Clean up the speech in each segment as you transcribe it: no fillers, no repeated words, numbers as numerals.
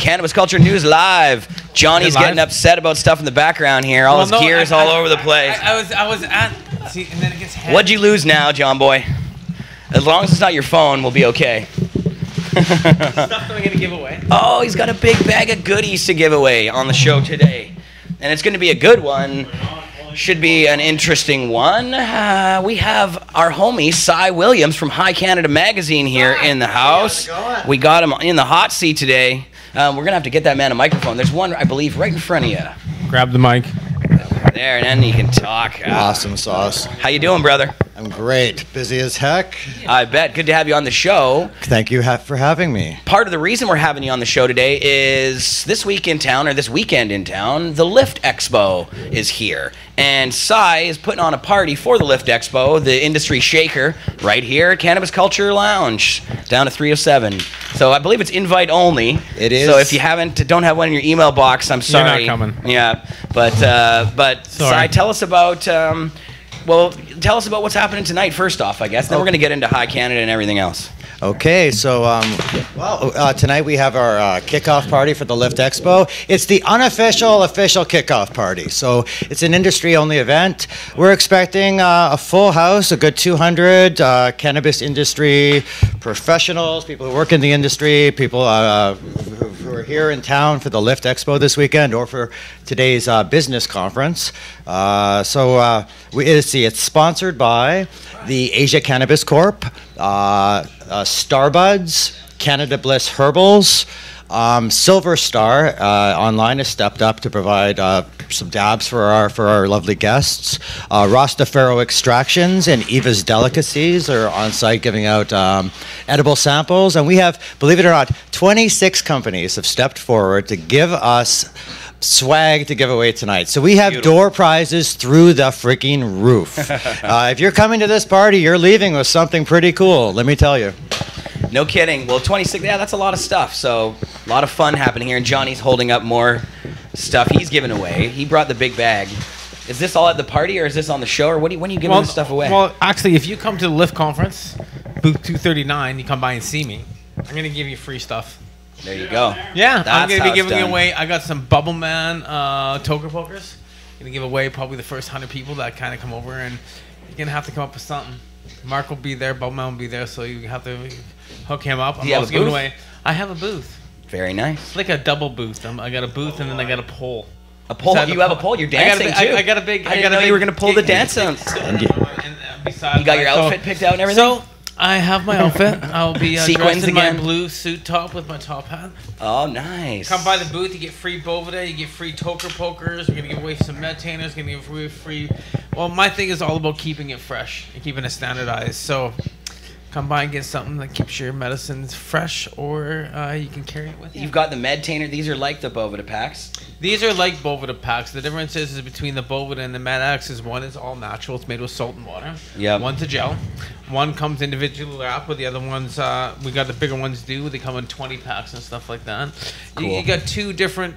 Cannabis Culture News Live. Johnny's getting upset about stuff in the background here. All his gear's all over the place. I was at. See, and then it gets heavy. What'd you lose now, John boy? As long as it's not your phone, we'll be okay. Stuff that I'm gonna give away. Oh, he's got a big bag of goodies to give away on the show today, and it's going to be a good one. Should be an interesting one. We have our homie Cy Williams from High Canada Magazine here in the house. We got him in the hot seat today. We're gonna have to get that man a microphone. There's one, I believe, right in front of you. Grab the mic. There, and then you can talk. Awesome sauce. How you doing, brother? I'm great. Busy as heck. I bet. Good to have you on the show. Thank you for having me. Part of the reason we're having you on the show today is this week in town, or this weekend in town, the Lift Expo is here. And Cy is putting on a party for the Lift Expo, the industry shaker, right here at Cannabis Culture Lounge, down at 307. So I believe it's invite only. It is. So if you don't have one in your email box, I'm sorry. You're not coming. Yeah, but Cy, tell us about tell us about what's happening tonight. First off, I guess. Then we're going to get into High Canada and everything else. Okay, so tonight we have our kickoff party for the Lift Expo. It's the official kickoff party. So it's an industry-only event. We're expecting a full house, a good 200 cannabis industry professionals, people who work in the industry, people who are here in town for the Lift Expo this weekend or for today's business conference. It's sponsored by the Asia Cannabis Corp, Starbuds, Canada Bliss Herbals, Silver Star Online has stepped up to provide some dabs for our lovely guests. Rastafaro Extractions and Eva's Delicacies are on site giving out edible samples, and we have, believe it or not, 26 companies have stepped forward to give us swag to give away tonight. So we have door prizes through the freaking roof. If you're coming to this party, you're leaving with something pretty cool, let me tell you. No kidding. Well, 26, yeah, that's a lot of stuff. So a lot of fun happening here. And Johnny's holding up more stuff he's giving away. He brought the big bag. Is this all at the party, or is this on the show, or when are you giving this stuff away? Well, actually, if you come to the Lift conference, booth 239, you come by and see me, I'm going to give you free stuff. There you go. Yeah, That's I'm going to be giving done. away. I got some Bubble Man toker pokers. I'm going to give away probably the first 100 people that kind of come over, and you're going to have to come up with something. Mark will be there, Bubble Man will be there, so you have to hook him up. I'm also giving away. I have a booth. Very nice. It's like a double booth. I got a booth, and then I got a pole. A pole? You have a pole? You're dancing, too. I got a big... I didn't know you were going to pull the dance on. You got your outfit picked out and everything? So, I have my outfit. I'll be dressed in my again? blue suit top with my top hat. Oh, nice. Come by the booth. You get free Bovida. You get free toker pokers. We're going to give away some medtainers. Going to give away free... Well, my thing is all about keeping it fresh and keeping it standardized. So, come by and get something that keeps your medicines fresh, or you can carry it with you. You've got the medtainer. These are like the Bovida packs. These are like Bovida packs. The difference is between the Bovida and the Med-X is one is all natural. It's made with salt and water. Yep. One's a gel. One comes individually wrapped, with the other ones, we got the bigger ones do. They come in 20 packs and stuff like that. Cool. You got two different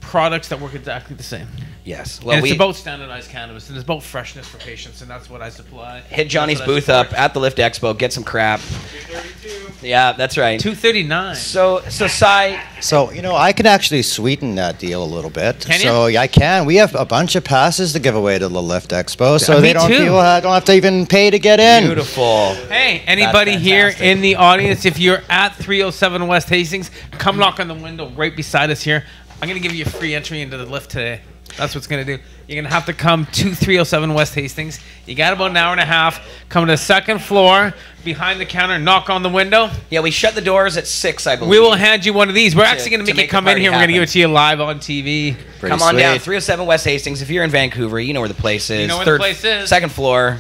products that work exactly the same. Yes. Well, and it's about standardized cannabis, and it's about freshness for patients, and that's what I supply. Hit Johnny's booth up at the Lift Expo. Get some crap. 232. Yeah, that's right. 239. So Cy. So, I can actually sweeten that deal a little bit. Can you? So, yeah, I can. We have a bunch of passes to give away to the Lift Expo, so Me too. people don't have to even pay to get in. Beautiful. Hey, anybody here in the audience, if you're at 307 West Hastings, come knock on the window right beside us here. I'm going to give you a free entry into the lift today. That's what's going to do. You're going to have to come to 307 West Hastings. You got about an hour and a half. Come to the second floor, behind the counter, knock on the window. Yeah, we shut the doors at 6, I believe. We will hand you one of these. We're actually going to make you come in here. We're going to give it to you live on TV. Come on down, 307 West Hastings. If you're in Vancouver, you know where the place is. You know where the place is. Second floor.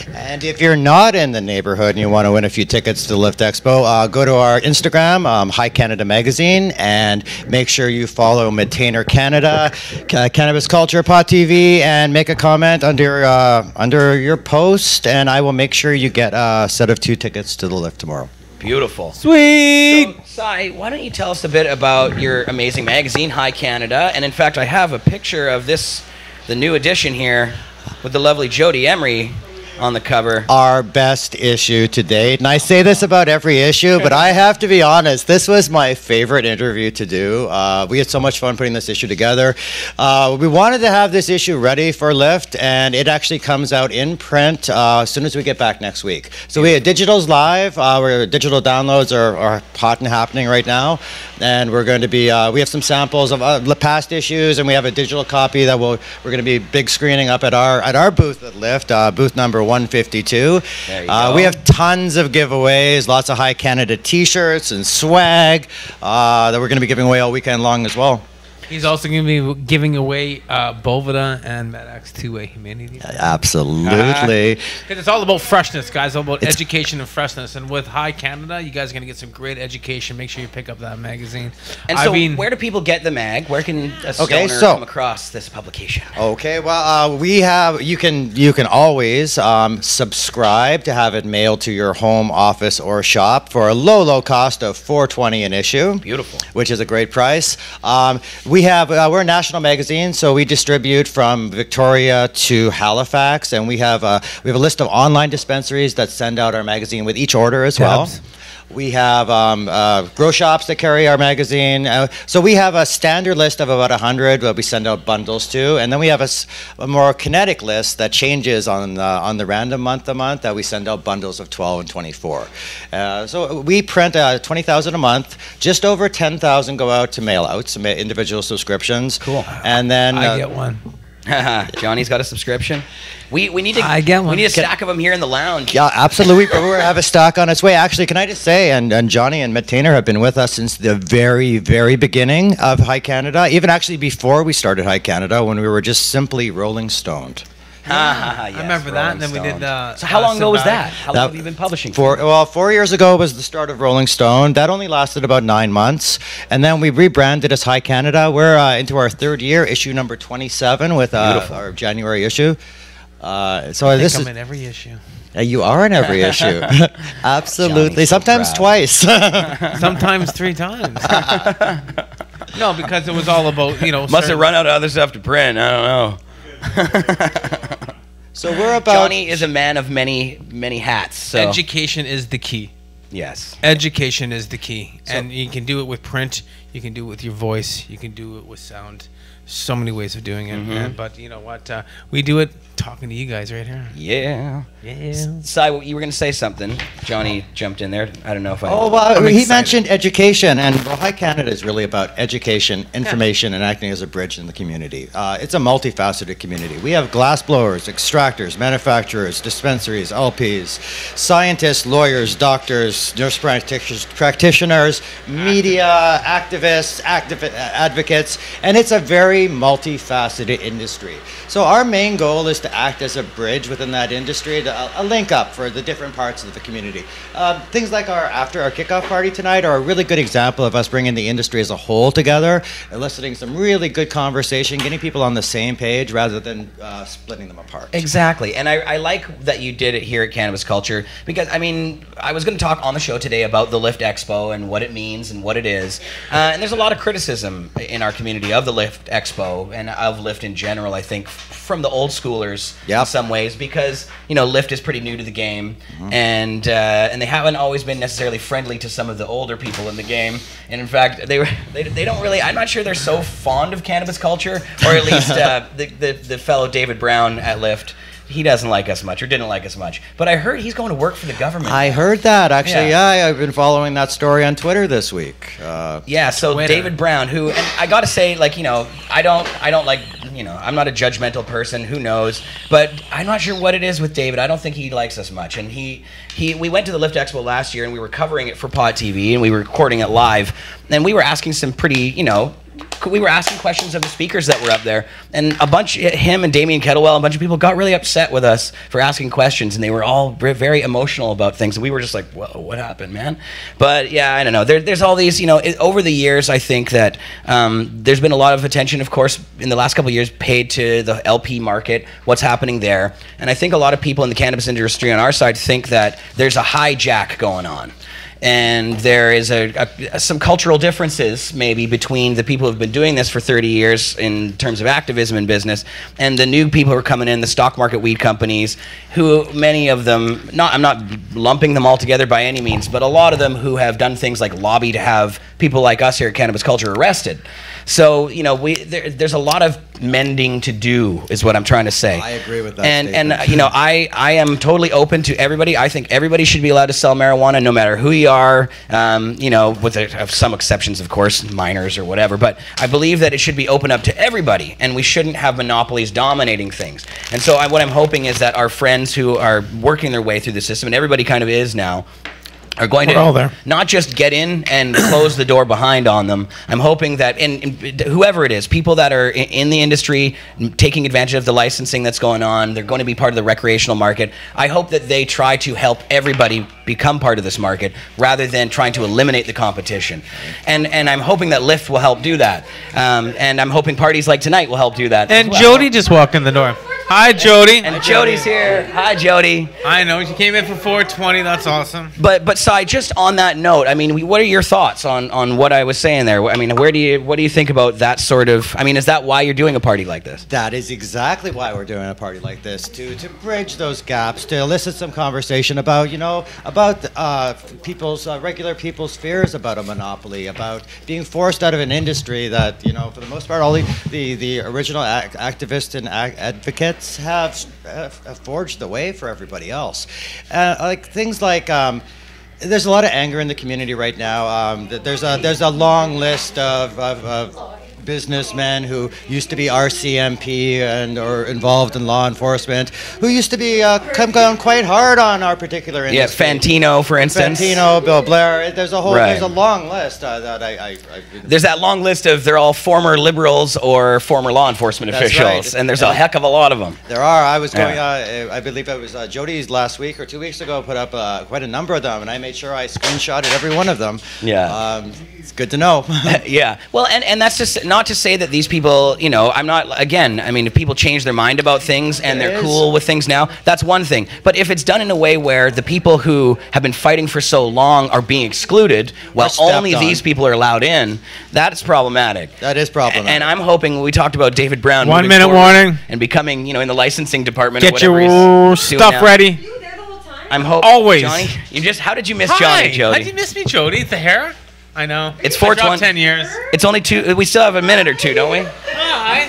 And if you're not in the neighborhood and you want to win a few tickets to the Lift Expo, go to our Instagram, High Canada Magazine, and make sure you follow Medtainer Canada, Cannabis Culture Pod TV, and make a comment under your post, and I will make sure you get a set of 2 tickets to the Lift tomorrow. Beautiful. Sweet. So, Cy, why don't you tell us a bit about your amazing magazine, High Canada? And in fact, I have a picture of the new edition here with the lovely Jody Emery. on the cover. Our best issue to date. And I say this about every issue, but I have to be honest, this was my favorite interview to do. We had so much fun putting this issue together. We wanted to have this issue ready for Lift, and it actually comes out in print as soon as we get back next week. So digital's live. Our digital downloads are hot and happening right now. And we're going to be, we have some samples of past issues, and we have a digital copy that we're going to be big screening up at our booth at Lift, booth number 152. We have tons of giveaways, lots of High Canada t-shirts and swag that we're going to be giving away all weekend long as well. He's also going to be giving away Bovida and Medax two-way humidity. Absolutely. Because it's all about freshness, guys. All about education and freshness. And with High Canada, you guys are going to get some great education. Make sure you pick up that magazine. And so, where do people get the mag? Where can a stoner come across this publication? Okay, well, we have. You can always subscribe to have it mailed to your home, office, or shop for a low cost of $4.20 an issue. Beautiful. Which is a great price. We're a national magazine, so we distribute from Victoria to Halifax, and we have a list of online dispensaries that send out our magazine with each order as well. We have grow shops that carry our magazine. So we have a standard list of about 100 that we send out bundles to, and then we have a more kinetic list that changes on the random month to month that we send out bundles of 12 and 24. So we print 20,000 a month. Just over 10,000 go out to mail outs, individual subscriptions. Cool. And then I get one. Johnny's got a subscription. We need to. I get one. We need a stack of them here in the lounge. Yeah, absolutely. We have a stock on its way. Actually, can I just say, and Johnny and Mattainer have been with us since the very, very beginning of High Canada. Even actually before we started High Canada, when we were just simply Rolling Stoned. Yes, I remember that, and then we did so how long ago was that? How long have you been publishing? 4 years ago was the start of Rolling Stone. That only lasted about 9 months, and then we rebranded as High Canada. We're into our third year, issue number 27 with our January issue. I'm in every issue. You are in every issue. Absolutely. Sometimes twice. Sometimes 3 times. No, because it was all about, Must have run out of other stuff to print. I don't know. So we're about. Johnny is a man of many hats. So. Education is the key. Yes. Education is the key. And you can do it with print. You can do it with your voice. You can do it with sound. So many ways of doing it. Mm-hmm. But you know what? We do it talking to you guys right here. Yeah. Si, you were going to say something. Johnny jumped in there. I don't know if I... Oh, well, he mentioned education. And High Canada is really about education, information, and acting as a bridge in the community. It's a multifaceted community. We have glass blowers, extractors, manufacturers, dispensaries, LPs, scientists, lawyers, doctors, nurse practitioners, media, activists, advocates, and it's a very multifaceted industry. So our main goal is to act as a bridge within that industry, a link up for the different parts of the community. Things like after our kickoff party tonight are a really good example of us bringing the industry as a whole together, eliciting some really good conversation, getting people on the same page rather than splitting them apart. Exactly, and I like that you did it here at Cannabis Culture, because I was going to talk on the show today about the Lift Expo and what it means and what it is, and there's a lot of criticism in our community of the Lift Expo and of Lift in general, I think, from the old schoolers in some ways, because Lift is pretty new to the game, and they haven't always been necessarily friendly to some of the older people in the game, and in fact they don't really. I'm not sure they're so fond of cannabis culture, or at least the fellow David Brown at Lift. He doesn't like us much, or didn't like us much. But I heard he's going to work for the government. I heard that, actually. Yeah, I've been following that story on Twitter this week. So Twitter. David Brown, who, and I got to say, I don't like, I'm not a judgmental person. Who knows? But I'm not sure what it is with David. I don't think he likes us much. And we went to the Lift Expo last year, and we were covering it for Pod TV, and we were recording it live. And we were asking some pretty, we were asking questions of the speakers that were up there, and him and Damien Kettlewell, a bunch of people got really upset with us for asking questions, and they were all very emotional about things, and we were just like, whoa, what happened, man? But yeah, I don't know. There's all these, over the years, I think that there's been a lot of attention, of course, in the last couple of years paid to the LP market, what's happening there, and I think a lot of people in the cannabis industry on our side think that there's a hijack going on. and there is some cultural differences maybe between the people who've been doing this for 30 years in terms of activism and business and the new people who are coming in, the stock market weed companies, who many of them, I'm not lumping them all together by any means, but a lot of them who have done things like lobby to have people like us here at Cannabis Culture arrested. So, you know, there's a lot of mending to do, is what I'm trying to say. I agree with that and you know, I am totally open to everybody. I think everybody should be allowed to sell marijuana, no matter who you are. You know, with some exceptions, of course, minors or whatever. But I believe that it should be open up to everybody, and we shouldn't have monopolies dominating things. And so, what I'm hoping is that our friends who are working their way through the system, and everybody kind of is now, are going to not just get in and close the door behind on them. I'm hoping that, and whoever it is, people that are in the industry taking advantage of the licensing that's going on, they're going to be part of the recreational market. I hope that they try to help everybody become part of this market rather than trying to eliminate the competition. And I'm hoping that Lift will help do that. And I'm hoping parties like tonight will help do that. And Jody just walked in the door. Hi, Jody. And Jody's here. Hi, Jody. I know. She came in for 420. That's awesome. But Sai, just on that note, I mean, what are your thoughts on what I was saying there? I mean, what do you think about that sort of? I mean, is that why you're doing a party like this? That is exactly why we're doing a party like this, to bridge those gaps, to elicit some conversation about, you know, about regular people's fears about a monopoly, about being forced out of an industry that, you know, for the most part, all the original activists and advocates have forged the way for everybody else. Like things like. There's a lot of anger in the community right now. There's a long list of businessmen who used to be RCMP or involved in law enforcement, who used to be come down quite hard on our particular industry. Yeah, Fantino, for instance. Fantino, Bill Blair. There's a whole. Right. There's a long list that I there's that long list of they're all former liberals or former law enforcement officials, right. And there's a heck of a lot of them. There are. I was going. I believe it was Jody's last week or 2 weeks ago put up quite a number of them, and I made sure I screenshotted every one of them. Yeah. It's good to know. Yeah. Well, and that's just not to say that these people, you know, I'm not, again, I mean, if people change their mind about things and they're cool with things now, that's one thing. But if it's done in a way where the people who have been fighting for so long are being excluded, while only these people are allowed in, that's problematic. That is problematic. And I'm hoping, we talked about David Brown. 1 minute warning. And becoming, you know, in the licensing department Get or whatever your stuff ready. I'm hoping. Always. Johnny, how did you miss Johnny, Jody? How did you miss me, Jody? The hair? I know. It's 4:20. 10 years. It's only 2. We still have a minute or two, don't we? Hi.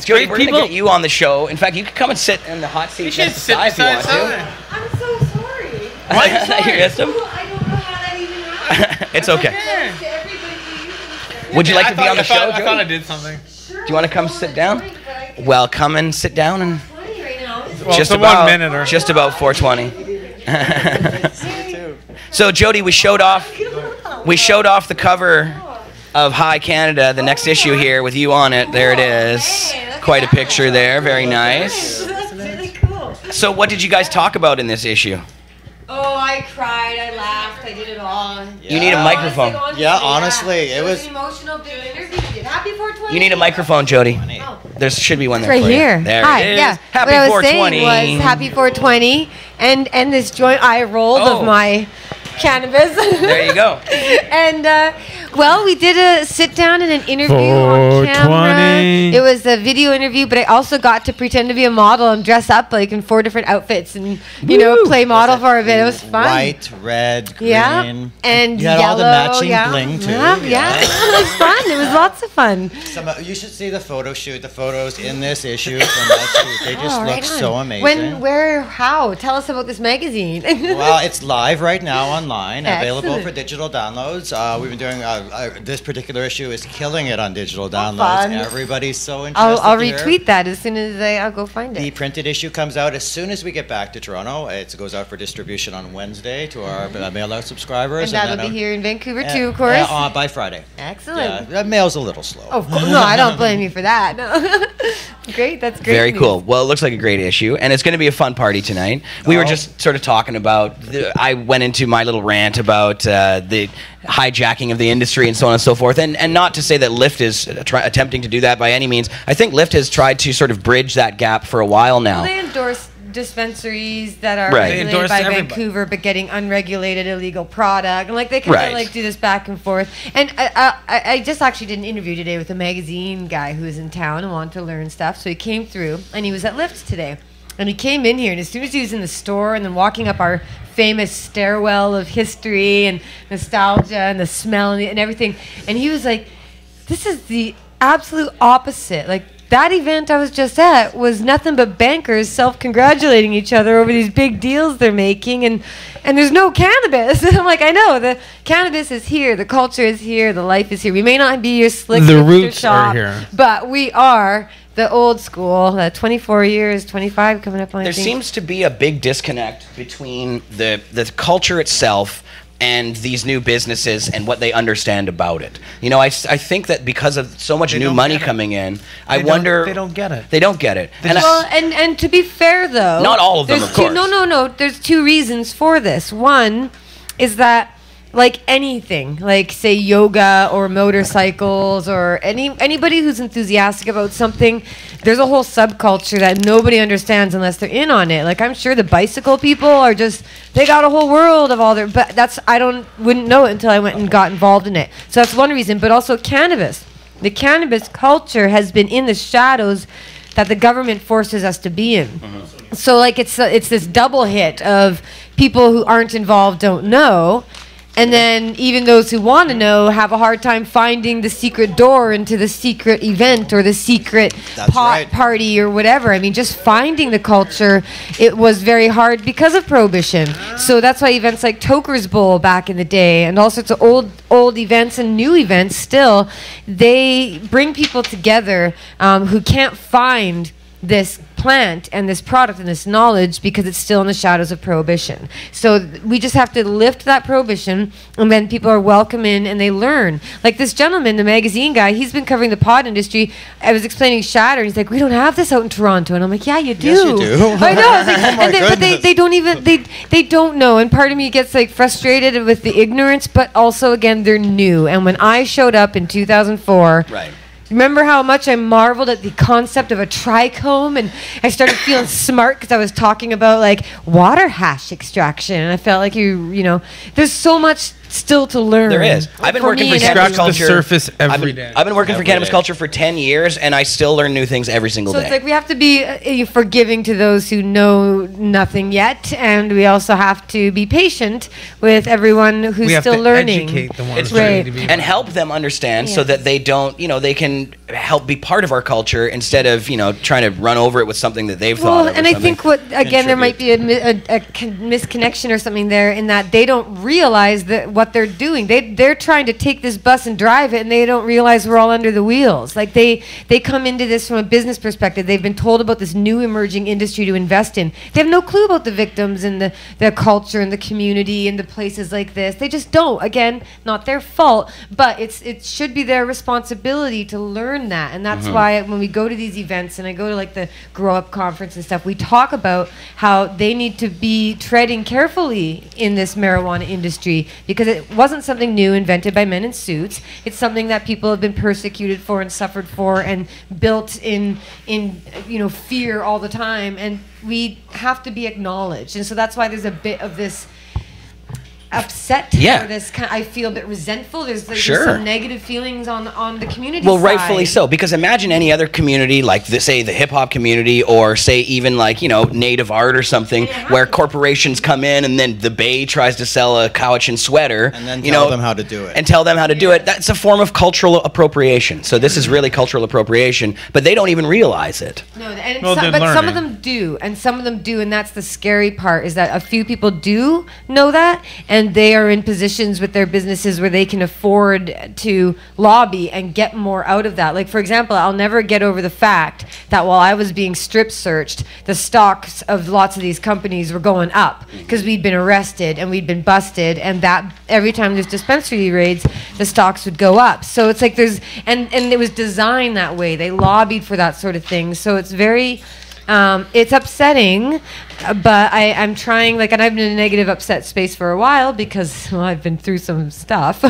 Jody, we're going to get you on the show. In fact, you can come and sit in the hot seat. You should sit beside I'm so sorry. Why are you sorry? You missed him? I don't know how that even happened. It's okay. Would you like to be on the show, Jody? I thought I did something. Do you want to come sit down? Well, come and sit down and Well, just so about 1 minute or just about 4:20. So Jody, we showed off the cover of High Canada, the next issue here with you on it. There it is. Quite a picture there. Very nice. That's really cool. So what did you guys talk about in this issue? Oh, I cried, I laughed, I did it all. You need a microphone. Yeah, honestly, it was an emotional big interview. You did. Happy 420. You need a microphone, Jody. Oh. There should be one there Right for you. here. There Hi. it is. Yeah. Happy what I was 420. saying was happy 420, and this joint I rolled Oh. of my cannabis. There you go. And well, we did a sit down and an interview on camera. 420. It was a video interview, but I also got to pretend to be a model and dress up like in 4 different outfits and play model for a bit. It was fun. white, red, green. Yeah, and you had yellow. all the matching yeah. bling too. Yeah, it was fun. It was lots of fun. You should see the photo shoot. The photos in this issue from that shoot. They just Oh, look right so on. amazing. When, where, how? Tell us about this magazine. Well, it's live right now online, available Excellent. for digital downloads. We've been doing this particular issue is killing it on digital downloads. fun. Everybody's so interested. I'll to hear. retweet that as soon as I'll go find The it. printed issue comes out as soon as we get back to Toronto. It goes out for distribution on Wednesday to our mail-out subscribers. And that'll then be here in Vancouver uh, too, of course. by Friday. Excellent. Yeah, mail's a little slow. Oh, of course. No, I don't blame you for that. No. Great, that's great. Very news. cool. Well, it looks like a great issue, and it's going to be a fun party tonight. We were just sort of talking about. I went into my little rant about the hijacking of the industry and so on and so forth, and not to say that Lift is attempting to do that by any means. I think Lift has tried to sort of bridge that gap for a while now. Well, they endorsed dispensaries that are Right. They regulated endorse by everybody. Vancouver, but getting unregulated illegal product, and like they kind of Right. like do this back and forth. And I just actually did an interview today with a magazine guy who was in town and wanted to learn stuff. So he came through, and he was at Lift today, and he came in here, and as soon as he was in the store, and then walking up our famous stairwell of history and nostalgia and the smell and everything, and he was like, "This is the absolute opposite." Like, that event I was just at was nothing but bankers self-congratulating each other over these big deals they're making, and there's no cannabis. And I'm like, I know, the cannabis is here, the culture is here, the life is here. We may not be your slick The hipster roots shop, are here. but we are the old school, 24 years, 25 coming up on, I There think. seems to be a big disconnect between the culture itself and these new businesses and what they understand about it. You know, I think that because of so much They new don't money get it. coming in, I They don't- wonder... they don't get it. They don't get it. They And just- I- Well, and to be fair, though... Not all of them, there's of course. No. There's two reasons for this. One is that, like anything, like, say, yoga or motorcycles or anybody who's enthusiastic about something, there's a whole subculture that nobody understands unless they're in on it. Like, I'm sure the bicycle people are just... They got a whole world of all their... But that's... wouldn't know it until I went and got involved in it. So that's one reason. But also cannabis. The cannabis culture has been in the shadows that the government forces us to be in. So like it's this double hit of people who aren't involved don't know, and then even those who want to know have a hard time finding the secret door into the secret event or the secret That's pot right. party or whatever. I mean, just finding the culture, it was very hard because of Prohibition. So that's why events like Toker's Bowl back in the day and all sorts of old events and new events still, they bring people together who can't find this plant and this product and this knowledge because it's still in the shadows of Prohibition. So we just have to lift that Prohibition, and then people are welcome in and they learn. Like this gentleman, the magazine guy, he's been covering the pod industry. I was explaining Shatter, and he's like, "We don't have this out in Toronto." And I'm like, "Yeah, you do." Yes, you do. I know. I was like, Oh my and but goodness. they don't even they don't know. And part of me gets like frustrated with the ignorance, but also again they're new. And when I showed up in 2004. Right. Remember how much I marveled at the concept of a trichome, and I started feeling smart because I was talking about like water hash extraction, and I felt like you know, there's so much still to learn. There is. I've been working me for and cannabis Scratch the culture. surface every I've been, day. I've been working for Every cannabis day. culture for 10 years, and I still learn new things every single So day. it's like we have to be forgiving to those who know nothing yet, and we also have to be patient with everyone who's We have still to learning. educate the ones It's that right. need to be. And help them understand so Yes. that they don't, you know, they can help be part of our culture instead of, you know, trying to run over it with something that they've thought Well, of. or and I something. think what again there might be a misconnection or something there in that they don't realize that what they're doing. They're trying to take this bus and drive it, and they don't realize we're all under the wheels. Like they come into this from a business perspective. They've been told about this new emerging industry to invest in. They have no clue about the victims and the culture and the community and the places like this. They just don't. Again, not their fault, but it should be their responsibility to learn that. And that's why when we go to these events, and I go to like the Grow Up conference and stuff, we talk about how they need to be treading carefully in this marijuana industry because it wasn't something new invented by men in suits. It's something that people have been persecuted for and suffered for and built in you know, fear all the time, and we have to be acknowledged. And so that's why there's a bit of this upset Yeah. or this kind I feel a bit resentful. There's Sure. some negative feelings on the community Well, side. rightfully so, because imagine any other community, like say the hip hop community, or say even like, you know, native art or something, And it where happens. corporations come in and then the Bay tries to sell a Cowichan sweater, And then you tell know, them how to do it. and tell them how to do it. That's a form of cultural appropriation. So this is really cultural appropriation, but they don't even realize it. No, and Well, some, they're but some of learning. them do, and some of them do, and that's the scary part. Is that a few people do know that, and they are in positions with their businesses where they can afford to lobby and get more out of that. Like for example, I'll never get over the fact that while I was being strip searched, the stocks of lots of these companies were going up because we'd been arrested and we'd been busted, and that every time there's dispensary raids, the stocks would go up. So it's like there's and it was designed that way. They lobbied for that sort of thing. So it's very It's upsetting, but I'm trying, like, and I've been in a negative upset space for a while because, well, I've been through some stuff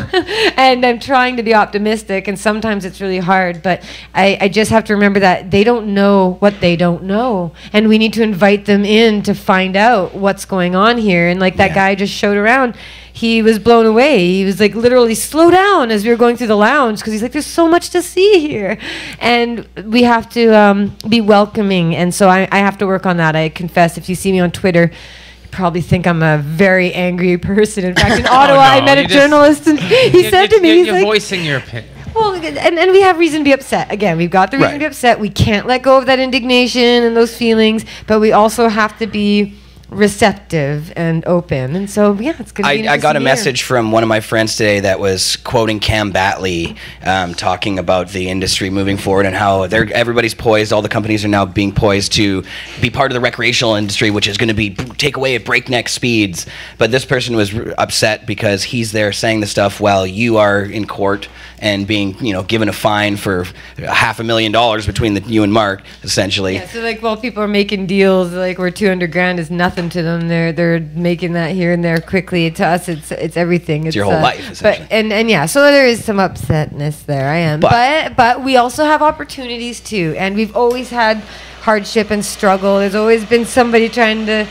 and I'm trying to be optimistic, and sometimes it's really hard, but I just have to remember that they don't know what they don't know, and we need to invite them in to find out what's going on here. And like that guy just showed around, he was blown away. He was like, literally, slow down as we were going through the lounge, because he's like, there's so much to see here. And we have to be welcoming. And so I have to work on that. I confess, if you see me on Twitter, you probably think I'm a very angry person. In fact, in Ottawa, I met a journalist, and he said to me, he's you're like, voicing your opinion. well, and we have reason to be upset. Again, we've got the reason to be upset. We can't let go of that indignation and those feelings, but we also have to be receptive and open. And so, yeah, it's going to be I got a message from one of my friends today that was quoting Cam Batley, talking about the industry moving forward and how everybody's poised. All the companies are now being poised to be part of the recreational industry, which is going to be take away at breakneck speeds. But this person was upset because he's there saying the stuff while you are in court and being, given a fine for $500,000 between you and Mark, essentially. Yeah, so like, while people are making deals like where $200,000 is nothing to them, they're making that here and there quickly. To us, it's everything. It's your whole life, essentially. But and yeah, so there is some upsetness there. I am, but we also have opportunities too, and we've always had hardship and struggle. There's always been somebody trying to,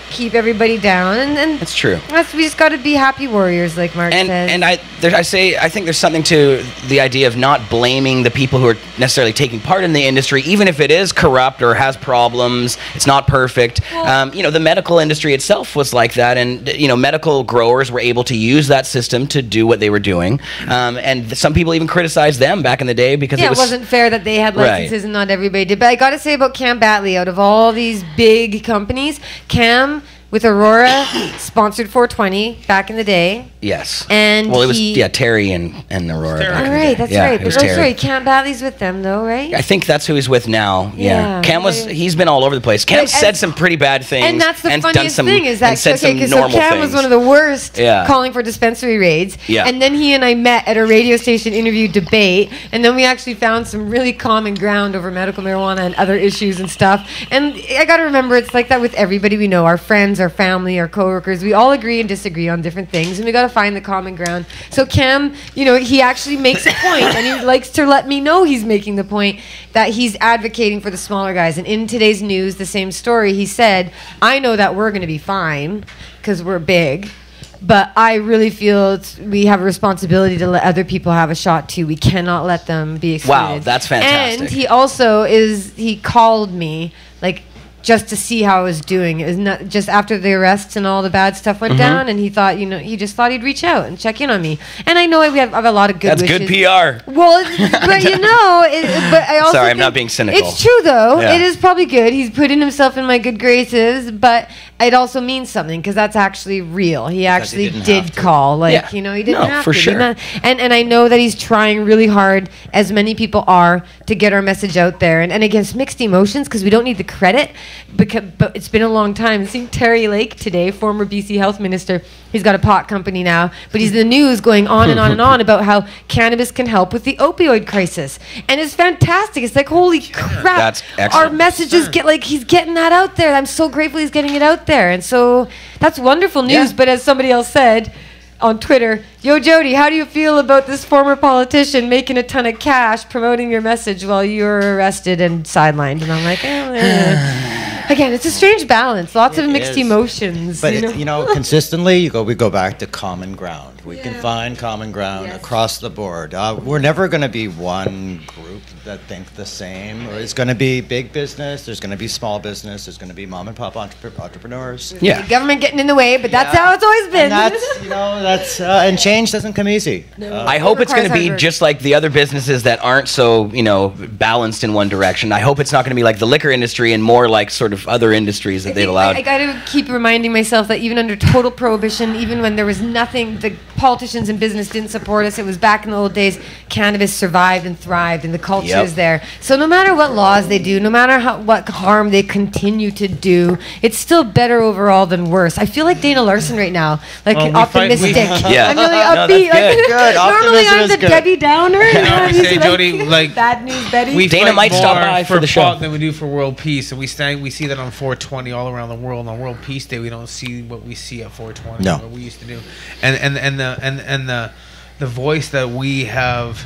keep everybody down, and that's true. We just got to be happy warriors, like Mark says. And I think there's something to the idea of not blaming the people who are necessarily taking part in the industry, even if it is corrupt or has problems. It's not perfect. Well, the medical industry itself was like that, and medical growers were able to use that system to do what they were doing. And some people even criticized them back in the day because it wasn't fair that they had licenses and not everybody did. But I got to say about Cam Batley, out of all these big companies, Cam with Aurora sponsored 420 back in the day. Yes. And it was Terry and Aurora. All right, that's right. But sorry, Cam Batley's with them though, right? I think that's who he's with now. Yeah. Cam he's been all over the place. Cam said some pretty bad things. And that's the funniest thing is that so Cam was one of the worst calling for dispensary raids. Yeah. And then he and I met at a radio station interview debate, and then we actually found some really common ground over medical marijuana and other issues and stuff. And I got to remember, it's like that with everybody we know, our friends, our family, our coworkers. We all agree and disagree on different things, and we got to find the common ground. So Cam, he actually makes a point, and he likes to let me know he's making the point that he's advocating for the smaller guys. And in today's news, the same story, he said, I know that we're going to be fine because we're big, but I really feel we have a responsibility to let other people have a shot too. We cannot let them be excluded. Wow, that's fantastic. And he also he called me, like, just to see how I was doing. It was not just after the arrests and all the bad stuff went down, and he thought, he just thought he'd reach out and check in on me. And I know I have a lot of good wishes. That's good PR. Well, but but I also I'm not being cynical. It's true though. Yeah. It is probably good. He's putting himself in my good graces, but it also means something because that's actually real. He actually did call. Like, he didn't have for to. Sure. And I know that he's trying really hard, as many people are, to get our message out there. And against mixed emotions, because we don't need the credit. But it's been a long time. Seeing Terry Lake today, former BC health minister, he's got a pot company now, but he's in the news going on and on and on about how cannabis can help with the opioid crisis. And it's fantastic. It's like, holy crap. That's excellent. Our messages he's getting that out there. I'm so grateful he's getting it out there. And so that's wonderful news. Yeah. But as somebody else said on Twitter, yo, Jody, how do you feel about this former politician making a ton of cash promoting your message while you're arrested and sidelined? And I'm like, again, it's a strange balance. Lots of mixed emotions. But consistently, we go back to common ground. We can find common ground across the board. We're never going to be one group that think the same. It's going to be big business. There's going to be small business. There's going to be mom and pop entrepreneurs. Yeah, the government getting in the way, but that's how it's always been. And and change doesn't come easy. No. I hope it's going to be just like the other businesses that aren't so balanced in one direction. I hope it's not going to be like the liquor industry and more like sort of other industries that they've allowed. I got to keep reminding myself that even under total prohibition, even when there was nothing, the politicians and business didn't support us. It was back in the old days. Cannabis survived and thrived, and the culture is there. So no matter what laws they do, no matter what harm they continue to do, it's still better overall than worse. I feel like Dana Larson right now, like optimistic. I'm really upbeat. Good. Normally I'm the good. Debbie Downer. You know what we say, Jody? Like bad news, Betty. we Dana fight might stop more by for the show pot than we do for world peace, and we see that on 420 all around the world. On World Peace Day, we don't see what we see at 420. No. What we used to do, and the voice that we have,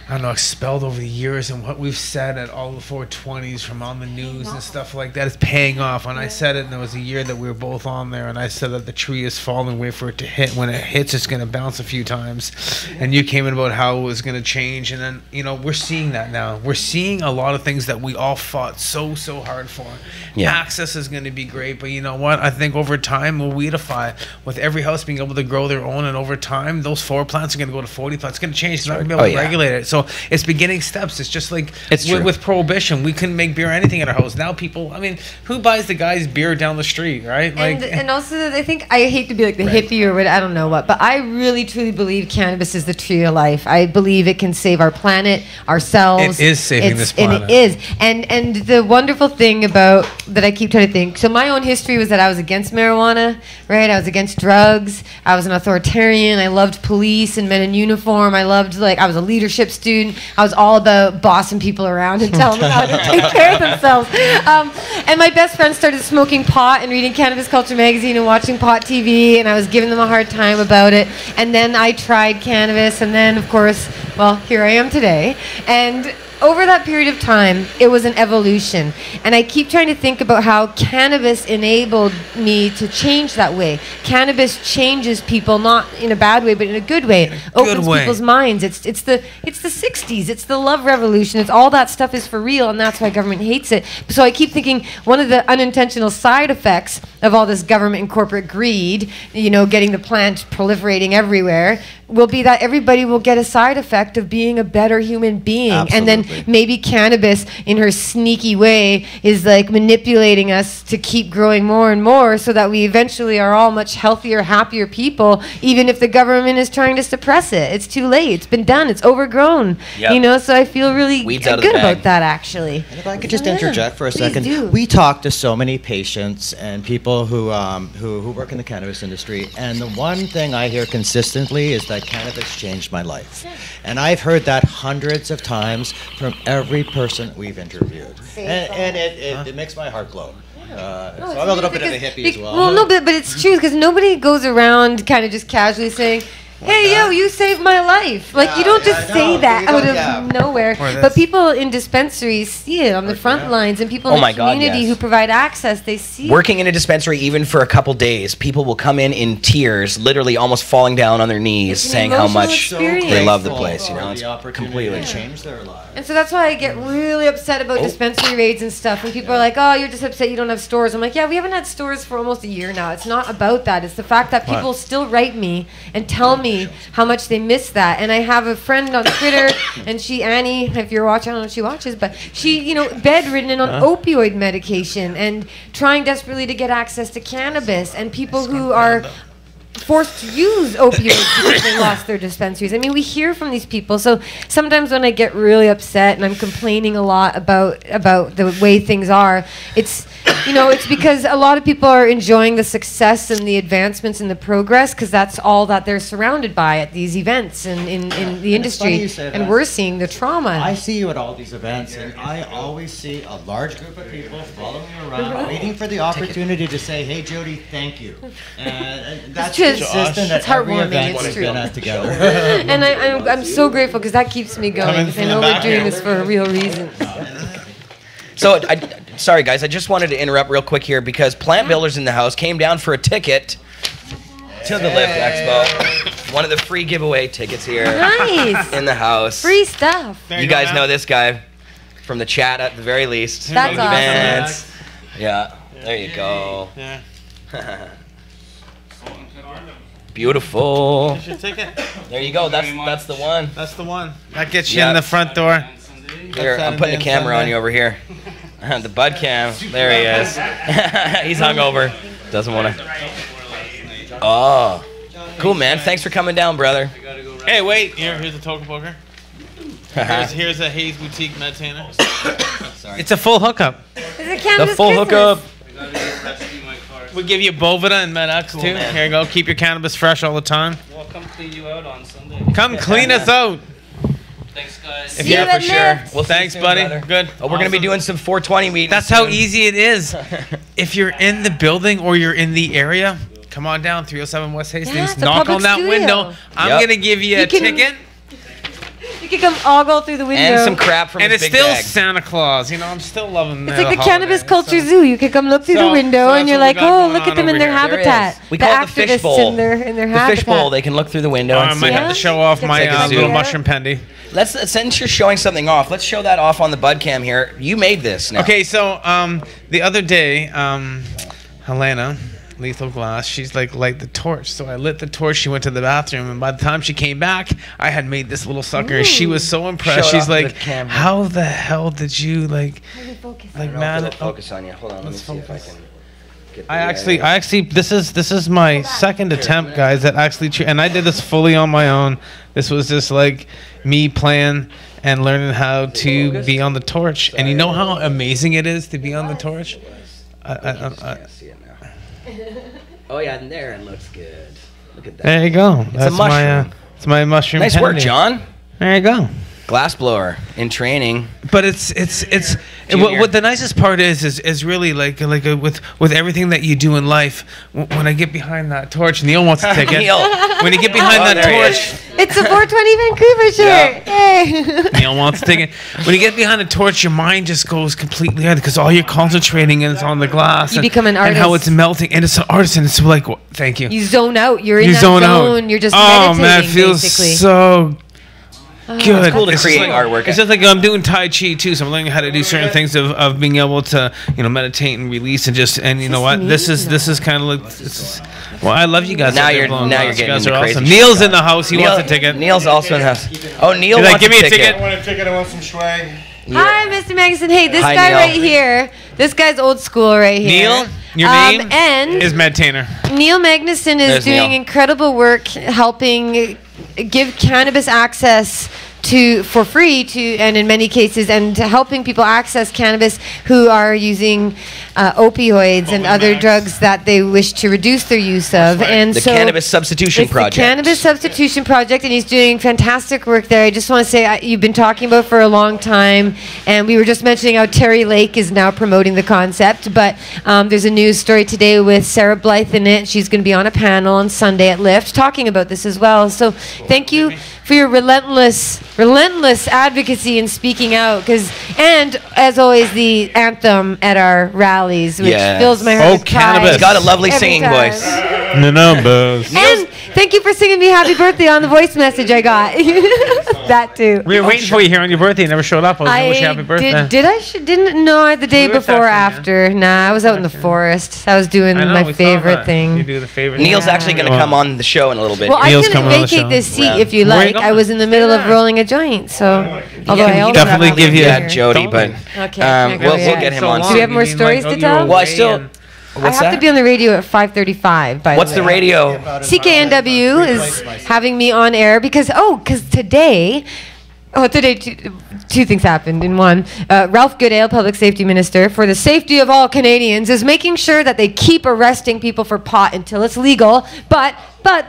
I don't know, expelled over the years, and what we've said at all the 420s from on the news and stuff like that is paying off. And I said it, and there was a year that we were both on there, and I said that the tree is falling, wait for it to hit. When it hits, it's going to bounce a few times. And you came in about how it was going to change, and then, you know, we're seeing that now. We're seeing a lot of things that we all fought so hard for. Yeah. Access is going to be great, but you know what? I think over time we'll weedify. With every house being able to grow their own, and over time, those 4 plants are going to go to 40 plants. It's going to change. It's not going to be able to regulate it. So it's beginning steps. It's just like with prohibition, we couldn't make beer or anything at our house. Now people, I mean, who buys the guy's beer down the street, right? Like, and also, I think, I hate to be like the hippie or what, I don't know what, but I really truly believe cannabis is the tree of life. I believe it can save our planet, ourselves. It is saving this planet. And it is. And the wonderful thing about that, I keep trying to think. So my own history was that I was against marijuana, right? I was against drugs. I was an authoritarian. I loved police and men in uniform. I was a leadership student. I was all about bossing people around and telling them how to take care of themselves. And my best friend started smoking pot and reading Cannabis Culture magazine and watching pot TV, and I was giving them a hard time about it. And then I tried cannabis, and then, of course, well, here I am today. And over that period of time, it was an evolution. And I keep trying to think about how cannabis enabled me to change that way. Cannabis changes people, not in a bad way, but in a good way. It opens people's minds. It's the 60s. It's the love revolution. It's all that stuff is for real, and that's why government hates it. So I keep thinking one of the unintentional side effects of all this government and corporate greed, you know, getting the plant proliferating everywhere, will be that everybody will get a side effect of being a better human being. Absolutely. And then maybe cannabis, in her sneaky way, is like manipulating us to keep growing more and more so that we eventually are all much healthier, happier people, even if the government is trying to suppress it. It's too late. It's been done. It's overgrown. Yep. You know, so I feel really Weeds out of good the bag. about that, actually. And if I could just interject for a Please second, do. we talk to so many patients and people who work in the cannabis industry, and the one thing I hear consistently is that cannabis changed my life. And I've heard that hundreds of times from every person we've interviewed. And it makes my heart glow. So I'm a little bit of a hippie as well. Well, no, but it's true, because nobody goes around kind of just casually saying, hey, yo, you saved my life. Like, you don't just say that out of nowhere. But people in dispensaries see it on the front lines, and people in the community who provide access, they see Working in a dispensary, even for a couple days, people will come in tears, literally almost falling down on their knees, saying how much they love the place. You know, it's completely changed their lives. And so that's why I get really upset about dispensary raids and stuff. And people are like, oh, you're just upset you don't have stores. I'm like, yeah, we haven't had stores for almost a year now. It's not about that. It's the fact that people still write me and tell me how much they miss that. And I have a friend on Twitter, and Annie, if you're watching, I don't know if she watches, but she, you know, bedridden and on opioid medication and trying desperately to get access to cannabis, and people who are forced to use opioids because they lost their dispensaries. I mean, we hear from these people. So sometimes when I get really upset and I'm complaining a lot about the way things are, it's, you know, it's because a lot of people are enjoying the success and the advancements and the progress, because that's all that they're surrounded by at these events and in the industry. And we're seeing the trauma. I see you at all these events, and I always see a large group of people following you around, waiting for the opportunity to say, hey, Jody, thank you. And that's consistent at every event we've been at together. And I'm so grateful, because that keeps me going, because I know we're doing this for a real reason. So, sorry guys, I just wanted to interrupt real quick here, because Plant Builders in the house came down for a ticket to the Lift Expo. One of the free giveaway tickets here. Nice. In the house. Free stuff. You guys know this guy from the chat at the very least. That's awesome. Events. Yeah, there you go. Beautiful. There you go. That's the one. That's the one. That gets you in the front door. Here, I'm putting a camera on you over here. The bud cam. There he is. He's hungover. Doesn't want to. Oh. Cool, man. Thanks for coming down, brother. Hey, wait. Here's a token poker. Here's a Hayes Boutique Medtainer. It's a full hookup. It's a cannabis The full hookup. We give you Bovida and MedX too. man. Here you go. Keep your cannabis fresh all the time. Well, come clean you out on Sunday. Come clean us out. Thanks, guys. If See you yeah, at for sure. Lift. Well, Thanks, buddy. Good. Oh, we're gonna be doing some 420 meetings. That's how soon. easy it is. If you're in the building or you're in the area, come on down, 307 West Hastings. it's a Knock public on that studio. window. I'm Yep. gonna give you a You can- ticket, You can come all go through the window. And some crap from and his it's big still bag. Santa Claus. You know, I'm still loving It's like the Cannabis Culture Zoo. You can come look through So- the window so and you're that's like, what we got oh, going look at on them in over their here. There habitat. is. We the call it the fish activists bowl. in their The habitat. fish bowl. They can look through the window. I and might see have it. to show off my Take a little zoo. mushroom pendy. Let's since you're showing something off, let's show that off on the bud cam here. You made this now. Okay, so the other day, Helena, Lethal Glass, she's like, light the torch. So I lit the torch. She went to the bathroom, and by the time she came back, I had made this little sucker. And she was so impressed. Show it She's off to like, the camera. "How the hell did you like, I don't know if man?" it'll focus on you. Hold on, let me see if I can. Get the, I actually, this is my second attempt, guys. That actually, and I did this fully on my own. This was just like me playing and learning how to be on the torch. And you know how amazing it is to be on the torch. I see it now. Oh yeah, and there it looks good. Look at that. There you go. That's my mushroom. it's my mushroom. Nice work, pendy. John. There you go. Glassblower in training. But it's Junior. what the nicest part is really like with everything that you do in life. When I get behind that torch, Neil wants to take it. Neil. When you get behind Oh, that there he torch, is. It's a 420 Vancouver shirt. Hey. Neil wants to take it. When you get behind the torch, your mind just goes completely out because all you're concentrating is on the glass. You become an and how artist. it's melting, and it's an artist, and it's like, thank you. You zone out. You're in You that zone zone. out. You're just oh meditating, man, it feels basically. so good. It's cool to just create like, artwork. It's just like I'm doing Tai Chi too, so I'm learning how to do certain things of being able to, meditate and release and you know what? This is kind of like well, I love you guys. Now out there you're blowing now glass. you're You getting guys into are crazy awesome. shit, Neil's guys. in the house. He wants a ticket. Neil's also in the house. Oh, Neil He's like, wants give me a ticket. ticket. I want a ticket. I want some swag. Hi, Mr. Magnuson. Hey, this Hi, guy Neil. right here. This guy's old school right here. Neil, your name and is Medtainer. Neil Magnuson is There's doing Neil. incredible work helping give cannabis access for free and in many cases and to helping people access cannabis who are using opioids and other drugs that they wish to reduce their use of. And The so Cannabis Substitution it's Project. the Cannabis Substitution Project, and he's doing fantastic work there. I just want to say you've been talking about it for a long time, and we were just mentioning how Terry Lake is now promoting the concept, but there's a news story today with Sarah Blythe in it. She's going to be on a panel on Sunday at Lift talking about this as well. So thank you for your relentless advocacy and speaking out, and as always, the anthem at our rallies, which Yes. fills my heart Oh, with pride. cannabis. He's got a lovely every singing time. voice. The numbers. And thank you for singing me happy birthday on the voice message I got. That too. We were waiting for you here on your birthday. You never showed up. I was going to wish you happy birthday. Didn't know the day We were before or texting, after. Nah, I was out in the forest. I was doing I know, my we saw favorite that. thing. You do the favorite. Neil's Yeah. actually going to come on the show in a little bit. Well, I Neil's can coming on the vacate show. this seat Yeah. if you Where are you like. going? I was in the middle of rolling a joint, so although I also definitely have to give leave you yeah, here. Jody, but Okay, I we'll yeah. get him So on. long. Do we have soon. more You mean stories like, to oh, you were tell? Well, I away still. and- I What's have that? to be on the radio at 5:35. By What's the the way. radio? CKNW is having me on air because today two things happened in one. Ralph Goodale, Public Safety Minister, for the safety of all Canadians, is making sure that they keep arresting people for pot until it's legal, but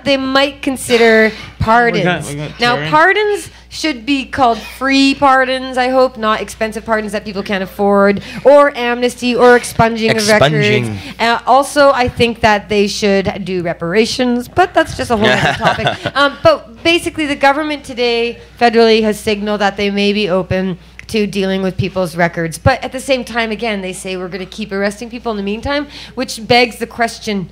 they might consider pardons. We got Now, Terry. pardons should be called free pardons, I hope, not expensive pardons that people can't afford, or amnesty, or expunging of Expunging. records. Also, I think that they should do reparations, but that's just a whole other topic. But basically, the government today, federally, has signaled that they may be open to dealing with people's records. But at the same time, again, they say we're going to keep arresting people in the meantime, which begs the question,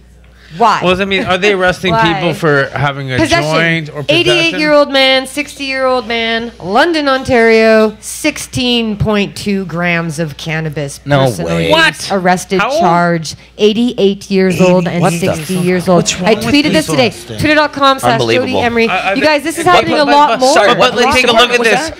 why? Well, I mean, are they arresting Why? people for having a joint or possession? 88-year-old man, 60-year-old man, London, Ontario, 16.2 grams of cannabis. No Personal way. use, What? Arrested, How old? charged, 88 years old and What the 60 fuck? years old. What's wrong I with tweeted this people today. arresting? Twitter.com/Jody Unbelievable. Emery. I- You guys, this is but- happening but- a lot more. sorry, But let's take a look at What's this. that?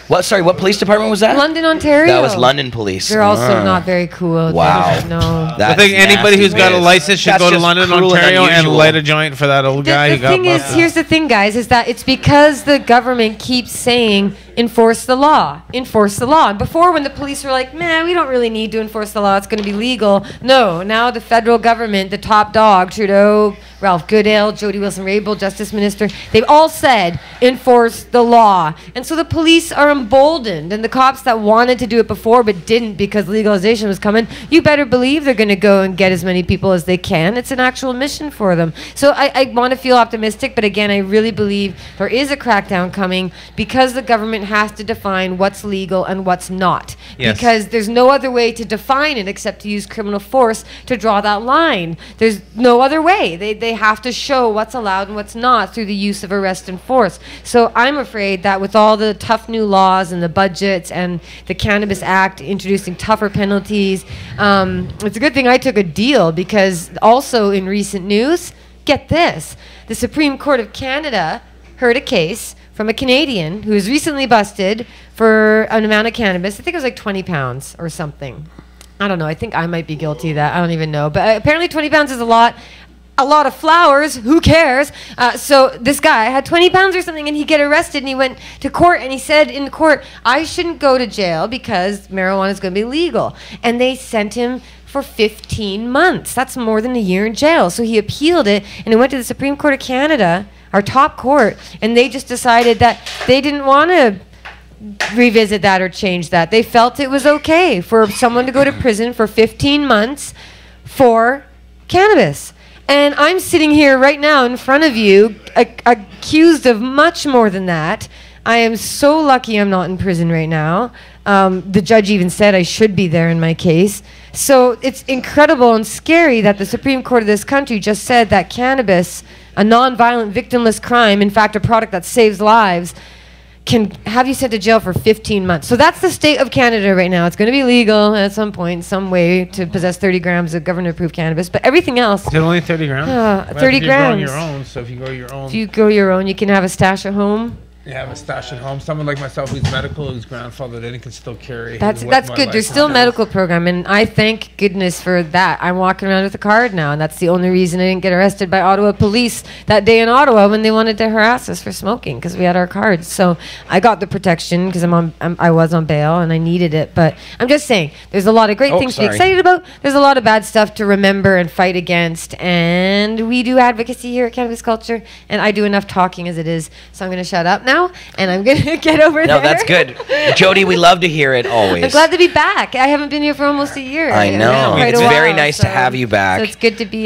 What? Sorry, what police department was that? London, Ontario. That was London police. They're also not very cool. Wow. No. I That's think anybody nasty. who's got a license should That's go to just London, cruel and Ontario, and unusual. light a joint for that old guy The who got thing is, busted. here's the thing, guys, is that it's because the government keeps saying enforce the law, enforce the law. And before, when the police were like, man, we don't really need to enforce the law, it's going to be legal. No, now the federal government, the top dog, Trudeau, Ralph Goodale, Jody Wilson-Raybould, Justice Minister, they've all said enforce the law. And so the police are emboldened, and the cops that wanted to do it before but didn't because legalization was coming, you better believe they're going to go and get as many people as they can. It's an actual mission for them. So I want to feel optimistic, but again, I really believe there is a crackdown coming because the government has to define what's legal and what's not. Yes. Because there's no other way to define it except to use criminal force to draw that line. There's no other way. They have to show what's allowed and what's not through the use of arrest and force. So I'm afraid that with all the tough new laws and the budgets and the Cannabis Act introducing tougher penalties, it's a good thing I took a deal, because also in recent news, get this, the Supreme Court of Canada heard a case from a Canadian who was recently busted for an amount of cannabis. I think it was like 20 pounds or something. I don't know. I think I might be guilty of that. I don't even know. But apparently 20 pounds is a lot. A lot of flowers, who cares? So this guy had 20 pounds or something, and he get arrested, and he went to court, and he said in court, I shouldn't go to jail because marijuana is going to be legal. And they sent him for 15 months. That's more than a year in jail. So he appealed it, and it went to the Supreme Court of Canada, our top court, and they just decided that they didn't want to revisit that or change that. They felt it was okay for someone to go to prison for 15 months for cannabis. And I'm sitting here right now in front of you, accused of much more than that. I am so lucky I'm not in prison right now. The judge even said I should be there in my case. So it's incredible and scary that the Supreme Court of this country just said that cannabis, a non-violent, victimless crime, in fact, a product that saves lives, can have you sent to jail for 15 months. So that's the state of Canada right now. It's going to be legal at some point, some way, to possess 30 grams of government-approved cannabis. But everything else... Is it only 30 grams? 30 grams. You're growing your own, so if you grow your own... If you grow your own, you can have a stash at home. You have a stash at home. Someone like myself who's medical, who's grandfathered in, can still carry. That's my good. There's license still a is. medical program, and I thank goodness for that. I'm walking around with a card now, and that's the only reason I didn't get arrested by Ottawa police that day in Ottawa when they wanted to harass us for smoking, because we had our cards. So I got the protection because I was on bail and I needed it. But I'm just saying, there's a lot of great things to be excited about. There's a lot of bad stuff to remember and fight against, and we do advocacy here at Cannabis Culture, and I do enough talking as it is. So I'm going to shut up now, and I'm going to get over there. No, that's good. Jody, we love to hear it always. I'm glad to be back. I haven't been here for almost a year. I know. Quite It's a very while, nice to have you back. So it's good to be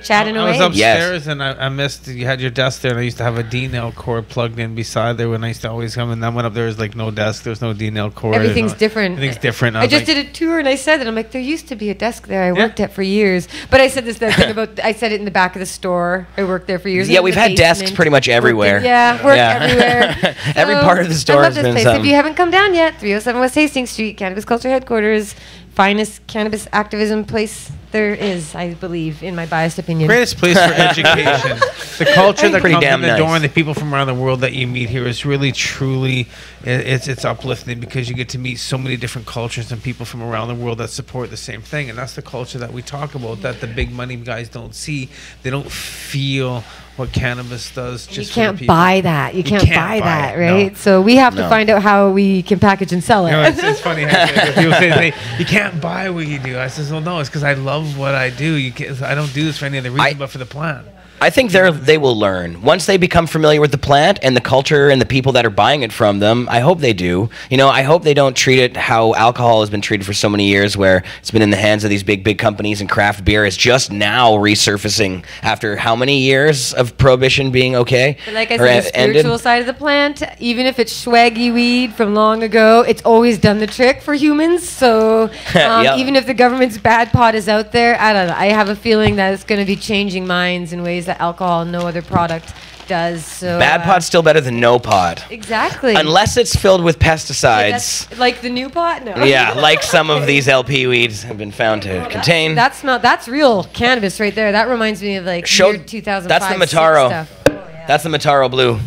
chatting I was away. upstairs and I missed, you had your desk there, and I used to have a D-nail cord plugged in beside there when I used to always come, and then went up there was like no desk, there's no D-nail cord. Everything's different. Everything's different. I just did a tour and I said that. I'm like, there used to be a desk there I worked at for years. But I said this thing about, I said it in the back of the store. I worked there for years. Yeah, In we've the had desks basement. pretty much everywhere. Worked everywhere. Every part of the store I love has this been place. something. If you haven't come down yet, 307 West Hastings Street, Cannabis Culture Headquarters, finest cannabis activism place there is, I believe, in my biased opinion. Greatest place for education. The culture that Pretty comes damn in the door nice. and the people from around the world that you meet here is really, truly, it's uplifting, because you get to meet so many different cultures and people from around the world that support the same thing. And that's the culture that we talk about, that the big money guys don't see. They don't feel what cannabis does. You Just for the can't people. buy that. You can't buy that, right? no. So we have to No. find out how we can package and sell it. You know, it's funny how people say you can't buy what you do. I says, well, no, it's because I love what I do. I don't do this for any other reason but for the plant. I think they will learn. Once they become familiar with the plant and the culture and the people that are buying it from them, I hope they do. You know, I hope they don't treat it how alcohol has been treated for so many years, where it's been in the hands of these big companies, and craft beer is just now resurfacing after how many years of prohibition being okay? But like I or said, the spiritual side of the plant, even if it's swaggy weed from long ago, it's always done the trick for humans. So Yep. even if the government's bad pot is out there, I don't know. I have a feeling that it's going to be changing minds in ways that alcohol and no other product does. So Bad pot's still better than no pot. Exactly. Unless it's filled with Yeah, pesticides. that's like the new pot? No. Yeah, like some of these LP weeds have been found to contain. That's real cannabis right there. That reminds me of like year 2005. That's the Mataro. Stuff. Oh, yeah. That's the Mataro Blue.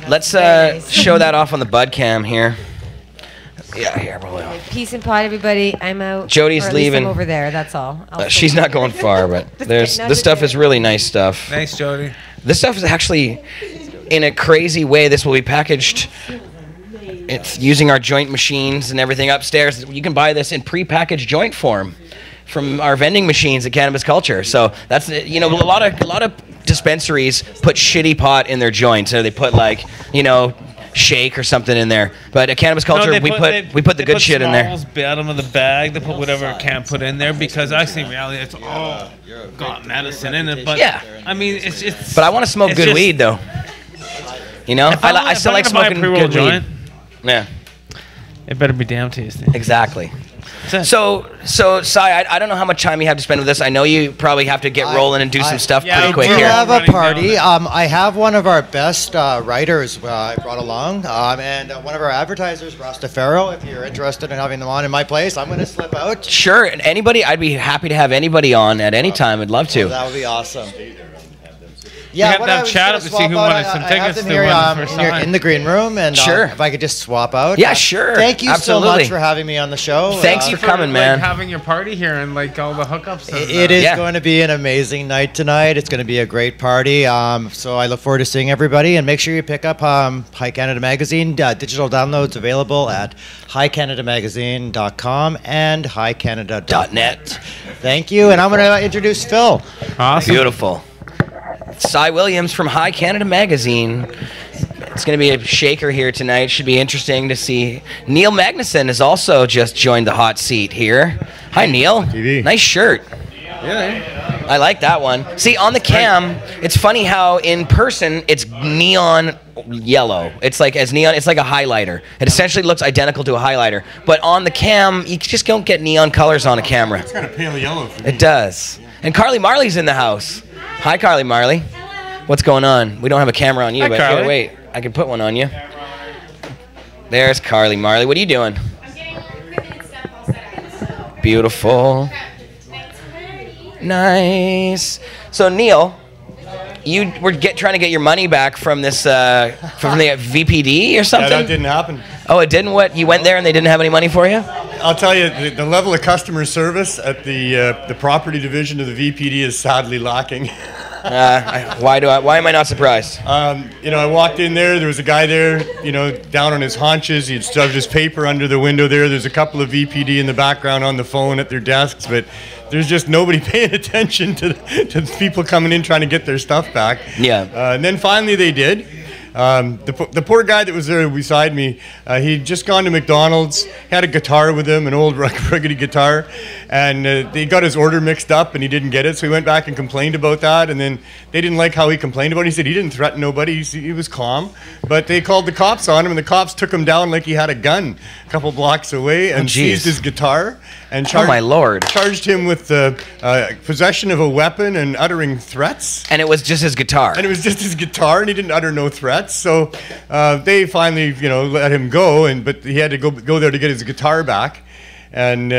Let's show that off on the bud cam here. Yeah, here. Peace and pot, everybody. I'm out. Jody's or at least leaving. I'm over there. That's all. She's not going far, but this stuff is really nice stuff. Nice, Jody. This stuff is actually, in a crazy way, this will be packaged. It's using our joint machines and everything upstairs. You can buy this in pre-packaged joint form from our vending machines at Cannabis Culture. So that's, you know, a lot of dispensaries put shitty pot in their joints, or they put like, you know, shake or something in there. But at Cannabis Culture, we put the good shit in there. Bottom of the bag. They put whatever it can put in there, because actually in reality it's all got medicine in it. But yeah, I mean it's. But I want to smoke good weed though. You know, I still like smoking good weed. Yeah. It better be damn tasty. Exactly. So, Sai, I don't know how much time you have to spend with this. I know you probably have to get rolling and do some stuff pretty quick here. I have a party. I have one of our best writers I brought along, and one of our advertisers, Rastafaro. If you're interested in having them on in my place, I'm going to slip out. Sure. And anybody, I'd be happy to have anybody on at any time. I'd love to. That would be awesome. Yeah, we have to have chat up to see who wanted some tickets to one first time. In the green room, and sure. If I could just swap out. Yeah, sure. Thank you Absolutely. so much for having me on the show. Thanks for coming, man. Like, having your party here and like all the hookups. It is going to be an amazing night tonight. It's going to be a great party. So I look forward to seeing everybody, and make sure you pick up High Canada Magazine. Digital downloads available at highcanadamagazine.com and highcanada.net. Thank you, and I'm going to introduce Phil. Awesome. Beautiful. Cy Williams from High Canada Magazine. It's going to be a shaker here tonight. Should be interesting to see. Neil Magnuson has also just joined the hot seat here. Hi, Neil. TV. Nice shirt. Yeah. I like that one. See, on the cam, it's funny how in person it's neon yellow. It's like as neon. It's like a highlighter. It essentially looks identical to a highlighter. But on the cam, you just don't get neon colors on a camera. It's kind of pale yellow for me. It does. And Carly Marley's in the house. Hi, Carly Marley. Hello. What's going on? We don't have a camera on you, but here, wait. I can put one on you. There's Carly Marley. What are you doing? I'm getting all the ribbon and stuff all set up. Beautiful. Nice. So, Neil, you were trying to get your money back from this from the VPD or something? Yeah, that didn't happen. Oh, it didn't? What? You went there and they didn't have any money for you? I'll tell you, the level of customer service at the property division of the VPD is sadly lacking. Why am I not surprised? You know, I walked in there was a guy there, you know, down on his haunches. He had shoved his paper under the window there. There's a couple of VPD in the background on the phone at their desks, but there's just nobody paying attention to the people coming in trying to get their stuff back. Yeah. And then finally they did. The poor guy that was there beside me, he'd just gone to McDonald's, had a guitar with him, an old ruggedy guitar, and they got his order mixed up and he didn't get it, so he went back and complained about that, and then they didn't like how he complained about it. He said he didn't threaten nobody, he was calm, but they called the cops on him, and the cops took him down like he had a gun a couple blocks away and seized his guitar and charged him with possession of a weapon and uttering threats. And it was just his guitar. And it was just his guitar, and he didn't utter no threats. So they finally, you know, let him go, but he had to go there to get his guitar back, and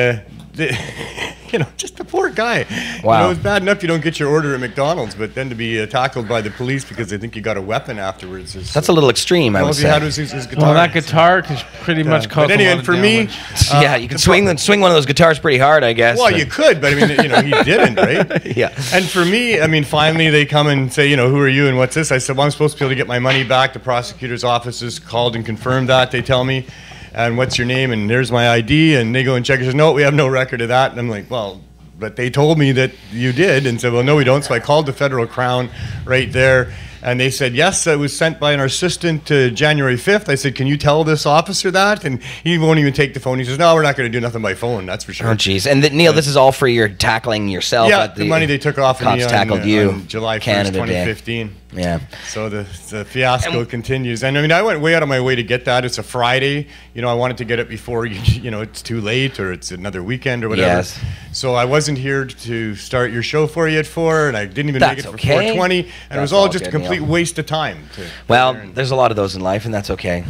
you know, just a poor guy. Wow. You know, it's bad enough you don't get your order at McDonald's, but then to be tackled by the police because they think you got a weapon afterwards that's a little extreme, I would say. All he had was his guitar. Well, that guitar can pretty much cause but anyway, a lot of for me, yeah, you can swing one of those guitars pretty hard, I guess. Well, you could, but I mean, you know, he didn't, right? Yeah. And for me, I mean, finally they come and say, you know, who are you and what's this? I said, well, I'm supposed to be able to get my money back. The prosecutor's office has called and confirmed that. They tell me, and what's your name? And there's my ID. And they go and check. He says, no, we have no record of that. And I'm like, well, but they told me that you did. And said, well, no, we don't. So I called the Federal Crown right there. And they said, yes, it was sent by an assistant January 5th. I said, can you tell this officer that? And he won't even take the phone. He says, no, we're not going to do nothing by phone. That's for sure. Oh, jeez. And Neil, this is all for your tackling yourself. Yeah, at the money they took off of me on July 1st, Canada 2015. Day. Yeah. So the fiasco continues. And I mean, I went way out of my way to get that. It's a Friday. You know, I wanted to get it before, you know, it's too late or it's another weekend or whatever. Yes. So I wasn't here to start your show for you at 4, and I didn't even make it for 4:20. And it was all just a complete waste of time. Well, there's a lot of those in life, and that's okay.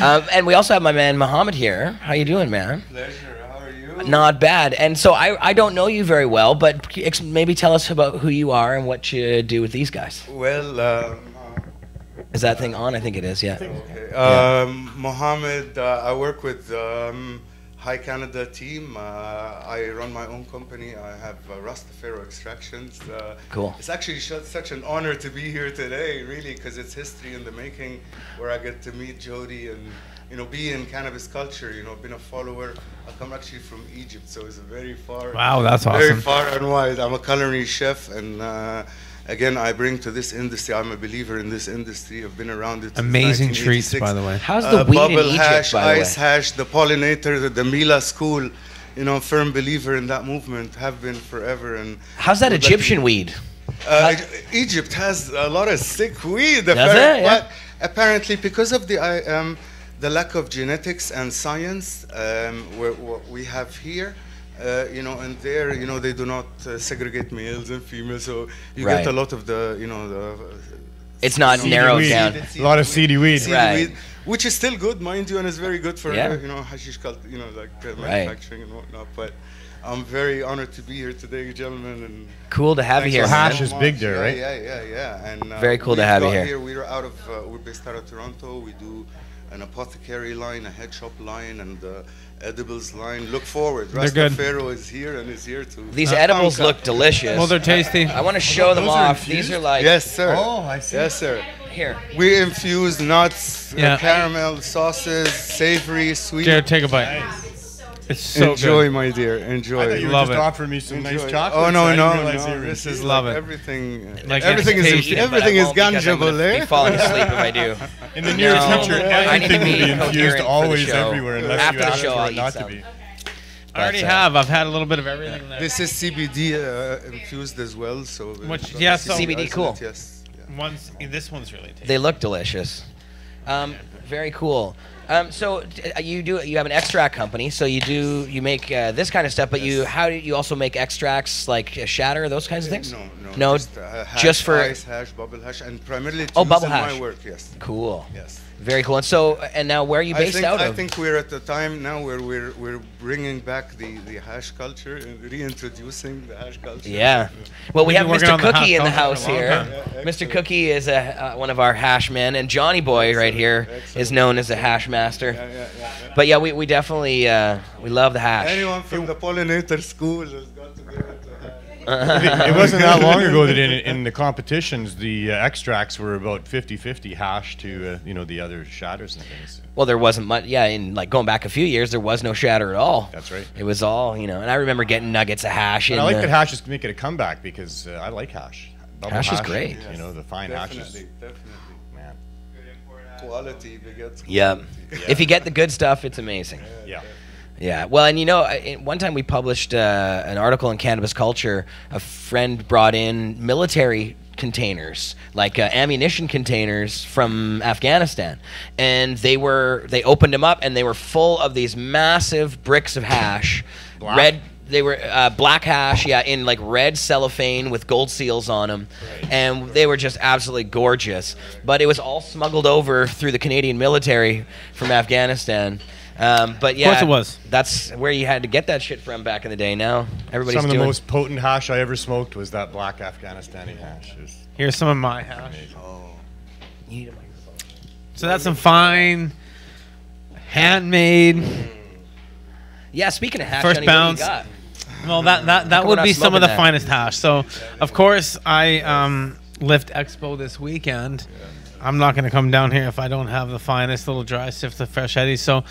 And we also have my man Muhammad here. How you doing, man? Pleasure. How are you? Not bad. And so I don't know you very well, but maybe tell us about who you are and what you do with these guys. Well, Is that thing on? I think it is. Yeah. Mohammed, I work with High Canada team. I run my own company. I have Rastafari Extractions. Cool. It's actually such an honor to be here today, really, because it's history in the making, where I get to meet Jody and be in cannabis culture. Been a follower. I come actually from Egypt, so it's a very far. Wow, that's awesome. Very far and wide. I'm a culinary chef, and again, I bring to this industry. I'm a believer in this industry. I've been around it. Amazing since treats, 1986. by the way. How's the weed in Bubble Egypt, hash, by the way? ice hash, the pollinator, the Mila school. Firm believer in that movement. Have been forever. And How's that Egyptian weed? Egypt has a lot of sick weed. Does it? Yeah. But apparently, because of the lack of genetics and science, what we have here. And there, they do not segregate males and females, so you get a lot of the. It's not narrowed down. A lot of seedy weed. Right. Which is still good, mind you, and is very good for hashish culture, manufacturing and whatnot. But I'm very honored to be here today, gentlemen. And cool to have you here. So hash is big there, right? Yeah. And very cool to have you here. We're based out of Toronto. We do an apothecary line, a head shop line, and edibles line. Look forward. They're good. Rastafari is here and is here too. These edibles look delicious. Well, they're tasty. I want to show them off. These are like. Yes, sir. Oh, I see. Yes, sir. Here. We infuse nuts, caramel, sauces, savory, sweet. Jared, take a bite. It's so Enjoy, good. my dear. Enjoy. I thought you were Love just it. offering me some nice Enjoy. chocolate. Oh no, I didn't no, realize they no. were This is Love like it. everything. Like everything it's is tasty, everything is ganjable, Be falling asleep if I do. In the near No. future, I need to everything will be be infused coherent for the always show. everywhere unless After you the ask show, for I'll it eat not to some. be. I already have. I've had a little bit of everything there. This is CBD infused as well, so. Which- yeah, so- CBD, cool. Yes. Yeah. This one's really tasty. They look delicious. Very cool. So you have an extract company. So you make this kind of stuff, but how do you also make extracts like shatter, those kinds of things? No. Just Just for ice hash, bubble hash, and primarily to bubble use in hash. my work. Yes. Cool. Yes. Very cool. And now where are you based out I of? think we're at the time now where we're bringing back the hash culture and reintroducing the hash culture. Yeah. Well, we We've have been working Mr. on the Cookie in the hash house culture for a long here. time. Mr. Cookie is one of our hash men, and Johnny Boy right here is known as a hash master. Yeah. But yeah, we definitely we love the hash. Anyone from the pollinator school has got to give it to hash. It wasn't that long ago that in the competitions, the extracts were about 50-50 hash to the other shatters and things. Well, there wasn't much. Yeah, in like going back a few years, there was no shatter at all. That's right. It was all And I remember getting nuggets of hash. And I like that hash is making a comeback because I like hash. Bubble Hash is great. The fine hashes. Definitely. Man. Quality begets Yeah. quality. If you get the good stuff, it's amazing. Yeah. Yeah, well, and one time we published an article in Cannabis Culture. A friend brought in military containers, like ammunition containers from Afghanistan, and they opened them up, and they were full of these massive bricks of hash, Black? They were black hash, in like red cellophane with gold seals on them, and they were just absolutely gorgeous. But it was all smuggled over through the Canadian military from Afghanistan. But yeah, Of course it was. That's where you had to get that shit from back in the day. Now everybody's Some of the doing. most potent hash I ever smoked was that black Afghanistani hash. It was Here's some of my hash. amazing. You need a microphone. So that's some fine, handmade. Yeah, speaking of hash, First Johnny, what do bounce. you got? Well, that we're would not be some of smoking the that? finest hash. So, of course, I Lift Expo this weekend. I'm not going to come down here if I don't have the finest little dry sifted fresh eddies. So,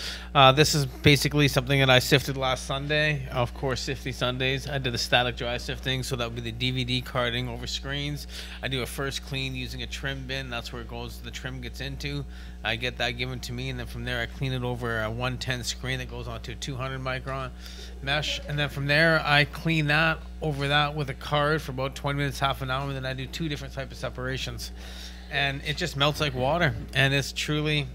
this is basically something that I sifted last Sunday. Of course, Sifty Sundays. I did the static dry sifting, so that would be the DVD carding over screens. I do a first clean using a trim bin. That's where it goes. The trim gets into. I get that given to me, and then from there I clean it over a 110 screen that goes onto a 200 micron mesh, and then from there I clean that over that with a card for about 20 minutes, half an hour, and then I do 2 different types of separations, and it just melts like water. And it's truly,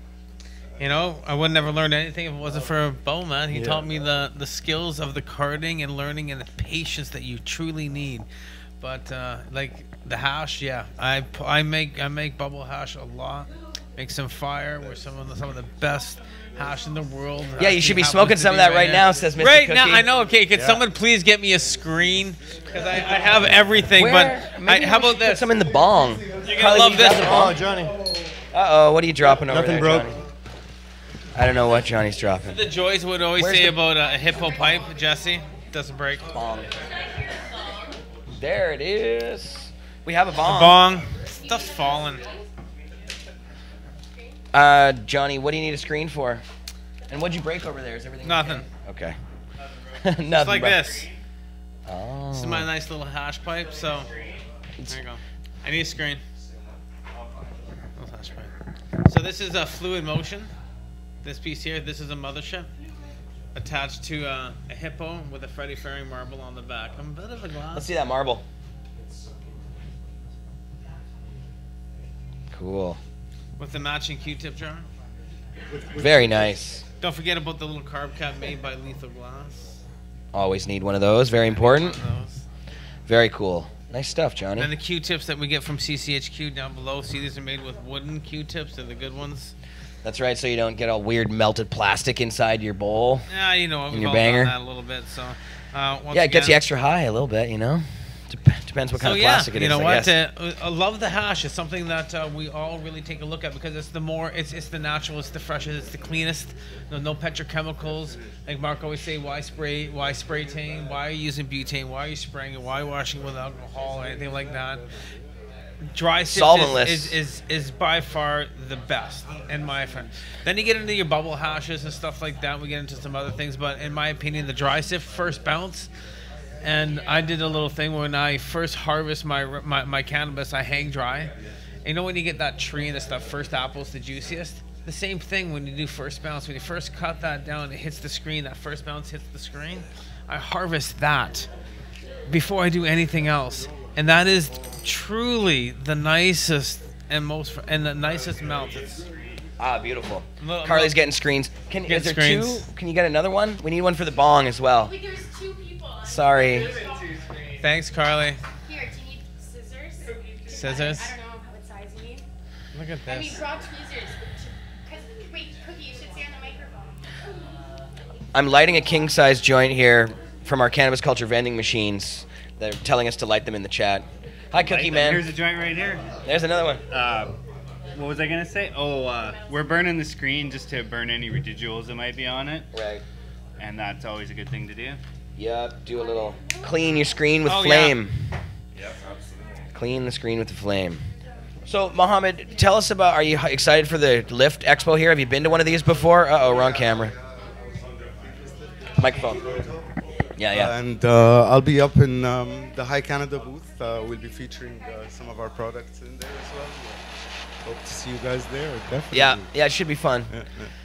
I would never learn anything if it wasn't for Bo, man. He taught me the skills of the carding and learning and the patience that you truly need. But like the hash, I make bubble hash a lot. Make some fire. We're some of the best hash in the world. Yeah, you should be Happens smoking to some of be that right now, says Mr. Right Cookie. now, I know. Okay, could someone please get me a screen? Because I have everything. How how about Put this? some in the bong. You're gonna love this. Oh, Johnny. Uh-oh, what are you dropping over Nothing there, broke. Johnny? I don't know what Johnny's dropping. The Joys would always Where's say the- about a hippo pipe, Jesse. Doesn't break. Bong. There it is. We have a bong. Bong. Stuff's falling. Johnny, what do you need a screen for? And what'd you break over there? Is everything Nothing. okay? Nothing. It's like bro. this. Oh. This is my nice little hash pipe. So there you go. I need a screen. Little hash pipe. So this is a fluid motion. This piece here. This is a mothership attached to a hippo with a Freddie Fairing marble on the back. I'm a bit of a glass. Let's see that marble. Cool. With the matching Q-tip jar. Very nice. Don't forget about the little carb cap made by Lethal Glass. Always need one of those. Very important. Those. Very cool. Nice stuff, Johnny. And then the Q-tips that we get from CCHQ down below. See, these are made with wooden Q-tips. They're the good ones. That's right, so you don't get all weird melted plastic inside your bowl. Yeah, you know, we've your all banger. done that a little bit. So, once Yeah, it gets again- you extra high a little bit, you know? Depends what kind of plastic it is, you know I what? guess. I love the hash. It's something that we all really take a look at because it's the more, it's the natural, it's the freshest, it's the cleanest. No petrochemicals. Like Mark always say, why spray tan? Why are you using butane? Why are you spraying it? Why are you washing with alcohol or anything like that? Dry sift Solventless. is by far the best, in my opinion. Then you get into your bubble hashes and stuff like that. We get into some other things, but in my opinion, the dry sift first bounce. And I did a little thing when I first harvest my cannabis, I hang dry. And you know when you get that tree and it's that first apple's the juiciest? The same thing when you do first bounce. When you first cut that down, it hits the screen. That first bounce hits the screen. I harvest that before I do anything else. And that is truly the nicest and the nicest melt. It's Beautiful. Look, Carly's look. getting screens. Get Is there screens. two? Can you get another one? We need one for the bong as well. Wait, there's two people. Sorry. Thanks, Carly. Here, do you need scissors? Scissors? I don't know what size you need. Look at I mean, this. broad tweezers. Wait, Cookie, you should stay on the microphone. I'm lighting a king-size joint here from our Cannabis Culture vending machines. They're telling us to light them in the chat. Hi, Cookie Man. Here's a joint right here. There's another one. What was I gonna say? We're burning the screen just to burn any residuals that might be on it, Right. and that's always a good thing to do. Yep. Do a little clean your screen with Oh, flame. Yep, absolutely. Clean the screen with the flame. So, Mohammed, tell us about. Are you excited for the Lift Expo here? Have you been to one of these before? Wrong camera. Microphone. Yeah. And I'll be up in the High Canada booth. We'll be featuring some of our products in there as well. Hope to see you guys there. Definitely. Yeah, it should be fun.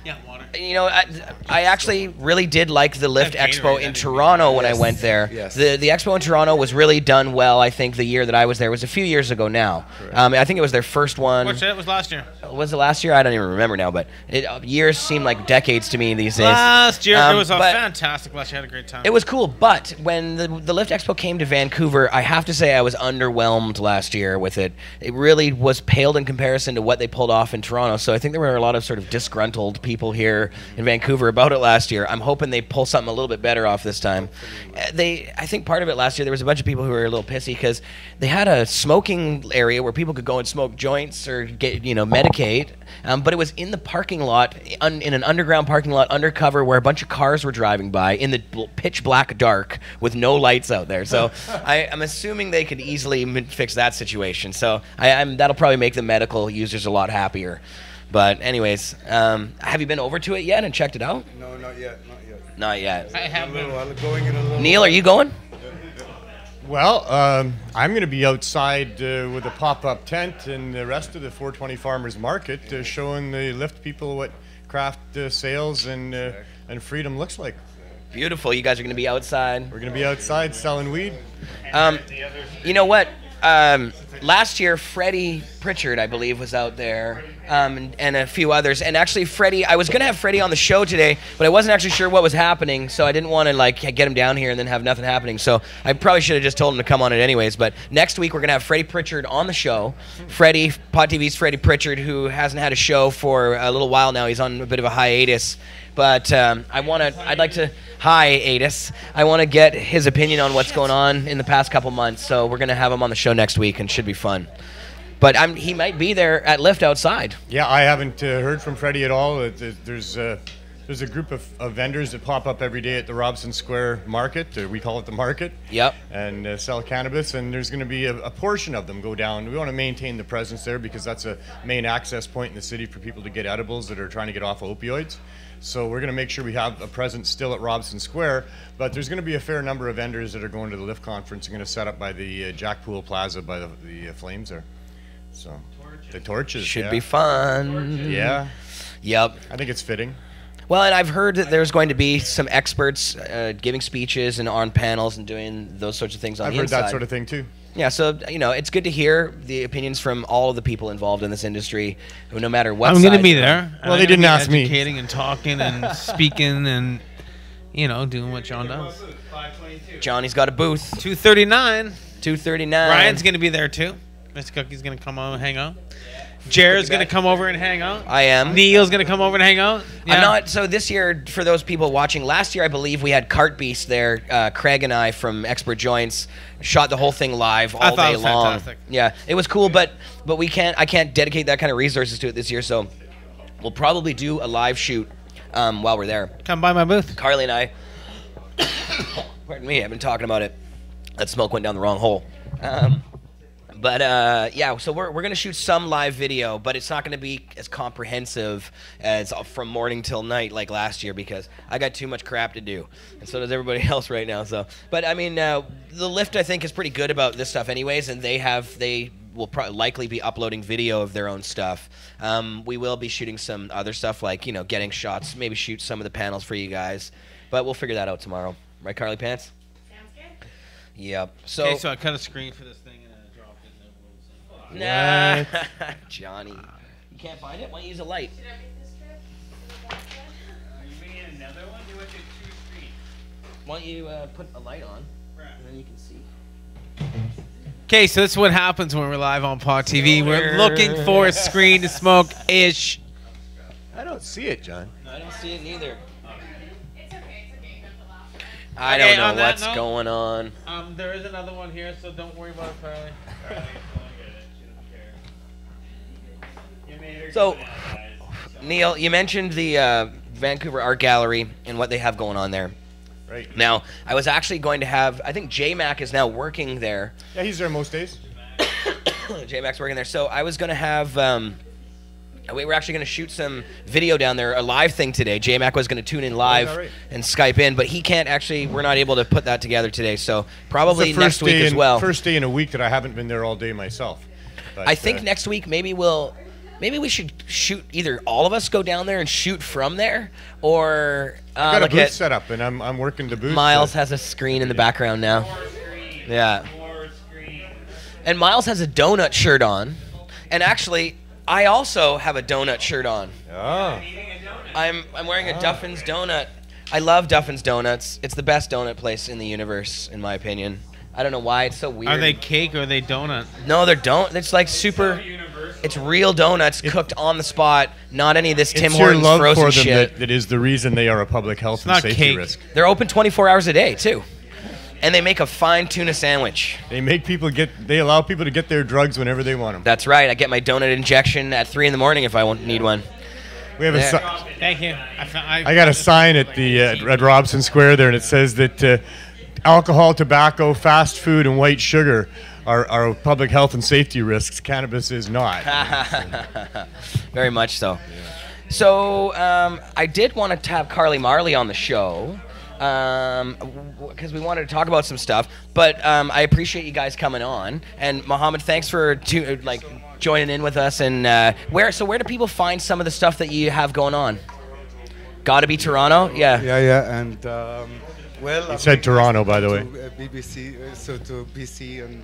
Yeah, water. You know, I actually really did like the Lift Gatorade, Expo in that'd be Toronto when I went there. Yes. The Expo in Toronto was really done well. I think the year that I was there was a few years ago now. I think it was their first one. What's it? It was last year. Was it last year? I don't even remember now, but years seem like decades to me these days. Last year, it was but fantastic. Last year, I had a great time. It was cool, but when the Lift Expo came to Vancouver, I have to say I was underwhelmed last year with it. It really was paled in comparison to what they pulled off in Toronto. So I think there were a lot of sort of disgruntled people here in Vancouver about it last year. I'm hoping they pull something a little bit better off this time. I think part of it last year, there was a bunch of people who were a little pissy because they had a smoking area where people could go and smoke joints or get, medicate. But it was in the parking lot, in an underground parking lot, undercover, where a bunch of cars were driving by in the pitch black dark with no lights out there. So I'm assuming they could easily fix that situation. So that'll probably make the medical users a lot happier. But anyways, have you been over to it yet and checked it out? No, not yet. Not yet. I have been. Going in a little. Neil, are you going? Well, I'm going to be outside with a pop-up tent and the rest of the 420 Farmers Market showing the Lift people what craft sales and freedom looks like. Beautiful. You guys are going to be outside. We're going to be outside selling weed. You know what? Last year, Freddie Pritchard, I believe, was out there, and a few others. And actually, Freddie, I was going to have Freddie on the show today, but I wasn't actually sure what was happening, so I didn't want to get him down here and then have nothing happening. So I probably should have just told him to come on it anyways. But next week, we're going to have Freddie Pritchard on the show. Freddie, Pod TV's Freddie Pritchard, who hasn't had a show for a little while now. He's on a bit of a hiatus. But I'd like to hiatus. I want to get his opinion on what's going on in the past couple months. So we're going to have him on the show next week and should be fun. But he might be there at Lift outside. Yeah, I haven't heard from Freddie at all. There's a group of vendors that pop up every day at the Robson Square Market. We call it the Market. Yep. And sell cannabis, and there's going to be a portion of them go down. We want to maintain the presence there because that's a main access point in the city for people to get edibles that are trying to get off opioids. So we're going to make sure we have a presence still at Robson Square, but there's going to be a fair number of vendors that are going to the Lift conference and going to set up by the Jack Pool Plaza by the Flames there. So the torches should be fun. Yeah. Yep. I think it's fitting. Well, and I've heard that there's going to be some experts giving speeches and on panels and doing those sorts of things on the inside. I've heard that sort of thing too. Yeah, so it's good to hear the opinions from all of the people involved in this industry, who no matter what. I'm going to be there. Well, they didn't ask me. Educating and talking and speaking and doing what John does. Johnny's got a booth. 239. 239. Ryan's going to be there too. Miss Cookie's going to come over and hang out. Jared's going to come over and hang out. I am. Neil's going to come over and hang out. Yeah. I'm not. So this year, for those people watching, last year I believe we had Cart Beast there. Craig and I from Expert Joints shot the whole thing live all day long. Fantastic. Yeah, it was cool, but I can't dedicate that kind of resources to it this year, so we'll probably do a live shoot while we're there. Come by my booth. Carly and I, pardon me, I've been talking about it. That smoke went down the wrong hole. Yeah, so we're going to shoot some live video, but it's not going to be as comprehensive as from morning till night like last year because I got too much crap to do, and so does everybody else right now. So, but I mean, the Lift I think is pretty good about this stuff anyways, and they will likely be uploading video of their own stuff. We will be shooting some other stuff like getting shots, maybe shoot some of the panels for you guys, but we'll figure that out tomorrow. Right, Carly Pants? Sounds good. Yep. Okay, so I cut a screen for this thing. Nah, Johnny. You can't find it? Why don't you use a light? Should I make this trip? Are you bringing another one? You want your 2 screens? Why don't you put a light on, and then you can see. Okay, so this is what happens when we're live on Pod TV. We're looking for a screen to smoke-ish. I don't see it, John. I don't see it neither. It's okay. You have to laugh. I don't know what's going on. There is another one here, so don't worry about it, Carly. So, Neil, you mentioned the Vancouver Art Gallery and what they have going on there. Right. Now, I was actually going to have, I think J-Mac is now working there. Yeah, he's there most days. J-Mac's working there. So I was going to have, we were actually going to shoot some video down there, a live thing today. J-Mac was going to tune in live and Skype in, but he can't actually, we're not able to put that together today. So probably next week as well. First day in a week that I haven't been there all day myself. But, I think next week maybe we should shoot, either all of us go down there and shoot from there, or I got a booth set up and I'm working the booth. Miles has a screen in the background now. Yeah. And Miles has a donut shirt on, and actually I also have a donut shirt on. Oh. I'm wearing a Duffin's donut. I love Duffin's Donuts. It's the best donut place in the universe, in my opinion. I don't know why it's so weird. Are they cake or are they donut? No, they're don't. It's like super. It's real donuts cooked on the spot, not any of this Tim Hortons frozen shit. That is the reason they are a public health and safety risk. They're open 24 hours a day too, and they make a fine tuna sandwich. They allow people to get their drugs whenever they want them. That's right. I get my donut injection at 3 a.m. if I need one. We have Thank you. I got a sign at the at Robson Square there, and it says that alcohol, tobacco, fast food, and white sugar are public health and safety risks. Cannabis is not. Very much so. So I did want to have Carly Marley on the show because we wanted to talk about some stuff. But I appreciate you guys coming on. And Mohammed, thanks for joining in with us. And where do people find some of the stuff that you have going on? Gotta be Toronto, yeah. Yeah, and well, he said Toronto, by the way. BBC, so to BC, and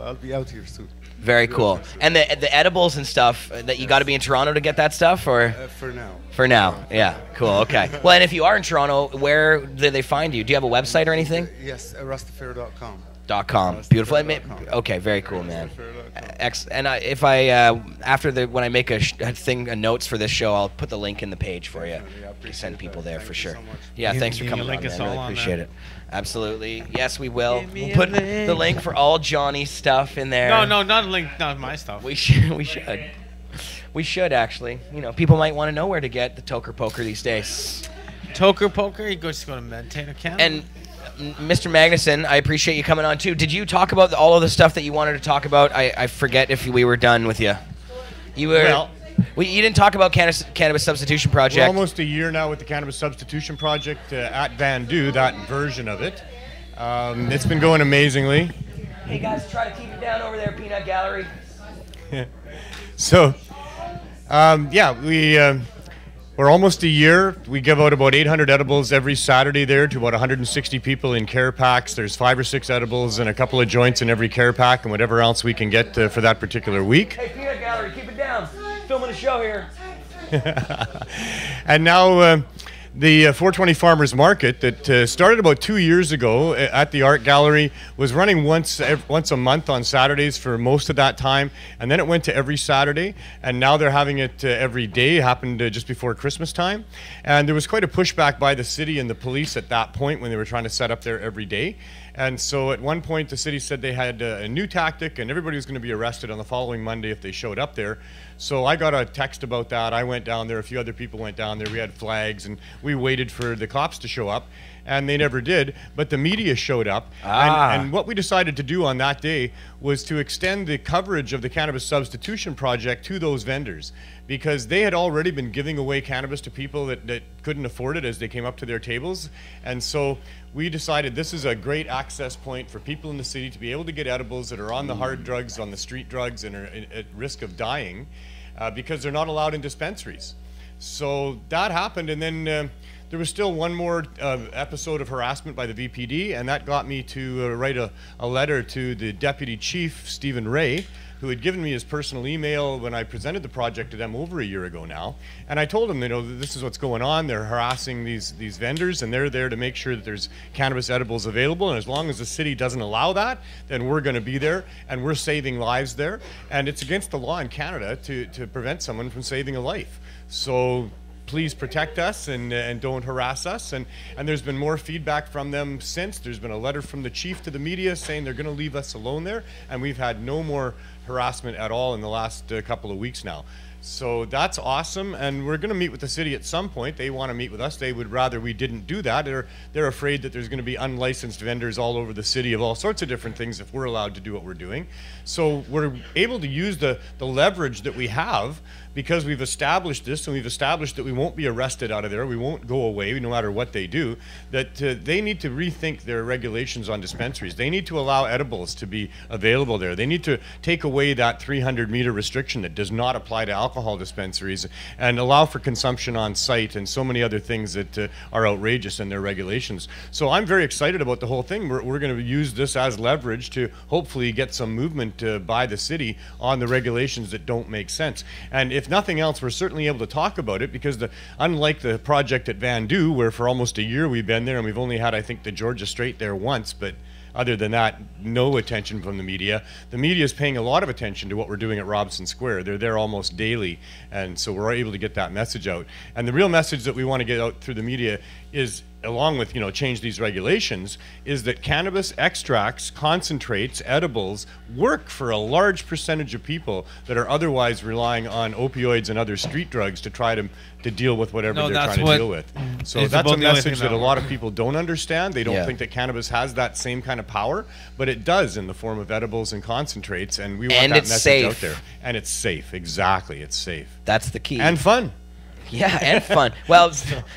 I'll be out here soon. Very cool. And the edibles and stuff that you got to be in Toronto to get that stuff, or for now. For now, yeah, cool. Okay. Well, and if you are in Toronto, where do they find you? Do you have a website or anything? Yes, rastafari.com. .com. Beautiful. Okay, very cool, man. And when I make a notes for this show, I'll put the link in the page for you. Send people there for sure. Yeah, thanks for coming on, man. I really appreciate it. Absolutely. Yes, we will. We'll put the link for all Johnny's stuff in there. No, not a link, not my stuff. We should. We should actually. You know, people might want to know where to get the Toker Poker these days. Toker Poker, you just go to Meditator Canada. And Mr. Magnuson, I appreciate you coming on too. Did you talk about all of the stuff that you wanted to talk about? I forget if we were done with you. You were. You didn't talk about Cannabis Substitution Project. We're almost a year now with the Cannabis Substitution Project at Vandu, that version of it. It's been going amazingly. Hey guys, try to keep it down over there, Peanut Gallery. So, we're almost a year. We give out about 800 edibles every Saturday there to about 160 people in care packs. There's 5 or 6 edibles and a couple of joints in every care pack and whatever else we can get for that particular week. Hey, Peanut Gallery, keep it down. Filming a show here. And now the 420 Farmers Market that started about 2 years ago at the Art Gallery was running once a month on Saturdays for most of that time, and then it went to every Saturday, and now they're having it every day. It happened just before Christmas time, and there was quite a pushback by the city and the police at that point when they were trying to set up there every day. And so at one point the city said they had a new tactic and everybody was going to be arrested on the following Monday if they showed up there. So I got a text about that. I went down there. A few other people went down there. We had flags and we waited for the cops to show up, and they never did. But the media showed up. And what we decided to do on that day was to extend the coverage of the Cannabis Substitution Project to those vendors, because they had already been giving away cannabis to people that couldn't afford it as they came up to their tables. And so we decided this is a great access point for people in the city to be able to get edibles that are on the hard drugs, on the street drugs, and are at risk of dying because they're not allowed in dispensaries. So that happened, and then there was still one more episode of harassment by the VPD, and that got me to write a letter to the Deputy Chief, Stephen Ray, who had given me his personal email when I presented the project to them over a year ago now. And I told him, this is what's going on. They're harassing these vendors, and they're there to make sure that there's cannabis edibles available. And as long as the city doesn't allow that, then we're going to be there, and we're saving lives there. And it's against the law in Canada to prevent someone from saving a life. So please protect us and don't harass us. And there's been more feedback from them since. There's been a letter from the chief to the media saying they're going to leave us alone there, and we've had no more harassment at all in the last couple of weeks now. So that's awesome, and we're going to meet with the city at some point. They want to meet with us. They would rather we didn't do that. They're afraid that there's going to be unlicensed vendors all over the city of all sorts of different things if we're allowed to do what we're doing. So we're able to use the leverage that we have, because we've established this, and we've established that we won't be arrested out of there. We won't go away no matter what they do. That they need to rethink their regulations on dispensaries. They need to allow edibles to be available there. They need to take away that 300-meter restriction that does not apply to alcohol dispensaries, and allow for consumption on site and so many other things that are outrageous in their regulations. So I'm very excited about the whole thing. We're going to use this as leverage to hopefully get some movement by the city on the regulations that don't make sense. And if nothing else, we're certainly able to talk about it, because unlike the project at Vandu, where for almost a year we've been there and we've only had, I think, the Georgia Straight there once, but other than that, no attention from the media. The media is paying a lot of attention to what we're doing at Robson Square. They're there almost daily, and so we're able to get that message out. And the real message that we want to get out through the media is, along with, change these regulations, is that cannabis extracts, concentrates, edibles work for a large percentage of people that are otherwise relying on opioids and other street drugs to try to deal with whatever they're trying to deal with. So that's a message that a lot of people don't understand. They don't think that cannabis has that same kind of power, but it does in the form of edibles and concentrates, and we want that message out there. And it's safe. Exactly, it's safe. That's the key. And fun. Yeah, and fun. Well,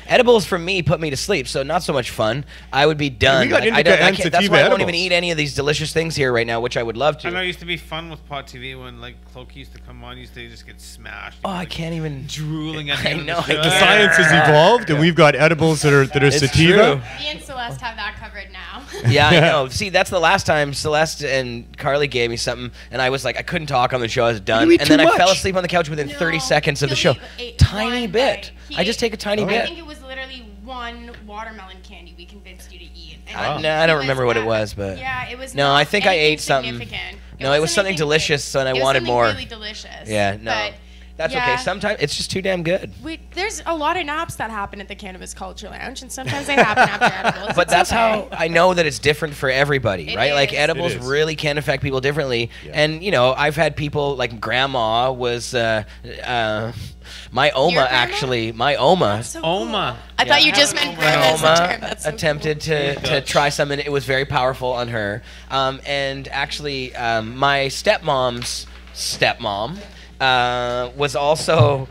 edibles for me put me to sleep, so not so much fun. I would be done. We got that's why I won't even eat any of these delicious things here right now, which I would love to. I know it used to be fun with Pod TV when Cloaky used to come on. Used to just get smashed. Oh, I can't even drooling at the end. I know. The science has evolved, and we've got edibles that are sativa. Me and Celeste have that covered now. Yeah, I know. See, that's the last time Celeste and Carly gave me something, and I was like, I couldn't talk on the show. I was done. You eat And then too I fell much. asleep on the couch within 30 No, seconds of the he show. only ate Tiny one bit. bite. He I just ate- take a tiny I bit. think it was literally one watermelon candy we convinced you to eat. And I don't it remember what it that- was, but yeah, it was. no, not I think I anything ate something. significant. No, it was wasn't something anything delicious, and I big. It was wanted something more. Really delicious. Yeah, no. But That's yeah. okay. Sometimes it's just too damn good. There's a lot of naps that happen at the Cannabis Culture Lounge, and sometimes they happen after edibles. But It's that's okay. how I know that it's different for everybody, It right? Like is. edibles It is. really can affect people differently. Yeah. And you know, I've had people like grandma was my Oma grandma? actually. My Oma So Oma. cool. I thought you just meant my grandma as a term. Oma That's so attempted to try some, and it was very powerful on her. And actually, my stepmom's stepmom was also.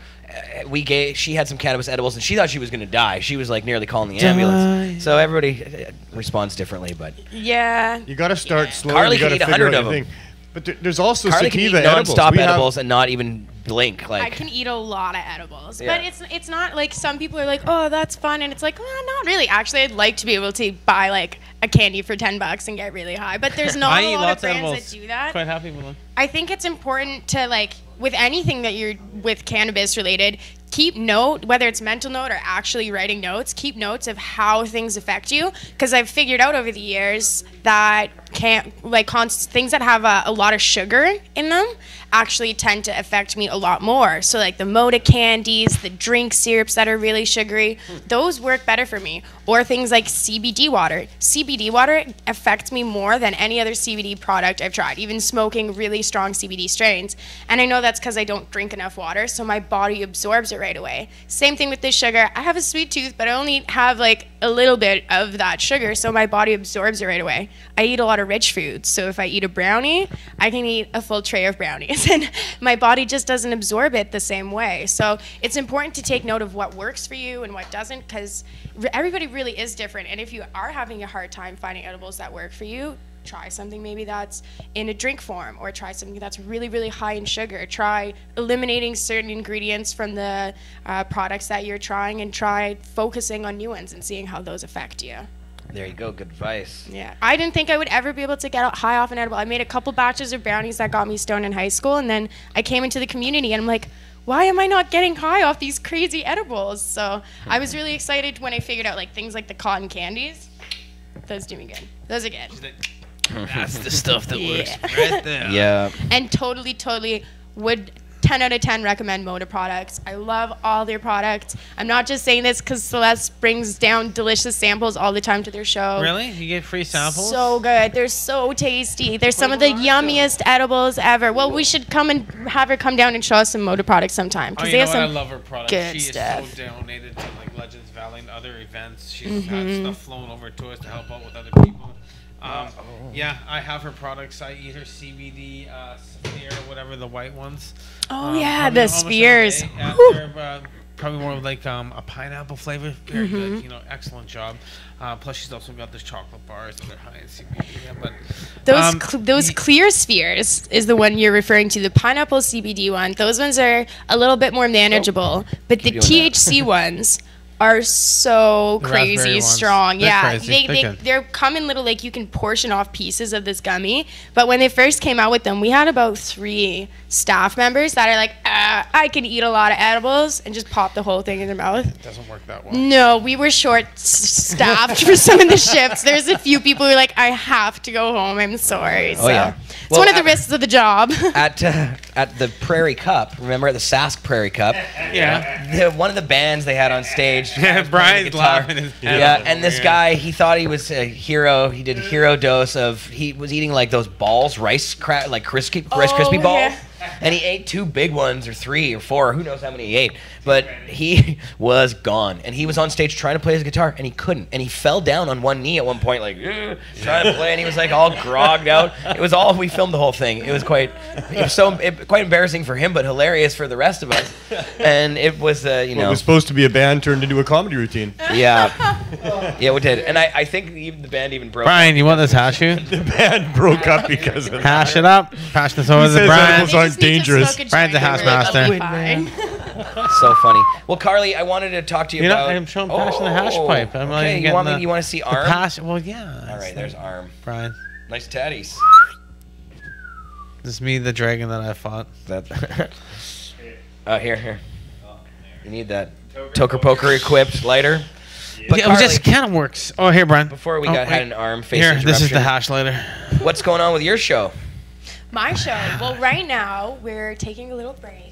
She had some cannabis edibles, and she thought she was going to die. She was like nearly calling the ambulance. So everybody responds differently, but cool. Yeah. You got to start slow. Carly you got can to eat figure 100 out of your them. thing. But there's also Carly can eat sativa edibles. non-stop We have- edibles and not even blink. Like I can eat a lot of edibles, Yeah. but it's not like some people are like, oh, that's fun, and it's like, not really. Actually, I'd like to be able to buy like a candy for $10 and get really high, but there's not I a eat lot of lots of brands edibles. that do that. Quite happy with them. I think it's important to like with anything that you're with cannabis related, keep note, whether it's mental note or actually writing notes, keep notes of how things affect you. Because I've figured out over the years that things that have a lot of sugar in them actually tend to affect me a lot more. So like the Moda candies, the drink syrups that are really sugary, those work better for me. Or things like CBD water. CBD water affects me more than any other CBD product I've tried, even smoking really strong CBD strains. And I know that's because I don't drink enough water, so my body absorbs it right away. Same thing with the sugar. I have a sweet tooth, but I only have like a little bit of that sugar, so my body absorbs it right away. I eat a lot of rich foods, so if I eat a brownie, I can eat a full tray of brownies, and my body just doesn't absorb it the same way. So it's important to take note of what works for you and what doesn't, because everybody really is different. And if you are having a hard time finding edibles that work for you, try something maybe that's in a drink form, or try something that's really, really high in sugar. Try eliminating certain ingredients from the products that you're trying, and try focusing on new ones and seeing how those affect you. there you go, good advice. Yeah, I didn't think I would ever be able to get high off an edible. I made a couple batches of brownies that got me stoned in high school, and then I came into the community and I'm like, why am I not getting high off these crazy edibles? So I was really excited when I figured out like things like the cotton candies. Those do me good. Those are good. That's the stuff that works Yeah. right there. Yeah. And totally would 10 out of 10 recommend Moda products. I love all their products. I'm not just saying this because Celeste brings down delicious samples all the time to their show. Really? You get free samples? So good. They're so tasty. They're some of the yummiest edibles ever. Well, we should come and have her come down and show us some Moda products sometime, Oh, because you they know have what? I some love her product. good She stuff. is so donated to like Legends Valley and other events. She's Mm-hmm. had stuff flown over to us to help out with other people. Yeah, I have her products. I eat her CBD sphere, whatever, the white ones. Oh, yeah, probably the almost every spheres. day. Whew. They're probably more like a pineapple flavor. Very Mm-hmm. good, excellent job. Plus, she's also got those chocolate bars that are high in CBD. Yeah, but Those clear spheres is the one you're referring to, the pineapple CBD one. Those ones are a little bit more manageable, but the keep doing that. THC ones are so The raspberry crazy ones. strong. They're Yeah, crazy. They're good. they're come in little, like you can portion off pieces of this gummy. But when they first came out with them, we had about 3 staff members that are like, I can eat a lot of edibles, and just pop the whole thing in their mouth. it doesn't work that well. No, we were short-staffed for some of the shifts. There's a few people who are like, I have to go home. I'm sorry. Oh, yeah. It's Well, one of the risks of the job. At the Prairie Cup, remember at the Sask Prairie Cup? Yeah. One of the bands they had on stage. Yeah, was playing Brian's the guitar. laughing his Yeah, head off and this over guy, he thought he was a hero. He did a hero dose of. He was eating like those balls, Rice Krispie balls. yeah. And he ate 2 big ones, or 3 or 4, who knows how many he ate. But he was gone. And he was on stage trying to play his guitar, and he couldn't. And he fell down on one knee at one point, like, trying to play, and he was like all grogged out. It was all, we filmed the whole thing. It was quite embarrassing for him, but hilarious for the rest of us. And it was, It was supposed to be a band turned into a comedy routine. yeah. Yeah, we did. And I think even the band even broke Brian, you want this hash you? The band broke up because of Hash it up. Pass this over to says Brian. edibles aren't dangerous. Brian's a house master. Fine. So funny. Well, Carly, I wanted to talk to you about. I'm showing passion the hash pipe. I'm okay, like, you want to see arm? Passion. Well, yeah. All right, there's arm. Brian. Nice tatties. This is me, the dragon that I fought. Here. You need that Toker Poker equipped lighter. But Yeah, it Carly, just kind of works. Oh, here, Brian. before we had an arm face Here, interruption. this is the hash lighter. What's going on with your show? My show. Well, right now we're taking a little break.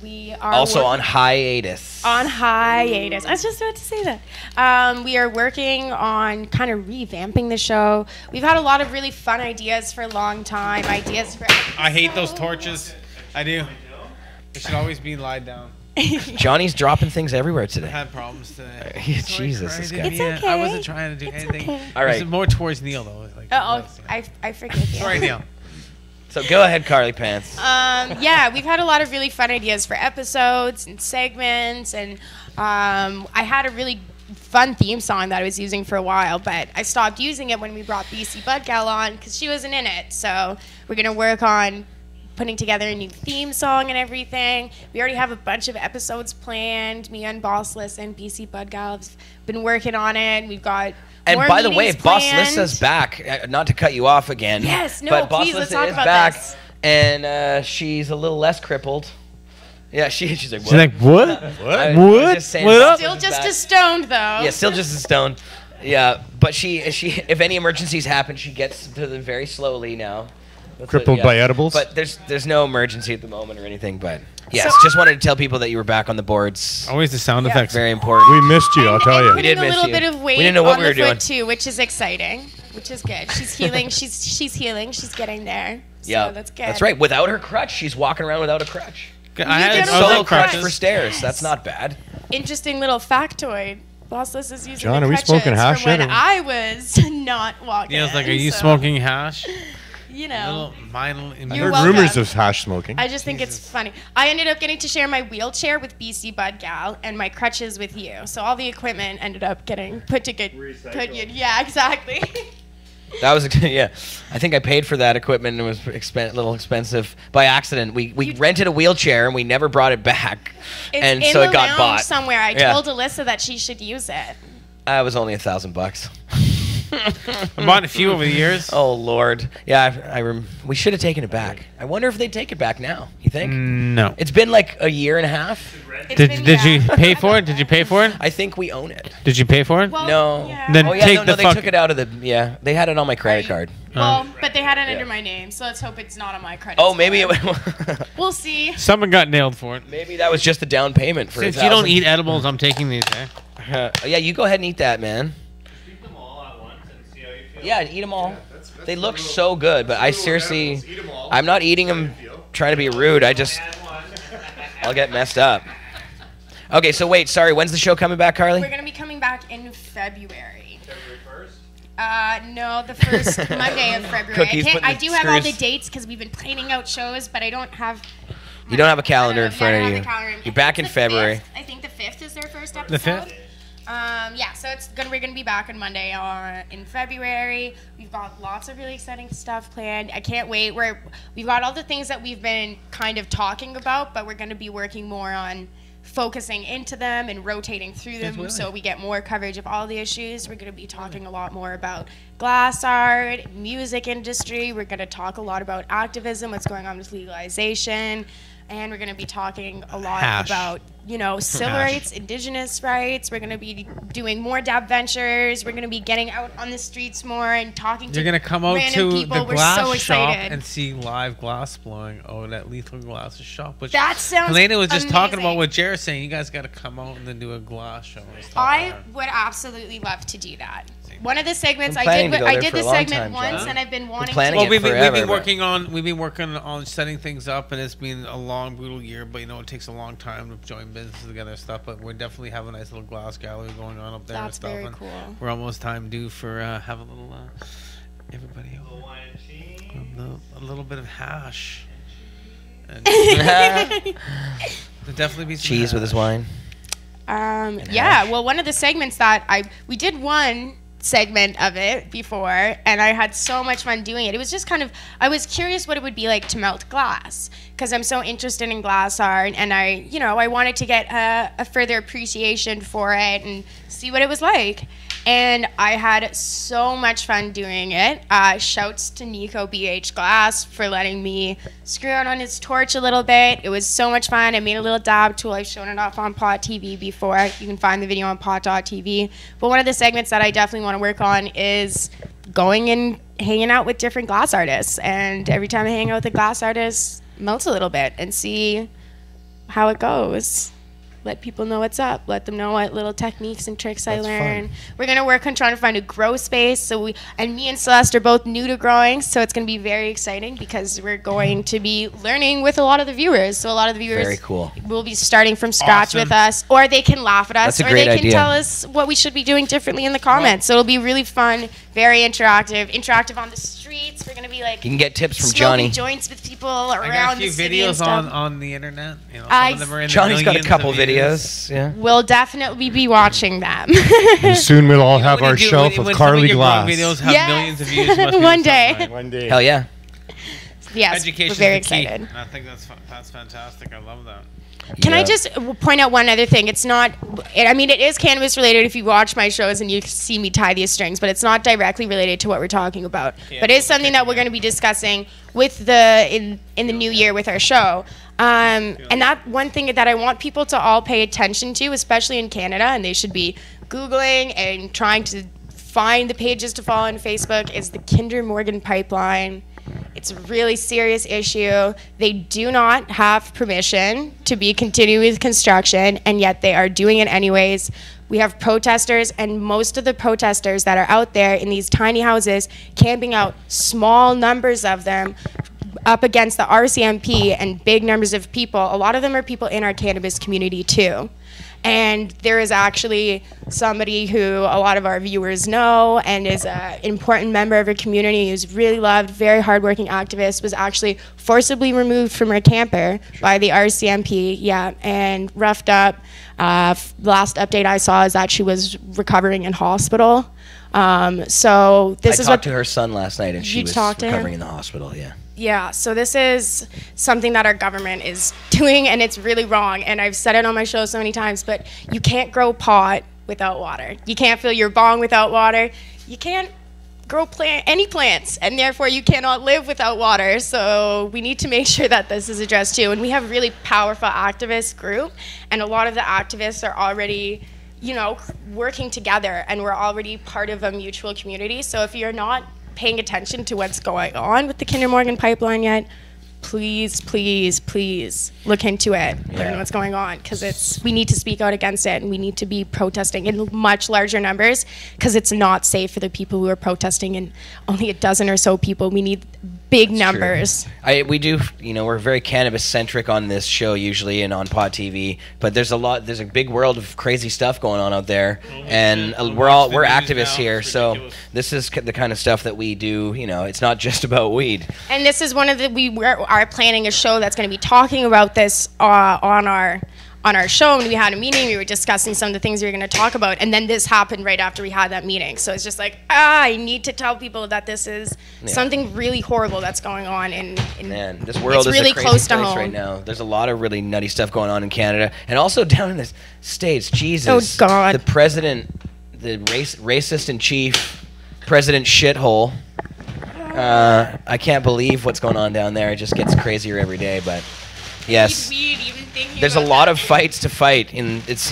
We are Also on hiatus. On hiatus. I was just about to say that. We are working on kind of revamping the show. We've had a lot of really fun ideas for a long time. Ideas for. I hate those torches. I do. They should always be lied down. Johnny's dropping things everywhere I today. had problems today. Jesus, this guy. It's Yeah, okay. I wasn't trying to do anything. Okay. All right. It's more towards Neil though. Like, I forgive you. Sorry, Neil. So go ahead, Carly Pants. Yeah, we've had a lot of really fun ideas for episodes and segments, and I had a really fun theme song that I was using for a while, but I stopped using it when we brought BC Bud Gal on because she wasn't in it. So we're gonna work on putting together a new theme song and everything. We already have a bunch of episodes planned. Me and Bossless and BC Bud Gal have been working on it. We've got And more by the way, meetings Boss planned. Lissa's back. Not to cut you off again. Yes, no, but Boss please, let's Lissa talk is about back, this. and she's a little less crippled. Yeah, she's like, what? She's like, what? I was what? just saying, What Boss up? Still Lissa's just back. as stoned though. Yeah, still just a stone. Yeah, but she if any emergencies happen, she gets to them very slowly now. That's Crippled by edibles? But there's no emergency at the moment or anything. But yes, So- just wanted to tell people that you were back on the boards. Always the sound effects. Very important. We missed you, I'll tell you. We did Putting miss a little you. bit of weight We didn't know what on we were the foot doing. too, which is exciting, which is good. She's healing. she's healing. She's getting there. So Yeah, that's good. That's right. Without her crutch, she's walking around without a crutch. I had did a other Solo crutch crutches. for stairs. That's not bad. Interesting little factoid. Bossless is using John, the are we crutches smoking hash from when yet, or- I was not walking. Neil's like, are you so, smoking hash? You know. I You're heard welcome. rumors of hash smoking. I just think it's funny. I ended up getting to share my wheelchair with BC Bud Gal and my crutches with you. So all the equipment ended up getting put to good. Yeah, exactly. That was yeah. I think I paid for that equipment and it was a little expensive by accident. We rented a wheelchair and we never brought it back, It's and in so the it got lounge bought somewhere. I Yeah. told Alyssa that she should use it. It was only $1,000. I bought a few over the years. Oh Lord, yeah. We should have taken it back. I wonder if they'd take it back now. You think? No. It's been like a year and a half. Did you pay for it? Did you pay for it? I think we own it. Did you pay for it? Well, No. yeah. Then Oh yeah, take no, the they fuck. took it out of the. Yeah, they had it on my credit card. Well, but they had it under my name, so let's hope it's not on my credit. Oh, maybe score. it. We'll see. Someone got nailed for it. Maybe that was just the down payment for. Since you don't eat edibles, I'm taking these. Yeah, you go ahead and eat that, man. Yeah, eat them all. They look so good, but I seriously, I'm not eating them trying to be rude. I'll get messed up. Okay, so wait, sorry. When's the show coming back, Carly? We're gonna be coming back in February. No, the first Monday of February. Cookies, putting I the do have all the screws- dates because we've been planning out shows, but I don't have. You don't have a calendar in Yeah, front I of don't you. have the calendar. You're back in It's the February. 5th. I think the 5th is their first episode. The 5th? Yeah, so we're gonna be back on Monday in February. We've got lots of really exciting stuff planned. I can't wait. We've got all the things that we've been kind of talking about, but we're gonna be working more on focusing into them and rotating through them so we get more coverage of all the issues. We're going to be talking a lot more about glass art, music industry. We're going to talk a lot about activism, what's going on with legalization. And we're going to be talking a lot about, civil rights, indigenous rights. We're going to be doing more dab ventures. We're going to be getting out on the streets more and talking to You're going to come out random to people. the We're glass so shop excited. and see live glass blowing out at Lethal Glass shop. Which That sounds Helena was just talking about amazing. what Jared's saying. You guys got to come out and then do a glass show. I would absolutely love to do that. One of the segments Been I planning did, to go I there did for the a long segment time, once, John. and I've been wanting planning to. it Well, forever, we've been working on setting things up, and it's been a long, brutal year. But it takes a long time to join businesses together and stuff. But we definitely have a nice little glass gallery going on up there and That's stuff. very and cool. We're almost time due for have a little everybody a little bit of hash. And there'll definitely be some Cheese with his wine. Yeah, well, one of the segments that we did one segment of it before, and I had so much fun doing it. It was just kind of, I was curious what it would be like to melt glass, because I'm so interested in glass art, and I wanted to get a further appreciation for it and see what it was like. And I had so much fun doing it. Shouts to Nico BH Glass for letting me screw out on his torch a little bit. It was so much fun. I made a little dab tool. I've shown it off on Pod TV before. You can find the video on pod.tv. But one of the segments that I definitely want to work on is going and hanging out with different glass artists. And every time I hang out with a glass artist, melt a little bit and see how it goes. Let people know what's up. Let them know what little techniques and tricks I learn. We're gonna work on trying to find a grow space. So me and Celeste are both new to growing, so it's gonna be very exciting because we're going to be learning with a lot of the viewers. So a lot of the viewers Very cool. will be starting from scratch with us, or they can laugh at us, That's a or great they can idea. tell us what we should be doing differently in the comments. So it'll be really fun, very interactive on the streets. We're gonna be like You can get tips from smoking Johnny. joints with people I around got a few the city and videos stuff. on the internet. You know, some of them are in the Johnny's got a millions couple of views. videos. Yeah. We'll definitely be watching them. And soon we'll all have When our you do- shelf when of some Carly your Glass. growing videos have Yes. millions of views. Must be One something, day. right? One day. Hell yeah. Yes, Education we're very is the key. excited. And I think that's fantastic. I love that. Can I Yeah. just point out one other thing? It's not, I mean, it is cannabis related if you watch my shows and you see me tie these strings, but it's not directly related to what we're talking about. Yeah, But it is something that we're going to be discussing with in the new year with our show. And that one thing that I want people to all pay attention to, especially in Canada, and they should be Googling and trying to find the pages to follow on Facebook, is the Kinder Morgan pipeline. It's a really serious issue. They do not have permission to be continuing with construction, and yet they are doing it anyways. We have protesters, and most of the protesters that are out there in these tiny houses, camping out small numbers of them up against the RCMP and big numbers of people. A lot of them are people in our cannabis community too. And there is actually somebody who a lot of our viewers know and is an important member of our community who's really loved, very hardworking activist, was actually forcibly removed from her camper by the RCMP, and roughed up. Last update I saw is that she was recovering in hospital. So this I is talked what to her son last night, and she You was talked to him? recovering in the hospital. Yeah. Yeah, so this is something that our government is doing, and it's really wrong. And I've said it on my show so many times, but you can't grow pot without water. You can't fill your bong without water. You can't grow any plants, and therefore you cannot live without water. So we need to make sure that this is addressed too. And we have a really powerful activist group, and a lot of the activists are already, working together, and we're already part of a mutual community. So if you're not paying attention to what's going on with the Kinder Morgan pipeline yet, please look into it, learn what's going on, because we need to speak out against it, and we need to be protesting in much larger numbers, because it's not safe for the people who are protesting and only a dozen or so people. We need big numbers. We do, we're very cannabis centric on this show usually and on Pod TV, but there's a big world of crazy stuff going on out there, and we're activists here, so this is the kind of stuff that we do. It's not just about weed. And this is one of the, we are planning a show that's going to be talking about this on our show. And we had a meeting, we were discussing some of the things we were going to talk about, and then this happened right after we had that meeting. So it's just like, I need to tell people that this is something really horrible that's going on in Man, this world is really a crazy close to place home right now. There's a lot of really nutty stuff going on in Canada, and also down in the States. Jesus. Oh, God. The president, the racist in chief, President Shithole. I can't believe what's going on down there. It just gets crazier every day, but yes. There's a lot of fights to fight, and it's,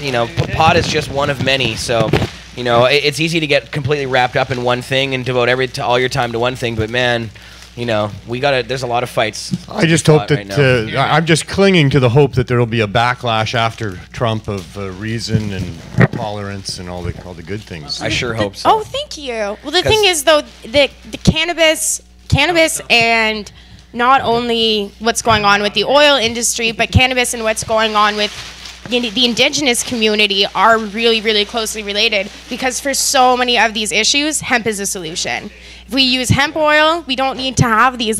pot is just one of many, so, it's easy to get completely wrapped up in one thing and devote all your time to one thing, but man, there's a lot of fights. I just hope that, right now. I'm just clinging to the hope that there will be a backlash after Trump of reason and tolerance and all the good things. I sure hope so. Oh, thank you. Well, the thing is, though, the cannabis and not only what's going on with the oil industry, but cannabis and what's going on with the indigenous community are really, really closely related, because for so many of these issues, hemp is a solution. If we use hemp oil, we don't need to have these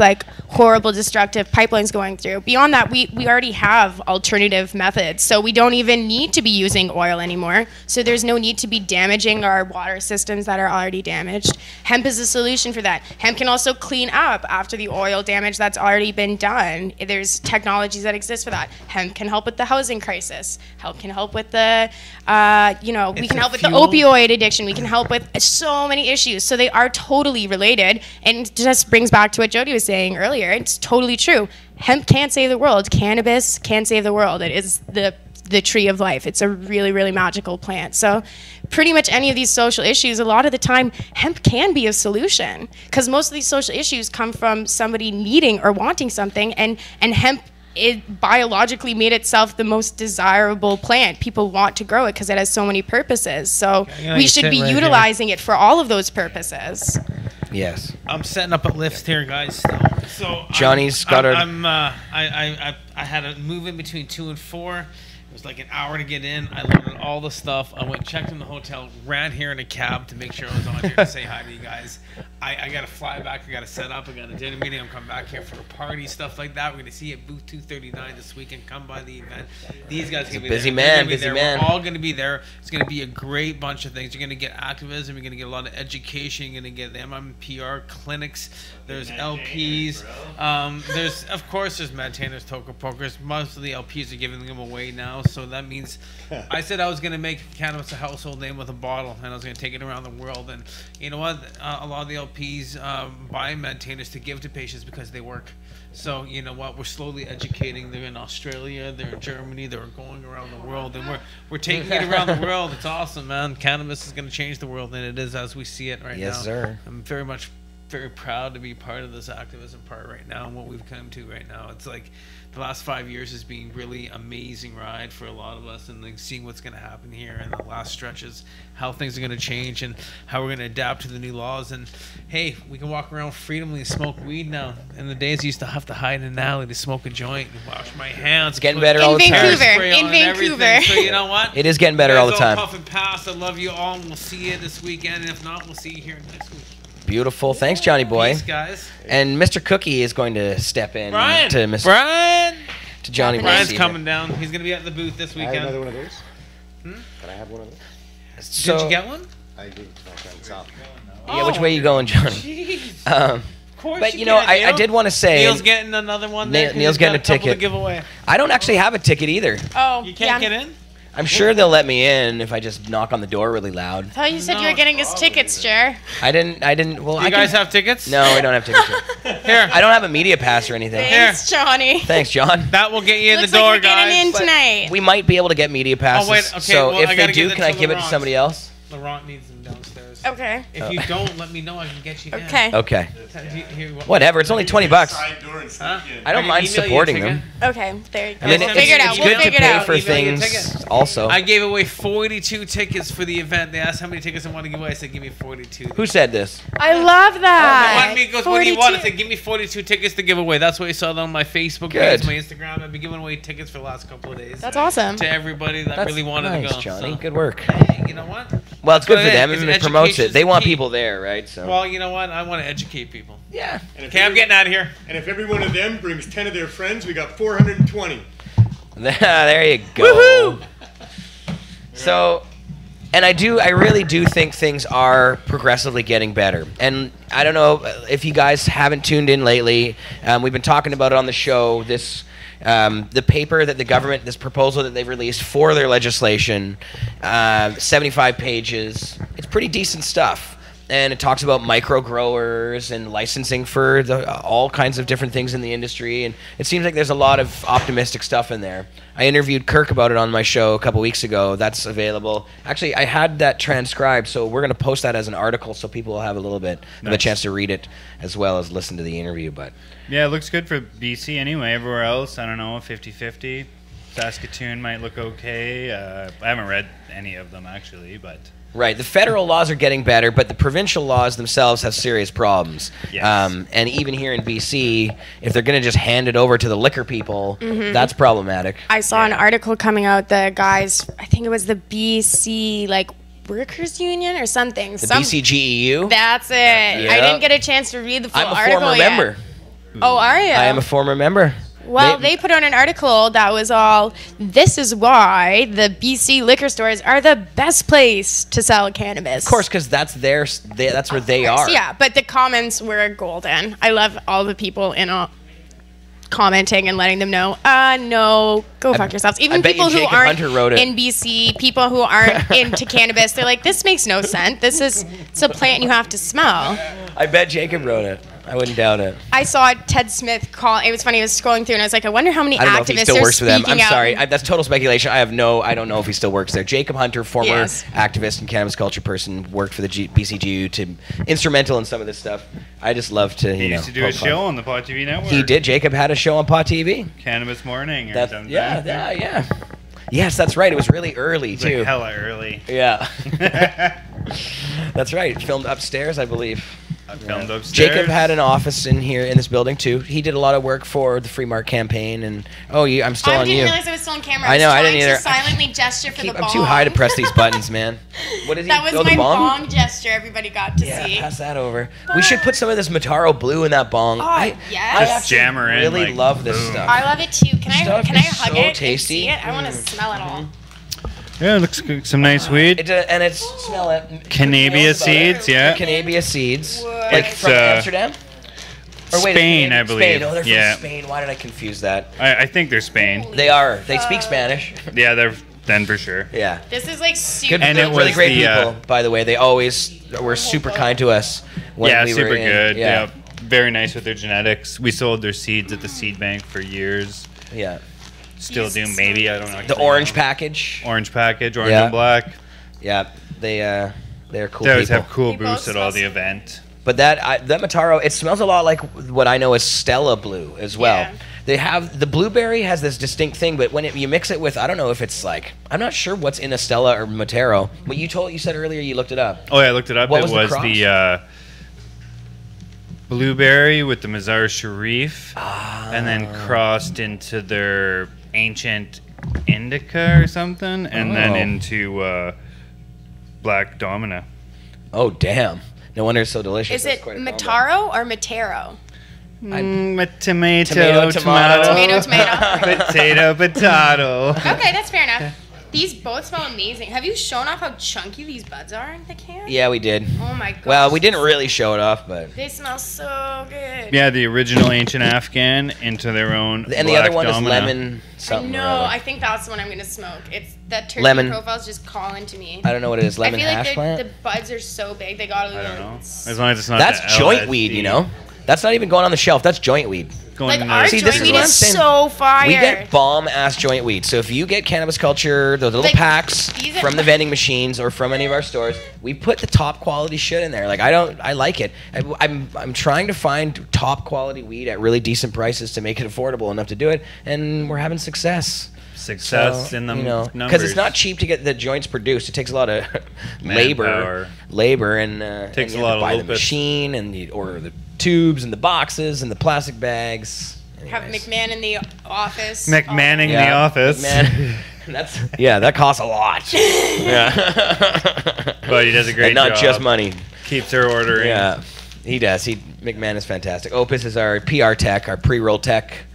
horrible, destructive pipelines going through. Beyond that, we already have alternative methods. So we don't even need to be using oil anymore. So there's no need to be damaging our water systems that are already damaged. Hemp is a solution for that. Hemp can also clean up after the oil damage that's already been done. There's technologies that exist for that. Hemp can help with the housing crisis. Hemp can help with the, we can help with the opioid addiction. We can help with so many issues. So they are totally related. And it just brings back to what Jody was saying earlier. It's totally true. Hemp can't save the world. Cannabis can save the world. It is the tree of life. It's a really, really magical plant. So pretty much any of these social issues, a lot of the time, hemp can be a solution, because most of these social issues come from somebody needing or wanting something, and hemp, it biologically made itself the most desirable plant. People want to grow it because it has so many purposes. So we should be utilizing it for all of those purposes. Yes. I'm setting up a lift here, guys. So Johnny's got I had to move in between 2 and 4. It was like an hour to get in. I loaded all the stuff. I went, checked in the hotel, ran here in a cab to make sure I was on here to say hi to you guys. I got to fly back. I got to set up. I got a dinner meeting. I'm coming back here for a party, stuff like that. We're going to see you at booth 239 this weekend. Come by the event. These guys are going to be busy there. Busy man. We're all going to be there. It's going to be a great bunch of things. You're going to get activism. You're going to get a lot of education. You're going to get the MMPR clinics. There's LPs. There's maintainers, token pokers. Most of the LPs are giving them away now. So that means I said I was going to make cannabis a household name with a bottle, and I was going to take it around the world. And you know what? A lot of the LPs buy maintainers to give to patients because they work. So you know what? We're slowly educating. They're in Australia. They're in Germany. They're going around the world, and we're taking it around the world. It's awesome, man. Cannabis is going to change the world, and it is as we see it right now. Yes, sir. I'm very proud to be part of this activism part right now and what we've come to right now. It's like the last 5 years has been really amazing ride for a lot of us, and like seeing what's going to happen here in the last stretches, how things are going to change and how we're going to adapt to the new laws. And hey, we can walk around freely and smoke weed now. In the days I used to have to hide in an alley to smoke a joint and wash my hands. It's getting better all the time. In Vancouver. So you know what? It is getting better all the time. Puff and pass. I love you all, and we'll see you this weekend. And if not, we'll see you here next week. Beautiful. Thanks, Johnny boy. Peace, guys. And Mr. Cookie is going to step in to Johnny. Brian's coming down. He's going to be at the booth this weekend. I have another one of those. Can I have one of those? So, did you get one? I did. Yeah, which way are you going, Johnny? Of course. But you know, I did want to say Neil's getting another one. Neil's getting a ticket. To give away. I don't actually have a ticket either. Oh, you can't get in? I'm sure they'll let me in if I just knock on the door really loud. I thought you said you were getting us tickets, Jer. I didn't. Well, you guys have tickets? No, we don't have tickets. Here. I don't have a media pass or anything. Thanks, Johnny. Thanks, John. That will get you in Looks the door, like we're guys. getting in tonight. We might be able to get media passes. Oh, wait, okay, so well, if I they gotta do, give it can I to give it to Laurent. somebody else? Laurent needs them downstairs. Okay. If you don't, let me know. I can get you in. Okay. Okay. Here, Whatever. It's only $20. Huh? I don't mind supporting them. Okay, there you go. I mean, We'll figure it out. it's We'll good to figure it pay out. for Email you a things ticket. also. I gave away 42 tickets for the event. They asked how many tickets I want to give away. I said, give me 42. Who said this? I love They that. wanted me to go, what do you want? I said, give me 42 tickets to give away. That's what you saw on my Facebook Good. page, my Instagram. I've been giving away tickets for the last couple of days. That's awesome. To everybody that That's really wanted nice, to go. Johnny. So, Good work. hey, you know what? Well, it's good for But them it's and it promotes it. education's They want key. people there, right? So. Well, you know what? I want to educate people. Yeah. Okay, I'm getting out of here. And if every one of them brings 10 of their friends, we got 420. There you go. Woohoo! So, and I really do think things are progressively getting better. And I don't know if you guys haven't tuned in lately. We've been talking about it on the show. The paper that the government, this proposal that they've released for their legislation, 75 pages. It's pretty decent stuff. And it talks about micro growers and licensing for all kinds of different things in the industry. And it seems like there's a lot of optimistic stuff in there. I interviewed Kirk about it on my show a couple weeks ago. That's available. Actually, I had that transcribed, so we're going to post that as an article so people will have a little bit of a chance to read it as well as listen to the interview. But yeah, it looks good for BC anyway. Everywhere else, I don't know, 50-50. Saskatoon might look okay. I haven't read any of them actually, but... Right. The federal laws are getting better, but the provincial laws themselves have serious problems. Yes. And even here in BC, if they're going to just hand it over to the liquor people, that's problematic. I saw an article coming out. The guys, I think it was the BC Workers Union or something. The BCGEU? That's it. Yep. I didn't get a chance to read the full I'm a article former yet. member. Oh, are you? I am a former member. Well, they put out an article that was all, this is why the BC liquor stores are the best place to sell cannabis. Of course, because that's that's where they are. Yeah, but the comments were golden. I love all the people in commenting and letting them know, no, go fuck yourselves. Even people who aren't in BC, people who aren't into cannabis, they're like, this makes no sense. It's a plant you have to smell. I bet Jacob wrote it. I wouldn't doubt it. I saw Ted Smith call. It was funny. I was scrolling through and I was like, I wonder how many activists I don't know if he still works for them. I'm sorry. That's total speculation. I don't know if he still works there. Jacob Hunter, former activist and cannabis culture person, worked for the BCGU, instrumental in some of this stuff. I just love to, He used to do a show on the Pot TV network. He did. Jacob had a show on Pot TV. Cannabis Morning or something. Yeah. Yes, that's right. It was really early, too. Like hella early. Yeah. That's right. Filmed upstairs, I believe. Filmed upstairs. Jacob had an office in here in this building too. He did a lot of work for the Free Mark campaign, and I'm still on you. I didn't realize I was still on camera. I know, I didn't either. To silently gesture for the bong. I'm too high to press these buttons, man. What is that was my bong gesture. Everybody got to see. Yeah, pass that over. We should put some of this Mataro Blue in that bong. Oh, I jam her in. Really love this stuff. I love it too. Can I hug it? Tasty. And see it? I want to smell it all. Yeah, it looks good. Some nice weed. Smell it. Cannabis seeds, yeah. Cannabis seeds. What? Like from Amsterdam? Or wait, Spain, I believe. Spain. Oh, they're from Spain. Why did I confuse that? I think they're Spain. They are. They speak Spanish. Yeah, they're then for sure. Yeah. This is like super good. And it was really great people, by the way. They always were super kind to us. When we super were in. good. Yeah. Very nice with their genetics. We sold their seeds at the seed bank for years. Yeah. Still do, maybe. I don't know. The orange package. Orange and black. Yeah, they're cool. They always have cool booths at all the event. But that Mataro, it smells a lot like what I know as Stella Blue as well. Yeah. They have the blueberry has this distinct thing, but when you mix it with, I don't know if it's like, I'm not sure what's in a Stella or Mataro. But you said earlier you looked it up. Oh yeah, I looked it up. What was the blueberry with the Mazar Sharif, and then crossed into their ancient indica or something, and then into Black Domina. Oh damn! No wonder it's so delicious. Is it Mataro or Matero? Tomato. Potato. Okay, that's fair enough. These both smell amazing. Have you shown off how chunky these buds are in the can? Yeah, we did. Oh my god. Well, we didn't really show it off, but they smell so good. Yeah, the original ancient Afghan into their own. And the other one is lemon something. No, I think that's the one I'm gonna smoke. It's that terpene lemon profile's just calling to me. I don't know what it is. Lemon hash like plant. The buds are so big. They got a little. I don't know. As long as it's not. That's joint weed, you know. That's not even going on the shelf. That's joint weed. Like our joint weed is so fire. We get bomb-ass joint weed. So if you get Cannabis Culture, the little packs from the vending machines or from any of our stores, we put the top quality shit in there. Like I like it. I'm trying to find top quality weed at really decent prices to make it affordable enough to do it, and we're having success. In the numbers. Because it's not cheap to get the joints produced. It takes a lot of labor, and takes and a lot to buy of the machine, and you order the tubes and the boxes and the plastic bags. Anyways. Have McMahon in the office. McMahon in the office. That costs a lot. Yeah, but he does a great job. And not just money. Keeps her ordering. Yeah, he does. McMahon is fantastic. Opus is our PR tech, our pre-roll tech.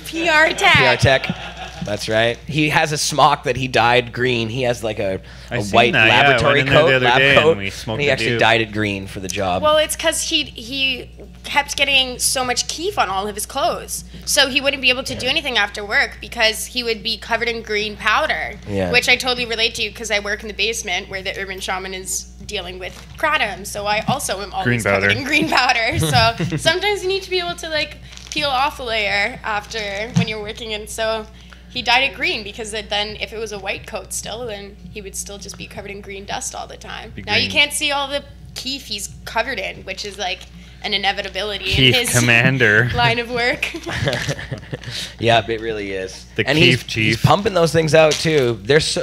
PR tech. That's right. He has a smock that he dyed green. He has like a white laboratory coat, lab coat, and he actually dyed it green for the job. Well, it's because he kept getting so much keef on all of his clothes, so he wouldn't be able to do anything after work because he would be covered in green powder, which I totally relate to because I work in the basement where the urban shaman is dealing with kratom, so I also am always covered in green powder. So sometimes you need to be able to like peel off a layer after when you're working, and so he dyed it green because then if it was a white coat still, then he would still just be covered in green dust all the time. Now you can't see all the keef he's covered in, which is like an inevitability in his commander line of work. Yeah, it really is. The Keef Chief. He's pumping those things out too. There's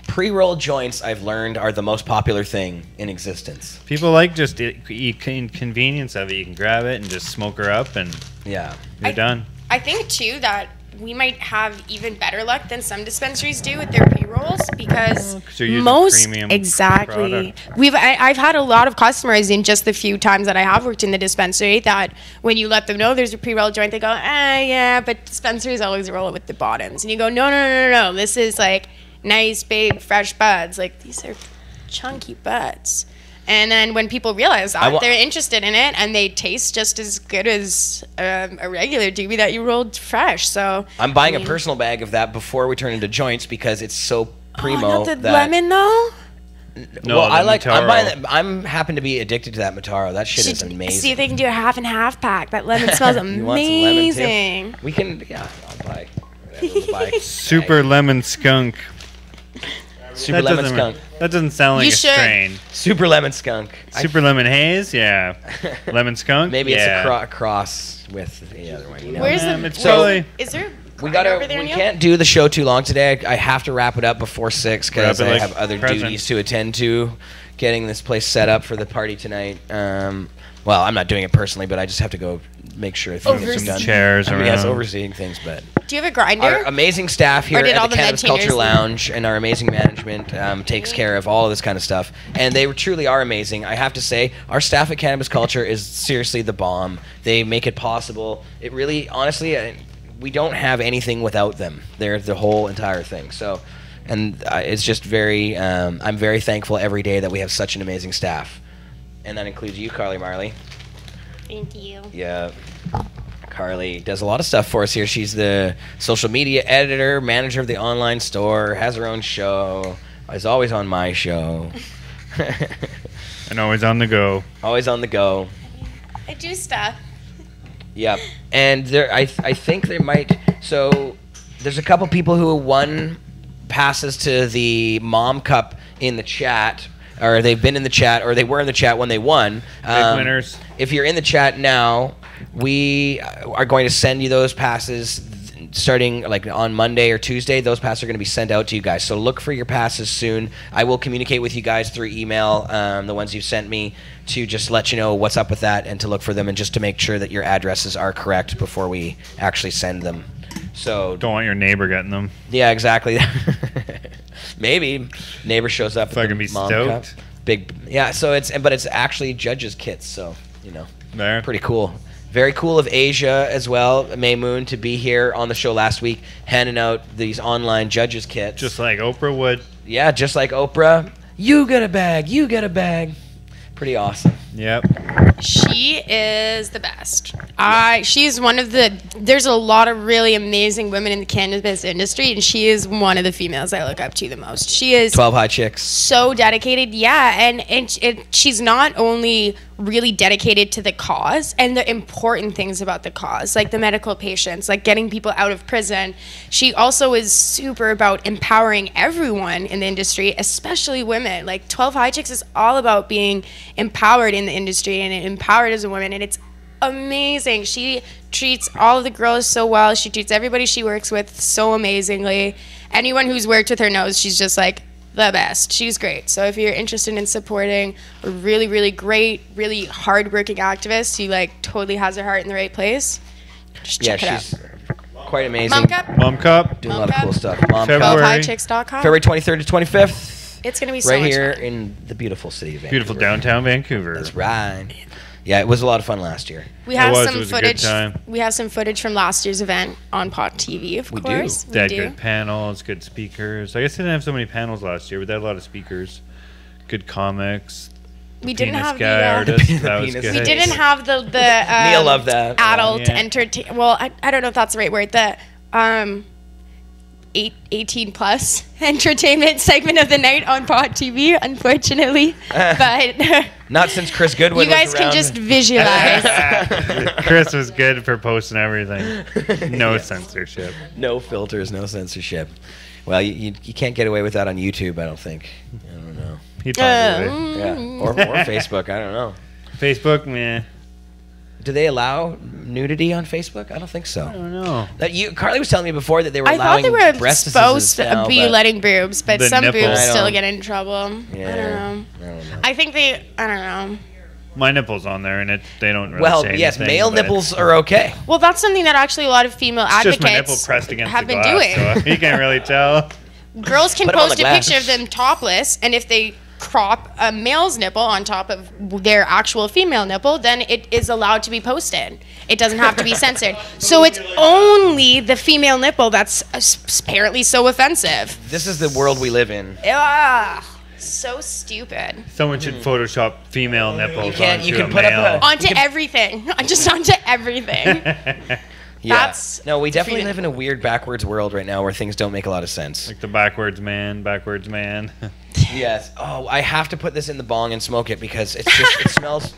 pre-rolled joints, I've learned, are the most popular thing in existence. People like just convenience of it. You can grab it and just smoke her up, and you're done. I think too that we might have even better luck than some dispensaries do with their pre-rolls because 'cause you're using most premium exactly. product. I've had a lot of customers in just the few times that I have worked in the dispensary that when you let them know there's a pre-roll joint, they go, yeah, but dispensaries always roll it with the bottoms, and you go, no, this is like nice, big, fresh buds. Like these are chunky buds. And then when people realize that, they're interested in it, and they taste just as good as a regular doobie that you rolled fresh. So I'm buying a personal bag of that before we turn into joints because it's so primo. Not the lemon though. No, well, I'm Mataro. buying that. I'm happen to be addicted to that Mataro. That shit is amazing. See if they can do a half and half pack. That lemon smells You want some lemon, too? amazing. We can. Yeah, I'll buy. Whatever, we'll buy. Super lemon skunk. Super lemon skunk. That doesn't sound like You a should. strain. Super lemon skunk. Super lemon haze, yeah. Lemon skunk, Maybe yeah. it's a cross with the other one. You know? Where's the? it's wait, probably- is there? We grind gotta. over there, We Neil? can't do the show too long today. I have to wrap it up before 6 because Wrap it I like have other present. duties to attend to. Getting this place set up for the party tonight. Well, I'm not doing it personally, but I just have to go make sure things are Some done. chairs around. Yes, overseeing things, but. Do you have a grinder? Our amazing staff here did all at the the Cannabis maintainers Culture leave? Lounge and our amazing management takes care of all of this kind of stuff. And they truly are amazing. I have to say, our staff at Cannabis Culture is seriously the bomb. They make it possible. It really, honestly, we don't have anything without them. They're the whole entire thing. So, and it's just very, I'm very thankful every day that we have such an amazing staff. And that includes you, Carly Marley. Thank you. Yeah. Carly does a lot of stuff for us here. She's the social media editor, manager of the online store, has her own show, is always on my show. And always on the go. Always on the go. I do stuff. Yep. And there, I think there might. So there's a couple people who won passes to the Mom Cup in the chat, or they've been in the chat, or they were in the chat when they won. Big winners. If you're in the chat now, we are going to send you those passes starting like on Monday or Tuesday. Those passes are going to be sent out to you guys. So look for your passes soon. I will communicate with you guys through email, the ones you sent me, to just let you know what's up with that and to look for them and just to make sure that your addresses are correct before we actually send them. So Don't want your neighbor getting them. yeah, exactly. Maybe neighbor shows up. Fucking at the be Mom stoked. Cup. Big, yeah. So it's actually judges' kits. So you know, There. pretty cool. Very cool of Asia as well, May Moon, to be here on the show last week, handing out these online judges' kits. Just like Oprah would. Yeah, just like Oprah. You get a bag. You get a bag. Pretty awesome. Yep. She is the best. She's one of the. There's a lot of really amazing women in the cannabis industry, and she is one of the females I look up to the most. She is 12 High Chicks. so dedicated, yeah, and she's not only really dedicated to the cause and the important things about the cause, like the medical patients, like getting people out of prison. She also is super about empowering everyone in the industry, especially women. Like 12 High Chicks is all about being empowered in the industry and empowered as a woman, and it's amazing. She treats all of the girls so well. She treats everybody she works with so amazingly. Anyone who's worked with her knows she's just like the best. She's great. So if you're interested in supporting a really, really great, really hardworking activist who like totally has her heart in the right place, just check it out. She's quite amazing. Mom Cup, Mom Cup. Doing a Mom lot of Cup. cool stuff. Mom February. Cup. 12highchicks.com. February 23rd to 25th. It's gonna be so right much here fun. in the beautiful city of Vancouver. Beautiful downtown Vancouver. That's right. Yeah, it was a lot of fun last year. We have It some was a good footage. time. We have some footage from last year's event on Pot TV, of We do. course. They had good panels, good speakers. I guess they didn't have so many panels last year, but they had a lot of speakers. Good comics. We didn't Penis have guy the. artist. That was penis good. We didn't have the Neil loved that. adult Yeah. entertain. Well, I don't know if that's the right word. The 18 plus entertainment segment of the night on Pod TV, unfortunately. But Not since Chris Goodwin you guys was can around. just visualize. Chris was good for posting everything. No censorship. No filters, no censorship. Well, you can't get away with that on YouTube, I don't think. I don't know. He'd find a way. Yeah, or Facebook, I don't know. Facebook, meh. Do they allow nudity on Facebook? I don't think so. I don't know. Carly was telling me before that they were I allowing thought they were breast supposed to now, be but letting boobs, but The some nipple. boobs I still don't- get in trouble. Yeah, I don't know. I don't know. I think they. I don't know. My nipples on there, and they don't really Well, say yes, anything, male but nipples are okay. Well, that's something that actually a lot of female It's just my nipple advocates pressed against have the been glass, doing. so you can't really tell. Girls can Put 'em on post the a glass. picture of them topless, and if they crop a male's nipple on top of their actual female nipple, then it is allowed to be posted. It doesn't have to be censored. So it's only the female nipple that's apparently so offensive. This is the world we live in. Ugh, so stupid. Someone should Photoshop female nipples You can't- onto you can a put up male. Onto everything. Just onto everything. Yeah. That's No, we definitely freedom. live in a weird backwards world right now where things don't make a lot of sense. Like the backwards man. Yes. Oh, I have to put this in the bong and smoke it because it's just it smells.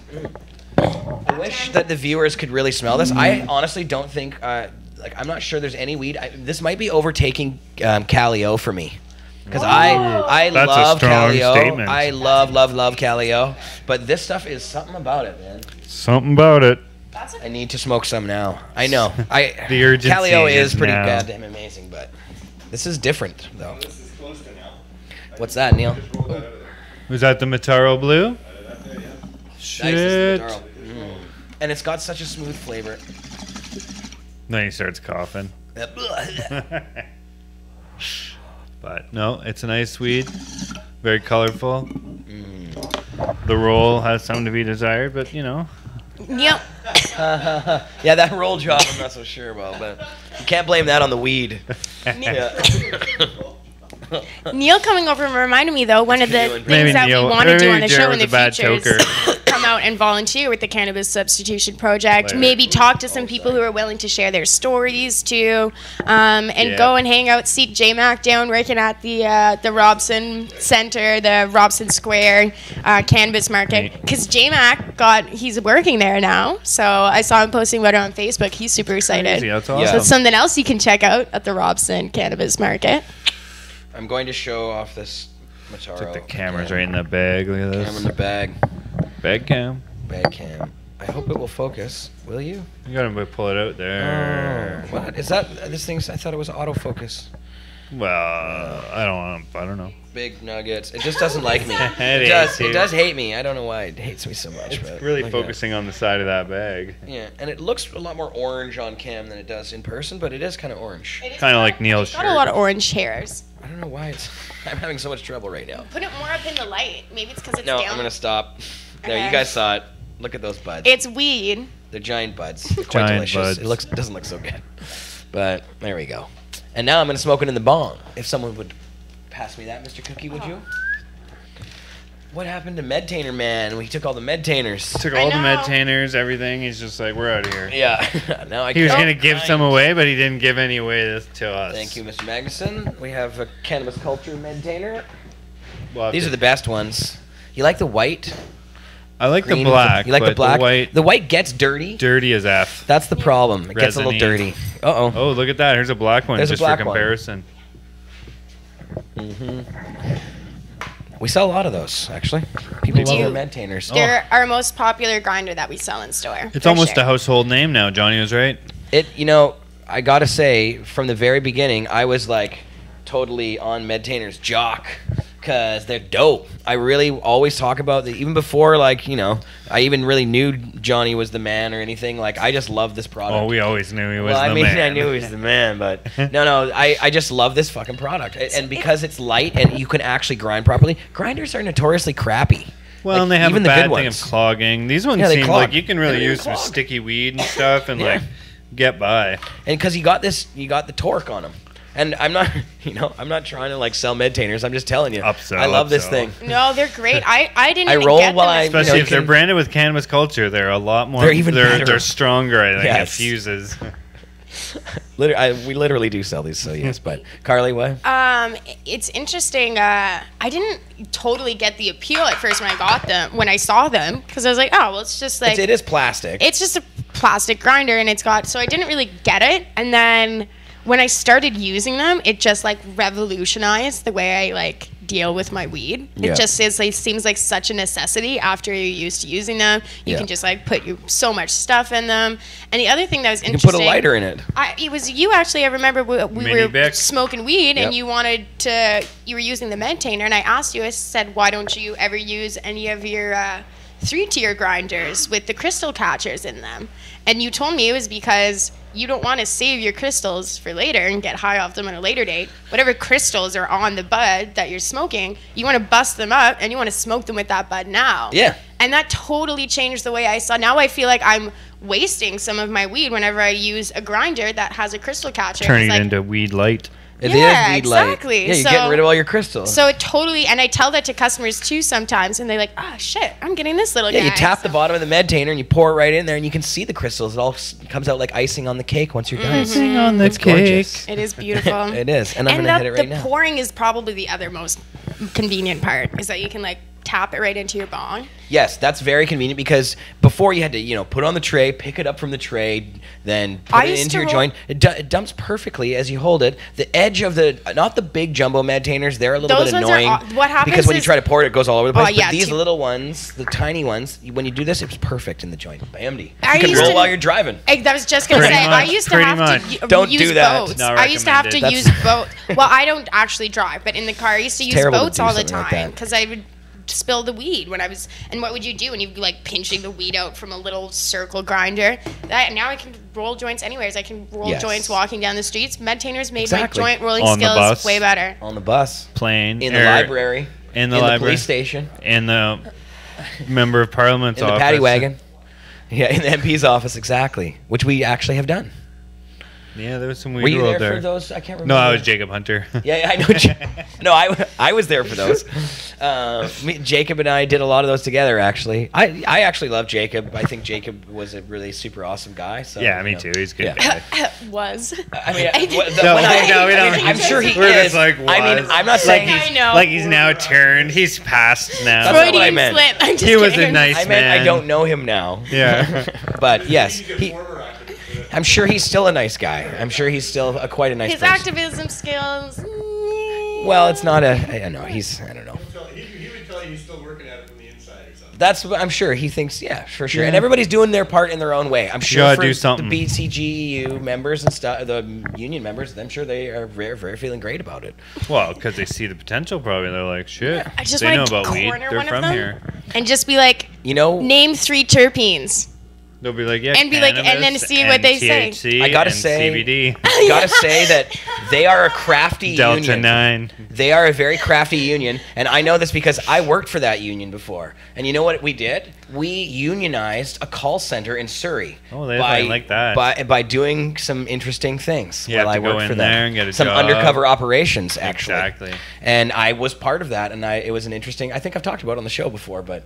I wish that the viewers could really smell this. I honestly don't think like I'm not sure there's any weed. This might be overtaking Calio for me. Because I That's a love strong Calio. statement. I love Calio. But this stuff is something about it, man. Something about it. I need to smoke some now. I know. The urgency Calio is is pretty now. goddamn amazing, but this is different though. What's that, Neil? Was that the Mataro Blue? Nice, this Shit. is the Maduro. And it's got such a smooth flavor. Then he starts coughing. But no, it's a nice weed. Very colorful. The roll has some to be desired, but you know. Yep. Yeah, that roll job I'm not so sure about, but you can't blame that on the weed. Yeah. Neil coming over reminded me though, one of the Maybe things that Neil- we want to do on the maybe show in the Jared's a bad future is come out and volunteer with the Cannabis Substitution Project. Later. Maybe talk to some people who are willing to share their stories too, and Yeah. go and hang out, seek J-Mac down working at the Robson Center, the Robson Square Cannabis Market. Neat. Because J-Mac he's working there now, so I saw him posting about it on Facebook. He's super excited. Crazy, that's So awesome. it's something else you can check out at the Robson Cannabis Market. I'm going to show off this Mataro. Took the camera's right in the bag. Look at Camera in the this. bag. Bag cam. Bag cam. I hope it will focus. Will you? You gotta pull it out there. What is that? This thing's. I thought it was autofocus. Well, I don't know. Big nuggets. It just doesn't like me. It It hates does. you. It does hate me. I don't know why it hates me so much. But Really look at it. focusing on the side of that bag. Yeah, and it looks a lot more orange on cam than it does in person, but it is kind of orange. Kind of like Neil's Got shirt. a lot of orange hairs. I don't know why it's. I'm having so much trouble right now. Put it more up in the light. Maybe it's because it's No, down. I'm gonna stop. There, you Okay. guys saw it. Look at those buds. It's weed. They're giant buds. They're quite Giant delicious. buds. It doesn't look so good, but there we go. And now I'm gonna smoke it in the bong. If someone would pass me that, Mr. Cookie, would you? What happened to Medtainer Man? We took all the Medtainers. Took I all the know. Medtainers, everything. He's just like, we're out of here. Yeah. Now I He was can't gonna give find- some away, but he didn't give any away to us. Thank you, Mr. Magnuson. We have a Cannabis Culture Medtainer. We'll have These to- are the best ones. You like the white? I like Green the with black. You like the but black? white, The white gets dirty. dirty as F. That's the problem. It gets a little Resiny. dirty. Uh-oh. Oh, look at that. Here's a black one, There's a just black for one. comparison. We sell a lot of those, actually. People We love do. their Medtainers. They're our most popular grinder that we sell in store. It's for almost sure. a household name now. Johnny was right. I gotta say, from the very beginning, I was like totally on Medtainer's jock because they're dope. I really always talk about the even before I even really knew Johnny was the man or anything. Like I just love this product. Oh, we always knew he was Well, the I mean, man. I knew he was the man, but no, I just love this fucking product, and because it's light and you can actually grind properly. Grinders are notoriously crappy. Well, Like, and they have even a the good bad thing of ones. clogging. These ones Yeah, they seem clog. like you can really They use some clog. sticky weed and stuff and Yeah. like get by. And because you got the torque on them. And I'm not, I'm not trying to like sell Medtainers. I'm just telling you, Upsell, I love this upsell. thing. No, they're great. I didn't I even roll get while them. I- as- Especially you if they're can- branded with Cannabis Culture, they're a lot more. They're even better. They're stronger. I think Yes. it fuses. We literally do sell these, so yes. But Carly, what? It's interesting. I didn't totally get the appeal at first when I saw them, because I was like, oh, well, it's just like It is plastic. it's just a plastic grinder, and so I didn't really get it. And then when I started using them, it just like revolutionized the way I like deal with my weed. Yeah. It just seems like such a necessity after you're used to using them. You Yeah. can just like put so much stuff in them. And the other thing that was You can interesting, put a lighter in it. it was you actually. I remember we Mini were Bic. smoking weed, Yep. and you were using the Medtainer, and I asked you. I said, why don't you ever use any of your 3-tier grinders with the crystal catchers in them. And you told me it was because you don't want to save your crystals for later and get high off them at a later date. Whatever crystals are on the bud that you're smoking, you want to bust them up and you want to smoke them with that bud now. Yeah. And that totally changed the way I saw. Now I feel like I'm wasting some of my weed whenever I use a grinder that has a crystal catcher. Turning It's it like, into weed light. It Yeah, is weed light. exactly. Yeah, you're So- getting rid of all your crystals. So it totally, and I tell that to customers too sometimes, and they're like, "Oh shit, I'm getting this little Yeah, guy." you tap the bottom of the medtainer and you pour it right in there, and you can see the crystals. It all comes out like icing on the cake once you're done. Icing on the It's gorgeous. It is beautiful. It is, and I'm gonna hit it right the now. pouring is probably the other most convenient part, is that you can like tap it right into your bong. Yes, that's very convenient because before you had to, put it on the tray, pick it up from the tray, then I put it used into to your roll- joint. It dumps perfectly as you hold it. The edge of not the big jumbo medtainers, they're a little Those bit ones are annoying. what happens because when you is- try to pour it, it goes all over the place. yeah, but these too- little ones, the tiny ones, when you do this, it's perfect in the joint. Bamdi. I You can used roll to- while you're driving. I was just gonna Pretty say, I much, used to pretty have much. to Don't use do that. boats. Not I used to have to recommended. use boat. Well, I don't actually drive, but in the car, I used to use terrible to boats do all the something like time that. because I would spill the weed when I was. And what would you do when you'd be like pinching the weed out from a little circle grinder? Now I can roll joints anywhere. I can roll Yes. joints walking down the streets. Medtainers made Exactly. my joint rolling On the skills bus. way better. On the bus, Plane. in the library, In the in library. the police station, In the member of parliament's in the office. paddy wagon. Yeah, in the MP's office, exactly, which we actually have done. Yeah, there was some weed Were you rolled there for those? I can't remember. No, I was Jacob Hunter. Yeah, I know. No, I was there for those. Jacob and I did a lot of those together, actually. I actually love Jacob. I think Jacob was a really super awesome guy. So Yeah, me too. He's a good Yeah. guy. Was. I mean, I did- No, when I- no, we don't. I'm sure he We're is. just like, I mean, was. I'm not like saying he's, I know. like he's now turned. He's passed now. That's not what I Freudian meant. slip. I'm just He was a kidding. nice I meant man. I don't know him now. Yeah. But yes, I'm sure he's still a nice guy. I'm sure he's still quite a nice His person. activism skills. Well, it's not a. I don't know. I don't know. He would tell you he's still working at it from the inside or something. That's what I'm sure he thinks. Yeah, for sure. And everybody's doing their part in their own way. I'm sure gotta for do something. the BCGEU members and stuff, the union members, I'm sure they are very, very feeling great about it. Well, because they see the potential, probably. They're like, shit. I just they know want to about weed. corner They're one of from them here. and just be like, You know, name 3 terpenes. They'll be like, yeah, And be like- and then cannabis see what and they say. THC I gotta and say- CBD. gotta say that they are a crafty Delta union. 9. They are a very crafty union, and I know this because I worked for that union before. And you know what we did? We unionized a call center in Surrey. Oh, they like that. By doing some interesting things You while have I to go worked in for them. there and get a some job. undercover operations, actually. Exactly. And I was part of that, and it was an interesting. I think I've talked about it on the show before, but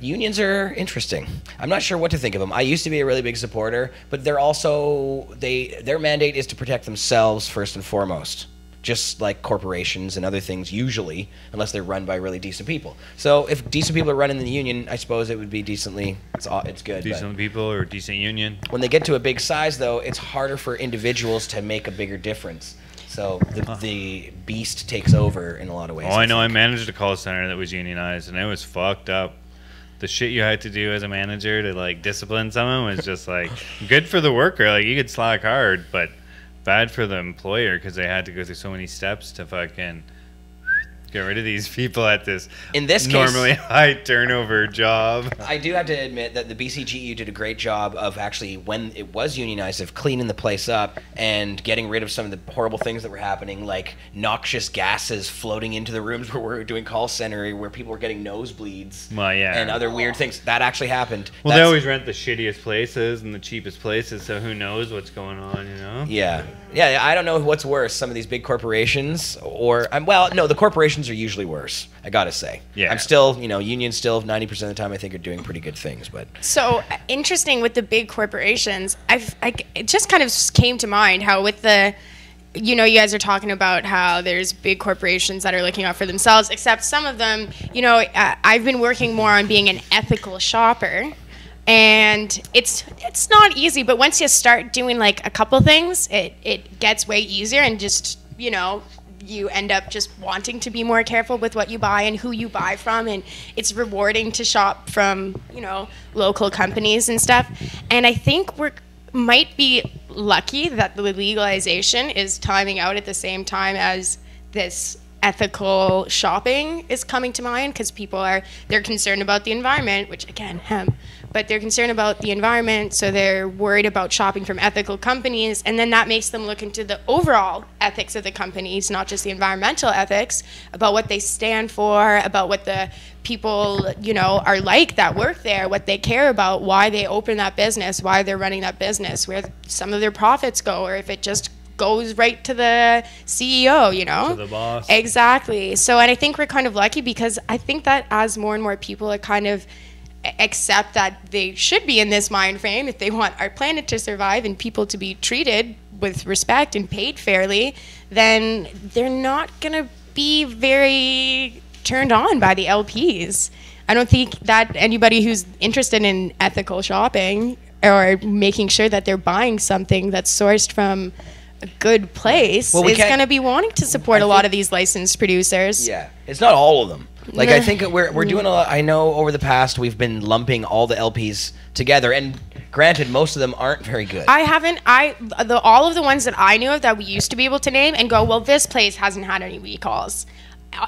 unions are interesting. I'm not sure what to think of them. I used to be a really big supporter, but they're also their mandate is to protect themselves first and foremost. Just like corporations and other things, usually, unless they're run by really decent people. So if decent people are running the union, I suppose it would be decently. It's good. but Decent people or decent union. when they get to a big size, though, it's harder for individuals to make a bigger difference. So the beast takes over in a lot of ways. Oh, I know. I managed a call center that was unionized, and it was fucked up. The shit you had to do as a manager to like discipline someone was just like good for the worker. Like you could slack hard, but bad for the employer because they had to go through so many steps to fucking get rid of these people at this In this case- normally high turnover job. I do have to admit that the BCGEU did a great job of actually, when it was unionized, of cleaning the place up and getting rid of some of the horrible things that were happening, like noxious gases floating into the rooms where we were doing call center, where people were getting nosebleeds Well, yeah. and other weird things. That actually happened. Well, they That's- always rent the shittiest places and the cheapest places, so who knows what's going on, you know? Yeah. Yeah, I don't know what's worse, some of these big corporations or, well, no, the corporations are usually worse, I gotta say. Yeah. I'm still, unions still 90% of the time I think are doing pretty good things, but So interesting with the big corporations. It just kind of came to mind how with the, you guys are talking about how there's big corporations that are looking out for themselves, except some of them, I've been working more on being an ethical shopper. And it's not easy, but once you start doing like a couple things, it gets way easier, and just you end up just wanting to be more careful with what you buy and who you buy from, and it's rewarding to shop from local companies and stuff. And I think might be lucky that the legalization is timing out at the same time as this ethical shopping is coming to mind, because they're concerned about the environment, which again, hemp, but they're concerned about the environment, so they're worried about shopping from ethical companies, and then that makes them look into the overall ethics of the companies, not just the environmental ethics, about what they stand for, about what the people, you know, are like that work there, what they care about, why they open that business, why they're running that business, where some of their profits go, or if it just goes right to the CEO, you know? To the boss. Exactly. So, and I think we're kind of lucky, because I think that as more and more people are kind of accept that they should be in this mind frame if they want our planet to survive and people to be treated with respect and paid fairly, then they're not going to be very turned on by the LPs. I don't think that anybody who's interested in ethical shopping or making sure that they're buying something that's sourced from a good place is going to be wanting to support a lot of these licensed producers. Yeah, it's not all of them. Like, I think we're doing a lot. I know over the past we've been lumping all the LPs together, and granted, most of them aren't very good. I haven't. All of the ones that I knew of that we used to be able to name and go, well, this place hasn't had any recalls.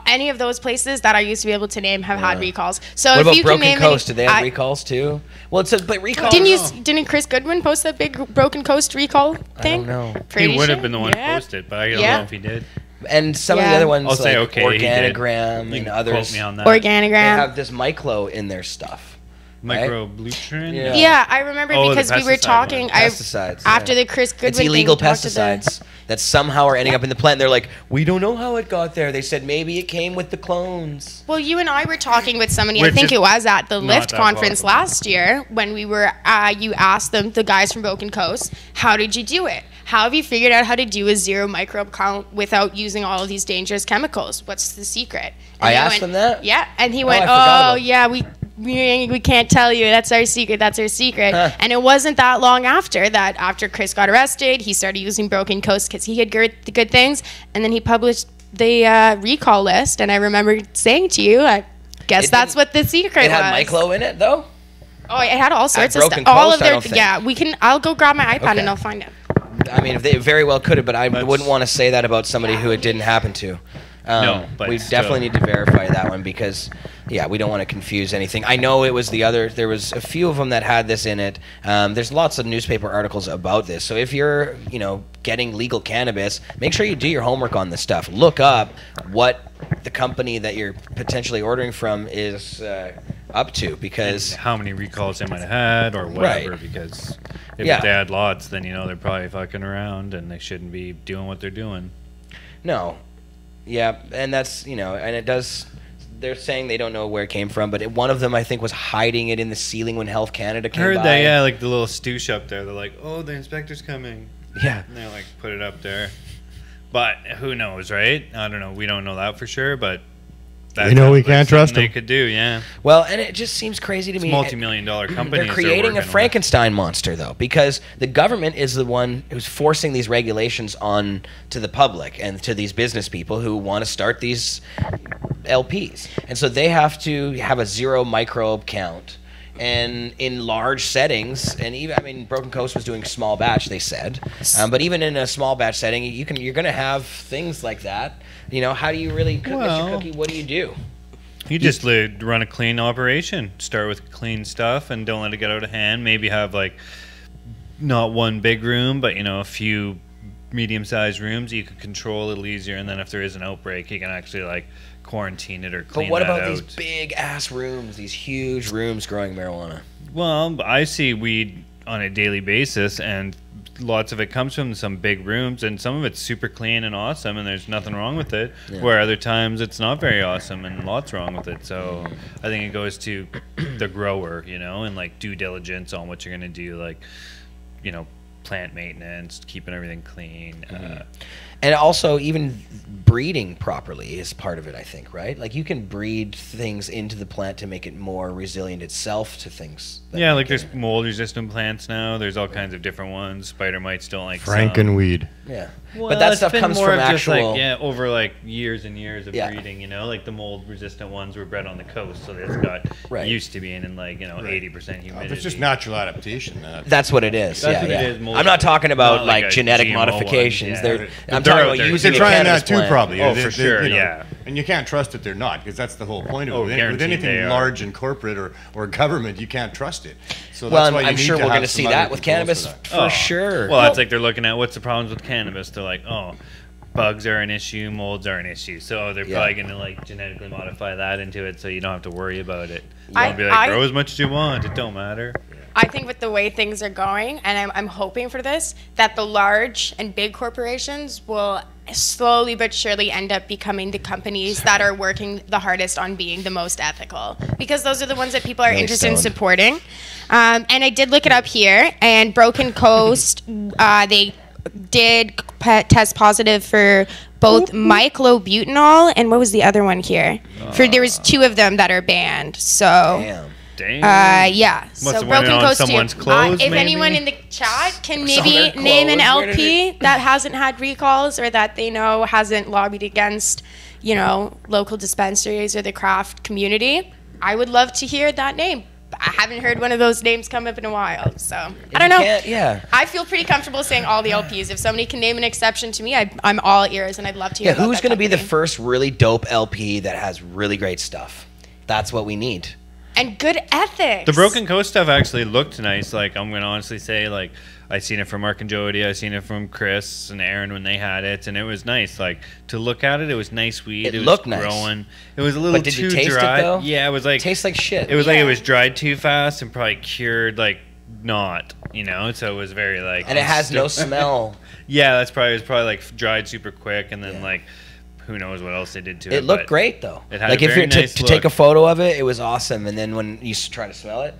Any of those places that I used to be able to name have had recalls. So what if about you Broken can name Coast? Did they have recalls too? Well, it says, but recalls. Didn't Chris Goodwin post that big Broken Coast recall thing? I don't know. He would have been the one to post it, but I don't know if he did. And some of the other ones, I'll say like okay, Organogram and others, quote me on that. Organogram. They have this micro in their stuff. Micro blueprint? Yeah, I remember because we were talking pesticides, after the Chris Goodwin It's illegal thing, pesticides that somehow are ending up in the plant. They're like, we don't know how it got there. They said maybe it came with the clones. Well, you and I were talking with somebody, I think it was at the Lift conference last year, when we were, you asked them, the guys from Broken Coast, how did you do it? How have you figured out how to do a zero microbe count without using all of these dangerous chemicals? What's the secret? And I asked them that? Yeah, and he went, we can't tell you. That's our secret. That's our secret. Huh. And it wasn't that long after that, after Chris got arrested, he started using Broken Coast because he had the good things. And then he published the recall list. And I remember saying to you, I guess that's what the secret was. It had Myclo in it, though? Oh, it had all sorts of stuff. All of their, I'll go grab my iPad and I'll find it. I mean, they very well could have, but I wouldn't want to say that about somebody who it didn't happen to. No, but we definitely need to verify that one because, yeah, we don't want to confuse anything. I know it was there was a few of them that had this in it. There's lots of newspaper articles about this. So if you're, getting legal cannabis, make sure you do your homework on this stuff. Look up what the company that you're potentially ordering from is up to, because and how many recalls they might have had or whatever. Right. Because if they had lots, then they're probably fucking around and they shouldn't be doing what they're doing. No. Yeah, and that's, and it does, they're saying they don't know where it came from, but one of them, I think, was hiding it in the ceiling when Health Canada came by. I heard that, yeah, like the little stoosh up there. They're like, oh, the inspector's coming. Yeah. And they, put it up there. But who knows, right? I don't know. We don't know that for sure, but we know we can't trust them. They could do, yeah. Well, and it just seems crazy to me. Multi-million-dollar companies. They're creating a Frankenstein monster, though, because the government is the one who's forcing these regulations on to the public and to these business people who want to start these LPs, and so they have to have a zero microbe count. And in large settings, and even Broken Coast was doing small batch, they said, but even in a small batch setting, you're going to have things like that. How do you really cook Mr. Cookie? What do you do? You just run a clean operation. Start with clean stuff and don't let it get out of hand. Maybe have not one big room, but a few medium-sized rooms you could control a little easier. And then if there is an outbreak, you can actually quarantine it or clean that out. But what about these big ass rooms, these huge rooms growing marijuana? Well, I see weed on a daily basis, and lots of it comes from some big rooms, and some of it's super clean and awesome, and there's nothing wrong with it. Yeah. Where other times it's not very awesome and lots wrong with it. So I think it goes to the grower, and due diligence on what you're gonna do, plant maintenance, keeping everything clean. And also, even breeding properly is part of it, I think, right? You can breed things into the plant to make it more resilient itself to things. Yeah, there's mold-resistant plants now. There's all kinds of different ones. Spider mites don't like Frankenweed. Yeah. Well, but that stuff comes from actual... over years and years of breeding, the mold-resistant ones were bred on the coast, so it's got used to being in 80% humidity. It's just natural adaptation. That's what it is. That's what it is. Mold, I'm not talking about genetic modifications. The talking out about there. using They're a trying cannabis that too, plant. probably. Oh, for sure, you know, yeah. And you can't trust that they're not, because that's the whole point of it. With guaranteed anything they are. large and corporate or government, you can't trust it. So Well, that's why you I'm need sure to we're have going to some see other that with controls cannabis for that. for sure. Well, it's like they're looking at what's the problems with cannabis. They're like, oh, bugs are an issue, molds are an issue. So they're probably going to like genetically modify that into it, so you don't have to worry about it. They'll be like, grow as much as you want. It don't matter. I think with the way things are going, and I'm hoping for this, that the large and big corporations will slowly but surely end up becoming the companies that are working the hardest on being the most ethical, because those are the ones that people are interested in supporting. And I did look it up here, and Broken Coast, they did test positive for both myclobutanol and what was the other one here? There was 2 of them that are banned. So. Damn. Yeah. So Broken Coast someone's too. clothes, if maybe? anyone in the chat can Some of maybe their name an clothes, LP that hasn't had recalls or that they know hasn't lobbied against, local dispensaries or the craft community, I would love to hear that name. I haven't heard one of those names come up in a while, so I don't know. Yeah. I feel pretty comfortable saying all the LPs. If somebody can name an exception to me, I'm all ears, and I'd love to hear. Yeah, who's going to be the first really dope LP that has really great stuff? That's what we need. And good ethics. The Broken Coast stuff actually looked nice. Like, I'm going to honestly say, like, I seen it from Mark and Jody. I seen it from Chris and Aaron when they had it, and it was nice. Like, to look at it, it was nice weed. It was looked nice. growing. It was a little But did too you taste dry. it, though? Yeah, it was like... Tastes like shit. It was like it was dried too fast and probably cured, like, not, So it was very, like... And it has no smell. Yeah, it was probably, like, dried super quick, and then, like... Who knows what else they did to it? It looked great though. It had like a if very you're nice to take a photo of it, it was awesome. And then when you try to smell it,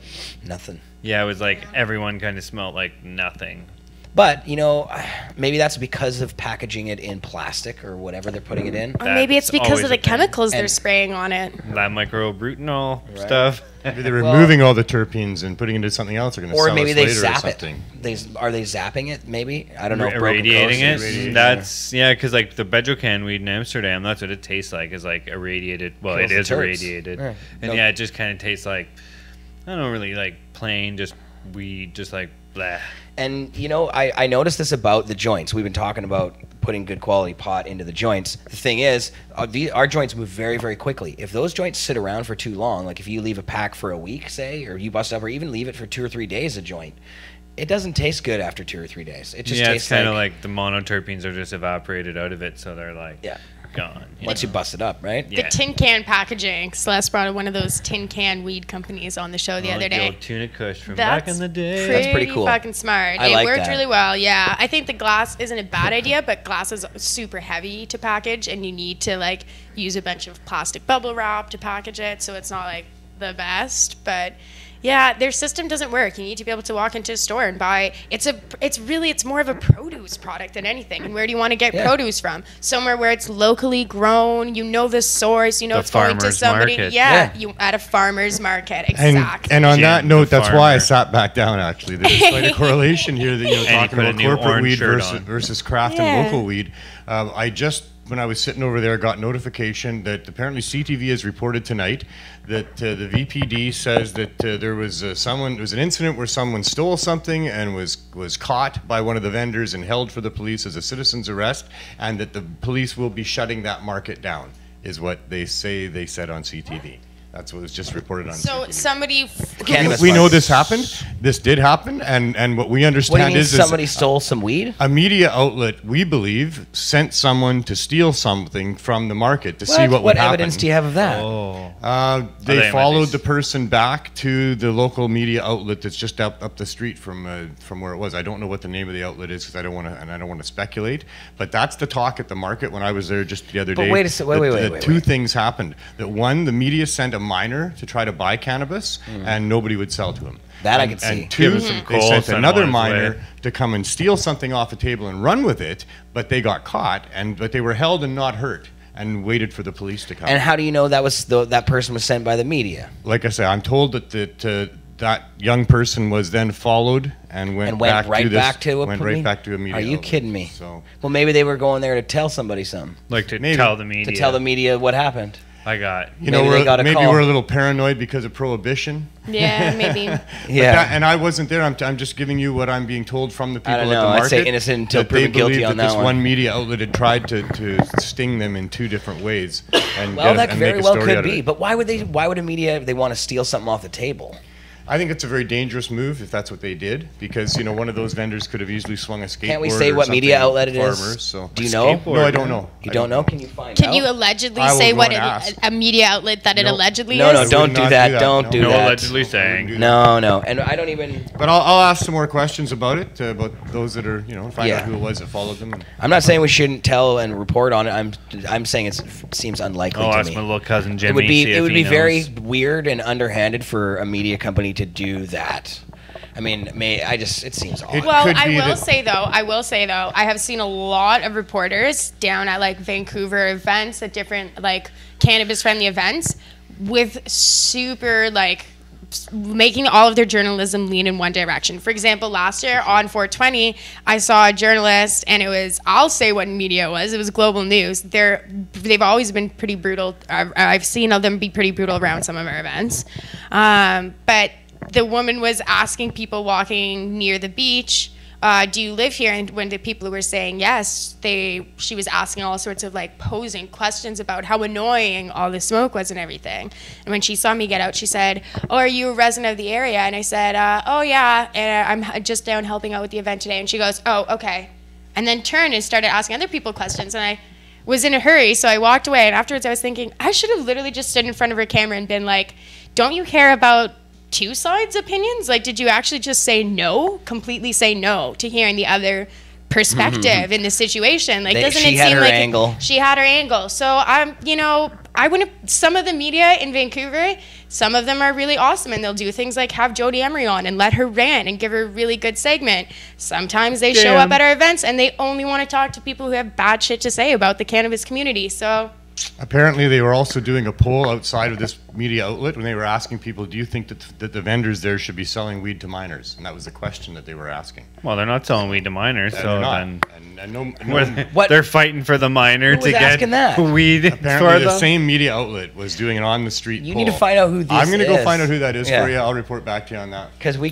nothing. Yeah, it was like everyone kind of smelled like nothing. But maybe that's because of packaging it in plastic or whatever they're putting it in. Or maybe it's That's because always of the a thing. chemicals they're spraying on it. That microbutanol stuff. Maybe they're removing all the terpenes and putting it into something else. They're going to Or sell maybe us they later or zap it. something. Are they zapping it? Maybe I don't know. if Broken Irradiating Coast it. is- That's because like the Bedrocan weed in Amsterdam, that's what it tastes like. Is like irradiated. Well, Kills it the is terps. irradiated, Yeah. and it just kind of tastes like I don't really like plain just weed, just like blah. And I noticed this about the joints. We've been talking about putting good quality pot into the joints. The thing is, our joints move very, very quickly. If those joints sit around for too long, like if you leave a pack for a week, say, or you bust up, or even leave it for 2 or 3 days, a joint, it doesn't taste good after 2 or 3 days. It just tastes it's kind of like the monoterpenes are just evaporated out of it, so they're like gone. Once you bust it up, right? The tin can packaging. Celeste brought one of those tin can weed companies on the show the other The day. old tuna kush from back in the day. That's pretty cool. Fucking smart. I It like worked that. really well. Yeah, I think the glass isn't a bad idea, but glass is super heavy to package, and you need to like use a bunch of plastic bubble wrap to package it, so it's not like the best. But yeah, their system doesn't work. You need to be able to walk into a store and buy. It's more of a produce product than anything. And where do you want to get produce from? Somewhere where it's locally grown. You know the source. You know The it's going to farmer's somebody. market. Yeah, you at a farmer's market. Exactly. And on Jim, that note, the that's why I farmer. sat back down. Actually, there's quite a correlation here. That he talking put a about new corporate orange weed shirt versus on. craft and local weed. When I was sitting over there, got notification that apparently CTV has reported tonight that the VPD says that there was an incident where someone stole something and was caught by one of the vendors and held for the police as a citizen's arrest, and that the police will be shutting that market down, is what they said on CTV. That's what was just reported on So CTV. somebody. Cannabis We know market. this happened. This did happen, and what we What do understand you mean is somebody stole some weed? a media outlet, we believe, sent someone to steal something from the market to see what would happen. What evidence do you have of that? They They followed might be- the person back to the local media outlet that's just up the street from where it was. I don't know what the name of the outlet is because I don't want to speculate. But that's the talk at the market when I was there just the other But day. wait a sec- wait, that two wait. things happened. That one, the media sent a minor to try to buy cannabis, and nobody would sell to him. That I And- could see. And two, Give him some they coal, sent send another one his minor way. to come and steal something off the table and run with it, but they got caught, but they were held and not hurt, and waited for the police to come. And how do you know that person was sent by the media? Like I said, I'm told that young person was then followed and went back right to this, back to a went police- right back to a media. Are you outlet. kidding me? So Well, maybe they were going there to tell somebody something. Like to Maybe. tell the media. To tell the media what happened. I got. You know, Maybe they got a maybe call. we're a little paranoid because of prohibition. Yeah, maybe. Yeah. And I wasn't there. I'm just giving you what I'm being told from the people don't at know. the I'd market. say innocent until that they proven guilty believe on that that this one. one media outlet had tried to sting them in two different ways. And Well, get, that and very make a well story could out of be. it. But why would a media, they want to steal something off the table? I think it's a very dangerous move if that's what they did, because you know one of those vendors could have easily swung a skateboard. Can't we say or what media something outlet it is? farmers, so. Do you know? Skateboard, No, I don't know. You I don't know? Can you find out? Can you allegedly I will say go what and ask. a media outlet that it No. allegedly No, is? no, would don't do not that. do that. Don't No. do No that. allegedly saying. No, and I don't even. But I'll ask some more questions about it, about those that are, find Yeah. out who it was that followed them. I'm not saying we shouldn't tell and report on it. I'm saying it seems unlikely I'll to ask me. my little cousin Jimmy. It would be see if he knows. very weird and underhanded for a media company to do that. I mean, it seems odd. Well, could I be will that- say though, I have seen a lot of reporters down at like Vancouver events, at different like cannabis-friendly events, with super like making all of their journalism lean in one direction. For example, last year on 420, I saw a journalist, and I'll say what media it was Global News. They've always been pretty brutal. I've seen them be pretty brutal around some of our events, but the woman was asking people walking near the beach, do you live here? And when the people who were saying yes, she was asking all sorts of like posing questions about how annoying all the smoke was and everything. And when she saw me get out, she said, "Oh, are you a resident of the area?" And I said, "Oh yeah, and I'm just down helping out with the event today." And she goes, "Oh, okay," and then turned and started asking other people questions. And I was in a hurry, so I walked away. And afterwards, I was thinking I should have literally just stood in front of her camera and been like, "Don't you care about two sides' opinions? Like, did you actually just completely say no to hearing the other perspective in the situation? Like, doesn't she it had seem her like angle. she had her angle?" So I wouldn't. Some of the media in Vancouver, some of them are really awesome, and they'll do things like have Jodie Emery on and let her rant and give her a really good segment. Sometimes they show up at our events and they only want to talk to people who have bad shit to say about the cannabis community. So Apparently, they were also doing a poll outside of this media outlet when they were asking people, do you think that the vendors there should be selling weed to minors? And that was the question that they were asking. Well, they're not selling weed to minors, And so they're not. then And no, What? they're fighting for the minor Who to was get asking that? weed apparently for the them. same media outlet was doing an on-the-street You poll. need to find out who this I'm going to go is. find out who that is Yeah. for you. I'll report back to you on that. Because we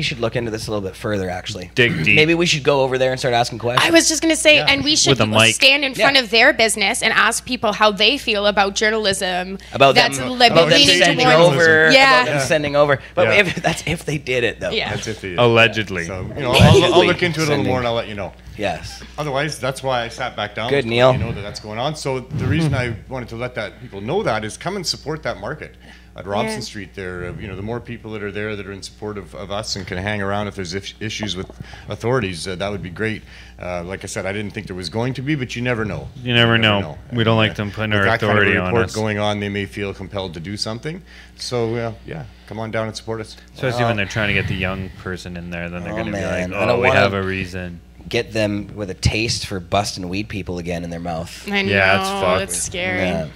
should look into this a little bit further, actually. Dig deep. Maybe we should go over there and start asking questions. I was just going to say, and we should With a mic. stand in front Yeah. of their business and ask people how they feel about journalism. about that's them, like about them leaning sending towards- over. Yeah. About them sending over. But Yeah. that's if they did it, though. Yeah. That's if they Allegedly. So, Allegedly I'll look into it a little sending. more and I'll let you know. Yes. Otherwise, that's why I sat back down. Good, to Neil. let you know that that's going on. So the reason I wanted to let that people know that is come and support that market at Robson Yeah. Street. There, the more people that are there that are in support of us and can hang around if there's issues with authorities, that would be great. Like I said, I didn't think there was going to be, but you never know. You never know. We don't like them putting With our that kind of a authority on report us. going on, they may feel compelled to do something. So yeah, come on down and support us. Especially when they're trying to get the young person in there, then they're Oh, going to be man. like, I oh, don't we wanna- have a reason. Get them with a taste for busting weed people again in their mouth. I know, Yeah, it's fucked. it's scary. Yeah.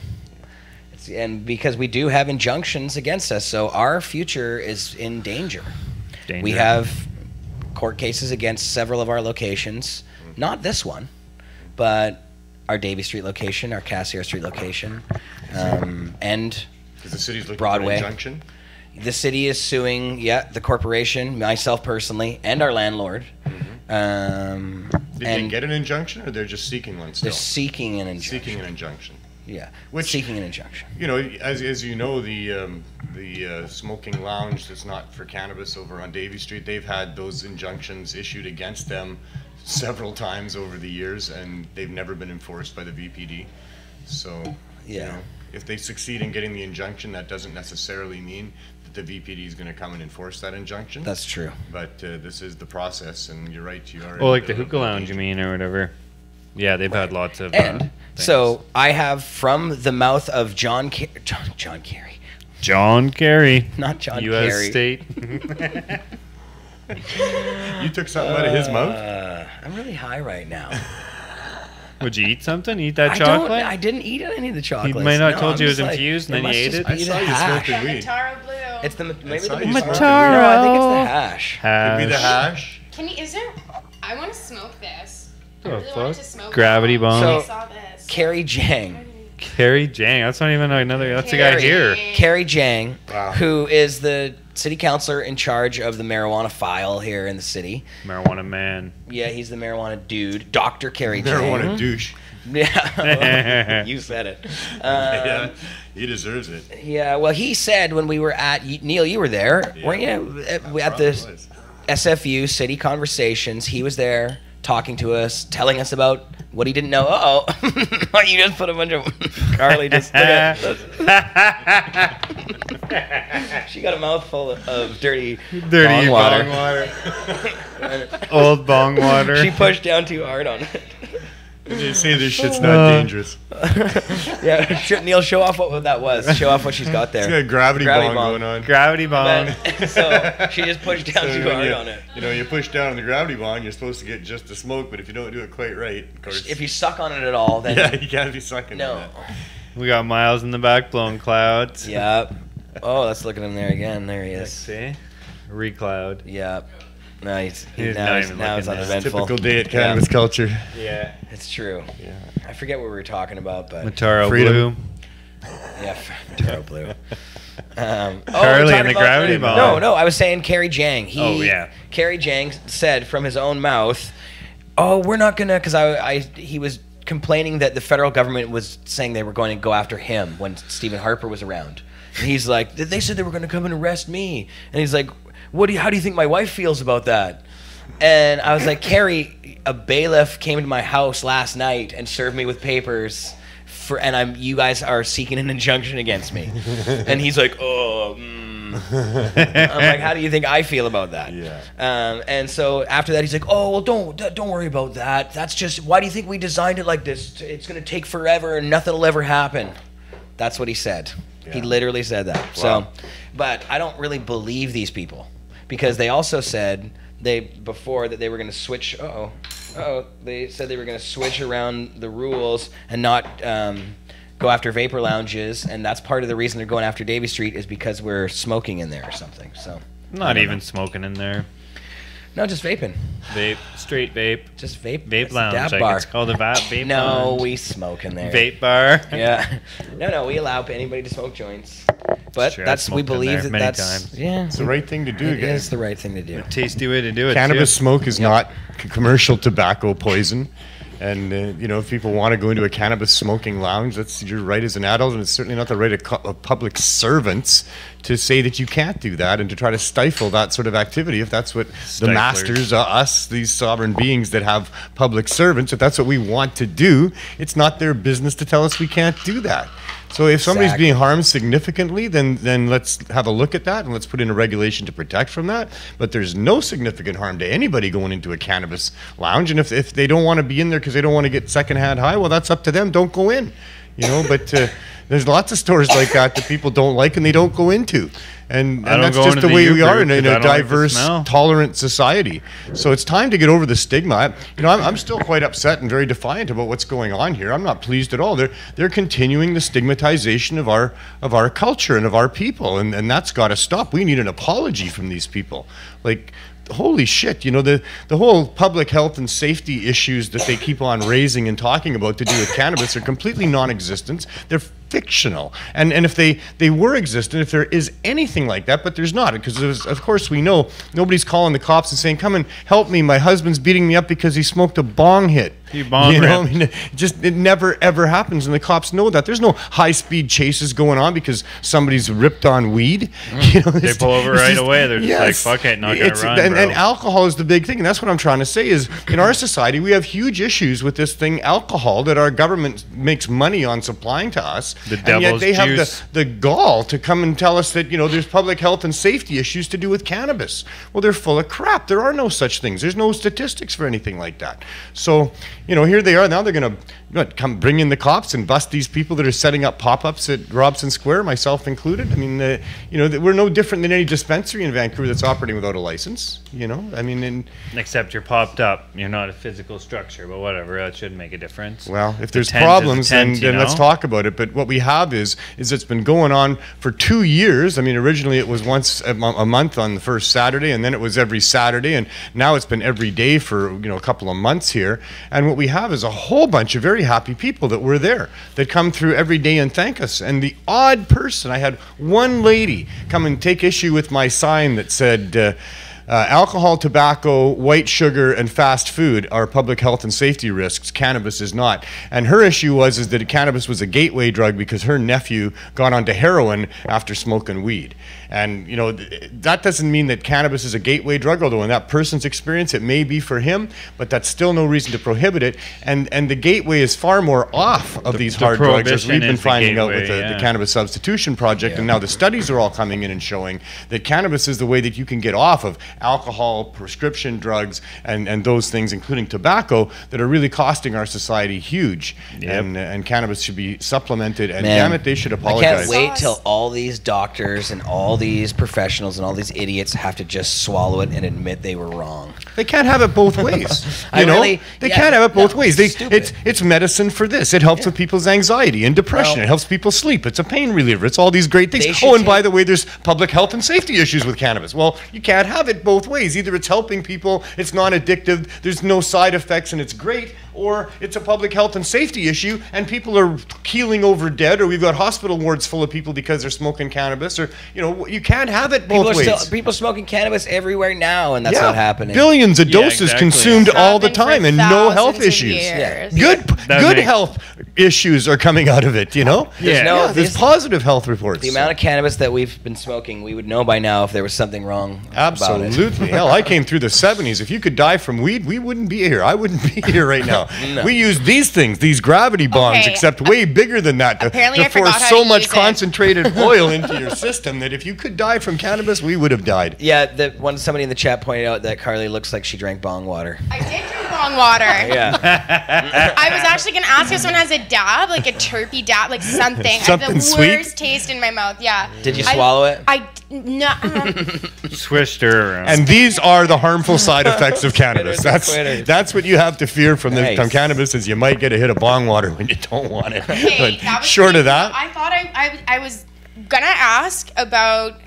And because we do have injunctions against us, so our future is in danger. We have court cases against several of our locations. Not this one, but our Davie Street location, our Cassiar Street location, and Because the city's looking Broadway. for an injunction. the city is suing, the corporation, myself personally, and our landlord. Did they And get an injunction, or they're just seeking one still? they're seeking an injunction. Seeking an injunction. Yeah, Which- seeking an injunction. As you know, the smoking lounge that's not for cannabis over on Davie Street, they've had those injunctions issued against them several times over the years, and they've never been enforced by the VPD. So, Yeah. if they succeed in getting the injunction, that doesn't necessarily mean that the VPD is going to come and enforce that injunction. That's true. But this is the process, and you're right, you are. Oh, like the in hookah lounge, you danger. mean, or whatever. Yeah, they've had lots of. And things. so I have from the mouth of John Kerry, John Kerry, not John U.S. Kerry. State. You took something out of his mouth? I'm really high right now. Would you eat something? Eat that chocolate? I didn't eat any of the chocolate. He might not have told you it was infused, and then must you ate just it? be I the saw you hash. smoking weed. Mataro Blue. It's the maybe saw the you smoking weed. No, I think it's the hash. Could be the hash. Can you? Is there? I want to smoke this. I The really wanted fuck? to smoke Gravity it. bomb. I So- saw this. Carrie Jang Carrie Jang. That's not even another. That's a guy here. Carrie Jang, Wow. who is the city councilor in charge of the marijuana file here in the city. Marijuana man. Yeah, he's the marijuana dude. Dr. Carrie Jang. Marijuana douche. Yeah, you said it. Yeah, he deserves it. Yeah, well, he said when we were at Neil, you were there, weren't you? At the SFU City Conversations, he was there talking to us, telling us about what he didn't know. Uh-oh. You just put a bunch of... Carly just... She got a mouthful of dirty bong water. Old bong water. She pushed down too hard on it. They say this shit's not dangerous. Yeah, Neil, show off what that was. Show off what she's got there. She's got a gravity bong going on. Gravity bong. So she just pushed down too hard on it. You know, you push down on the gravity bong, you're supposed to get just the smoke, but if you don't do it quite right, of course. If you suck on it at all, then... Yeah, you can't be sucking on it. We got Miles in the back blowing clouds. Yep. Oh, let's look at him there again. There he is. See? Recloud. Yep. Nice. He's Now he's uneventful. Typical day at Cannabis Culture. Yeah. It's true. Yeah. I forget what we were talking about, but... Mataro Freedom. Blue. Yeah, Mataro Blue. Carly and the gravity bong. No, I was saying Carrie Jang. Yeah. Carrie Jang said from his own mouth, "Oh, we're not gonna," because he was complaining that the federal government was saying they were going to go after him when Stephen Harper was around. And he's like, they said they were going to come and arrest me. And he's like, how do you think my wife feels about that? And I was like, Carrie, a bailiff came into my house last night and served me with papers and you guys are seeking an injunction against me. And he's like, I'm like, how do you think I feel about that? Yeah. And so after that, he's like, oh, well, don't worry about that. That's just, why do you think we designed it like this? It's going to take forever and nothing will ever happen. That's what he said. Yeah. He literally said that. Wow. So, but I don't really believe these people because they also said before that they were going to switch. They said they were going to switch around the rules and not go after vapor lounges, and that's part of the reason they're going after Davie Street is because we're smoking in there or something. So not even smoking in there. No, just vaping. Vape, straight vape. Just vape. Vape lounge. Dab Like bar. it's called a vape No, lounge. we smoke in there. Vape bar. Yeah. No, we allow anybody to smoke joints. But Sure, I've we smoked in believe there that many that's times. yeah. It's the right thing to do, It guys. is the right thing to do. Tasty way to do it. Cannabis too. smoke is not commercial tobacco poison. And, if people want to go into a cannabis smoking lounge, that's your right as an adult, and it's certainly not the right of public servants to say that you can't do that and to try to stifle that sort of activity if that's what the masters, us, these sovereign beings that have public servants, if that's what we want to do, it's not their business to tell us we can't do that. So if somebody's being harmed significantly, then let's have a look at that and let's put in a regulation to protect from that. But there's no significant harm to anybody going into a cannabis lounge. And if they don't want to be in there because they don't want to get secondhand high, well, that's up to them. Don't go in. But there's lots of stores like that people don't like and they don't go into. And that's just the way we are in a diverse, tolerant society. So it's time to get over the stigma. I'm still quite upset and very defiant about what's going on here. I'm not pleased at all. They're continuing the stigmatization of our culture and of our people, and that's got to stop. We need an apology from these people. Like, holy shit, the whole public health and safety issues that they keep on raising and talking about to do with cannabis are completely non-existent. They're fictional. And if they were existent, if there is anything like that, but there's not, because of course we know nobody's calling the cops and saying, come and help me, my husband's beating me up because he smoked a bong hit. It never ever happens, and the cops know that. There's no high-speed chases going on because somebody's ripped on weed. They pull over right away. They're just like, fuck it, not gonna run, and alcohol is the big thing, and that's what I'm trying to say is, in our society, we have huge issues with this thing, alcohol, that our government makes money on supplying to us, the and yet devil's they have juice. the gall to come and tell us that, there's public health and safety issues to do with cannabis. Well, they're full of crap. There are no such things. There's no statistics for anything like that. So, here they are. Now they're going to come bring in the cops and bust these people that are setting up pop-ups at Robson Square, myself included. I mean, we're no different than any dispensary in Vancouver that's operating without a license. Except you're popped up. You're not a physical structure, but whatever. That shouldn't make a difference. Well, if there's problems, then let's talk about it. But what we have is it's been going on for 2 years. I mean, originally it was once a month on the first Saturday, and then it was every Saturday, and now it's been every day for a couple of months here. And what we have is a whole bunch of very happy people that were there, that come through every day and thank us. And the odd person, I had one lady come and take issue with my sign that said, alcohol, tobacco, white sugar, and fast food are public health and safety risks. Cannabis is not. And her issue was that cannabis was a gateway drug because her nephew got onto heroin after smoking weed. And, you know, that doesn't mean that cannabis is a gateway drug, although in that person's experience it may be for him, but that's still no reason to prohibit it. And the gateway is far more off of these hard drugs, as we've been finding out with the Cannabis Substitution Project. And now the studies are all coming in and showing that cannabis is the way that you can get off of alcohol, prescription drugs, and those things, including tobacco, that are really costing our society huge. And cannabis should be supplemented, and damn it, they should apologize. I can't wait till all these doctors and all these professionals and all these idiots have to just swallow it and admit they were wrong. They can't have it both ways. They can't have it both ways. It's medicine for this. It helps with people's anxiety and depression. It helps people sleep. It's a pain reliever. It's all these great things. Oh, and by the way, there's public health and safety issues with cannabis. Well, you can't have it both ways. Either it's helping people, it's non-addictive, there's no side effects, and it's great, or it's a public health and safety issue, and people are keeling over dead, or we've got hospital wards full of people because they're smoking cannabis, or, you know, you can't have it both ways. People smoking cannabis everywhere now, and that's not happening. Billions of doses consumed all the time, and no health issues. Good health issues are coming out of it, you know? There's positive health reports. The amount of cannabis that we've been smoking, we would know by now if there was something wrong about it. Absolutely. Hell, I came through the 70s. If you could die from weed, we wouldn't be here. I wouldn't be here right now. No. We use these things, these gravity bombs, except way bigger than that, to force so much concentrated oil into your system that if you could die from cannabis, we would have died. Yeah, somebody in the chat pointed out that Carly looks like she drank bong water. I did drink bong water. I was actually going to ask if someone has a dab, like a terpy dab, like something. Something I have the sweet? worst taste in my mouth, Did you swallow it? No. Swished her around. And these are the harmful side effects of cannabis. That's what you have to fear from from cannabis, is you might get a hit of bong water when you don't want it. Hey, but short of that, I thought I was gonna ask about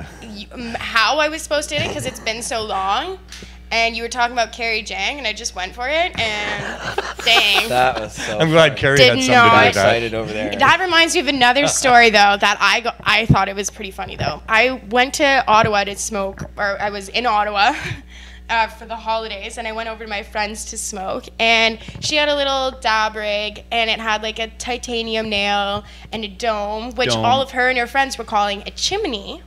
how I was supposed to do it because it's been so long. And you were talking about Carrie Jang, and I just went for it, and dang. That was so I'm glad Carrie had something to do with that. Excited over there. That reminds me of another story, though, that I thought it was pretty funny, though. I went to Ottawa to smoke, or I was in Ottawa for the holidays, and I went over to my friend's to smoke, and she had a little dab rig, and it had like a titanium nail and a dome, which all of her and her friends were calling a chimney.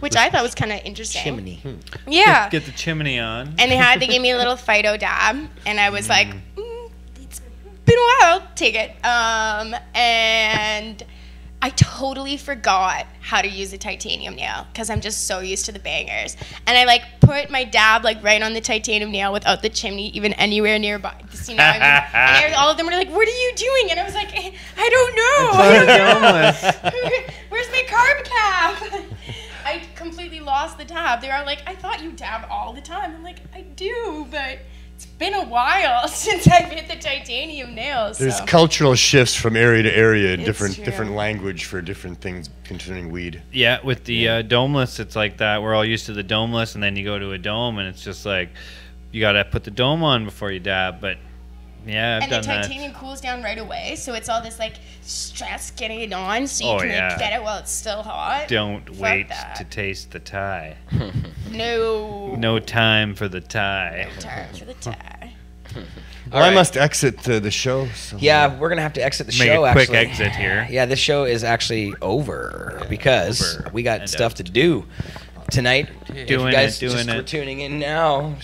Which I thought was kind of interesting. Chimney. Yeah. Get the chimney on. And they gave me a little phyto dab, and I was like, it's been a while, take it. And I totally forgot how to use a titanium nail because I'm just so used to the bangers. And I like put my dab like right on the titanium nail without the chimney even anywhere nearby. You know, and all of them were like, "What are you doing?" And I was like, "I don't know. Where's my carb cap?" I completely lost the dab. They were like, "I thought you dab all the time." I'm like, "I do, but it's been a while since I've hit the titanium nails." There's cultural shifts from area to area in different language for different things concerning weed. Yeah, with the domeless, it's like that. We're all used to the domeless, and then you go to a dome, and it's just like you gotta put the dome on before you dab. But yeah, I've done that. And the titanium cools down right away, so it's all this like stress getting it on, so you can like, get it while it's still hot. Don't wait to taste the tie. No time for the tie. No time for the tie. Well, I must exit the show. So. Yeah, we're gonna have to exit the Make show. a quick actually. exit here. Yeah, this show is actually over because we got stuff to do tonight. If you guys were tuning in now,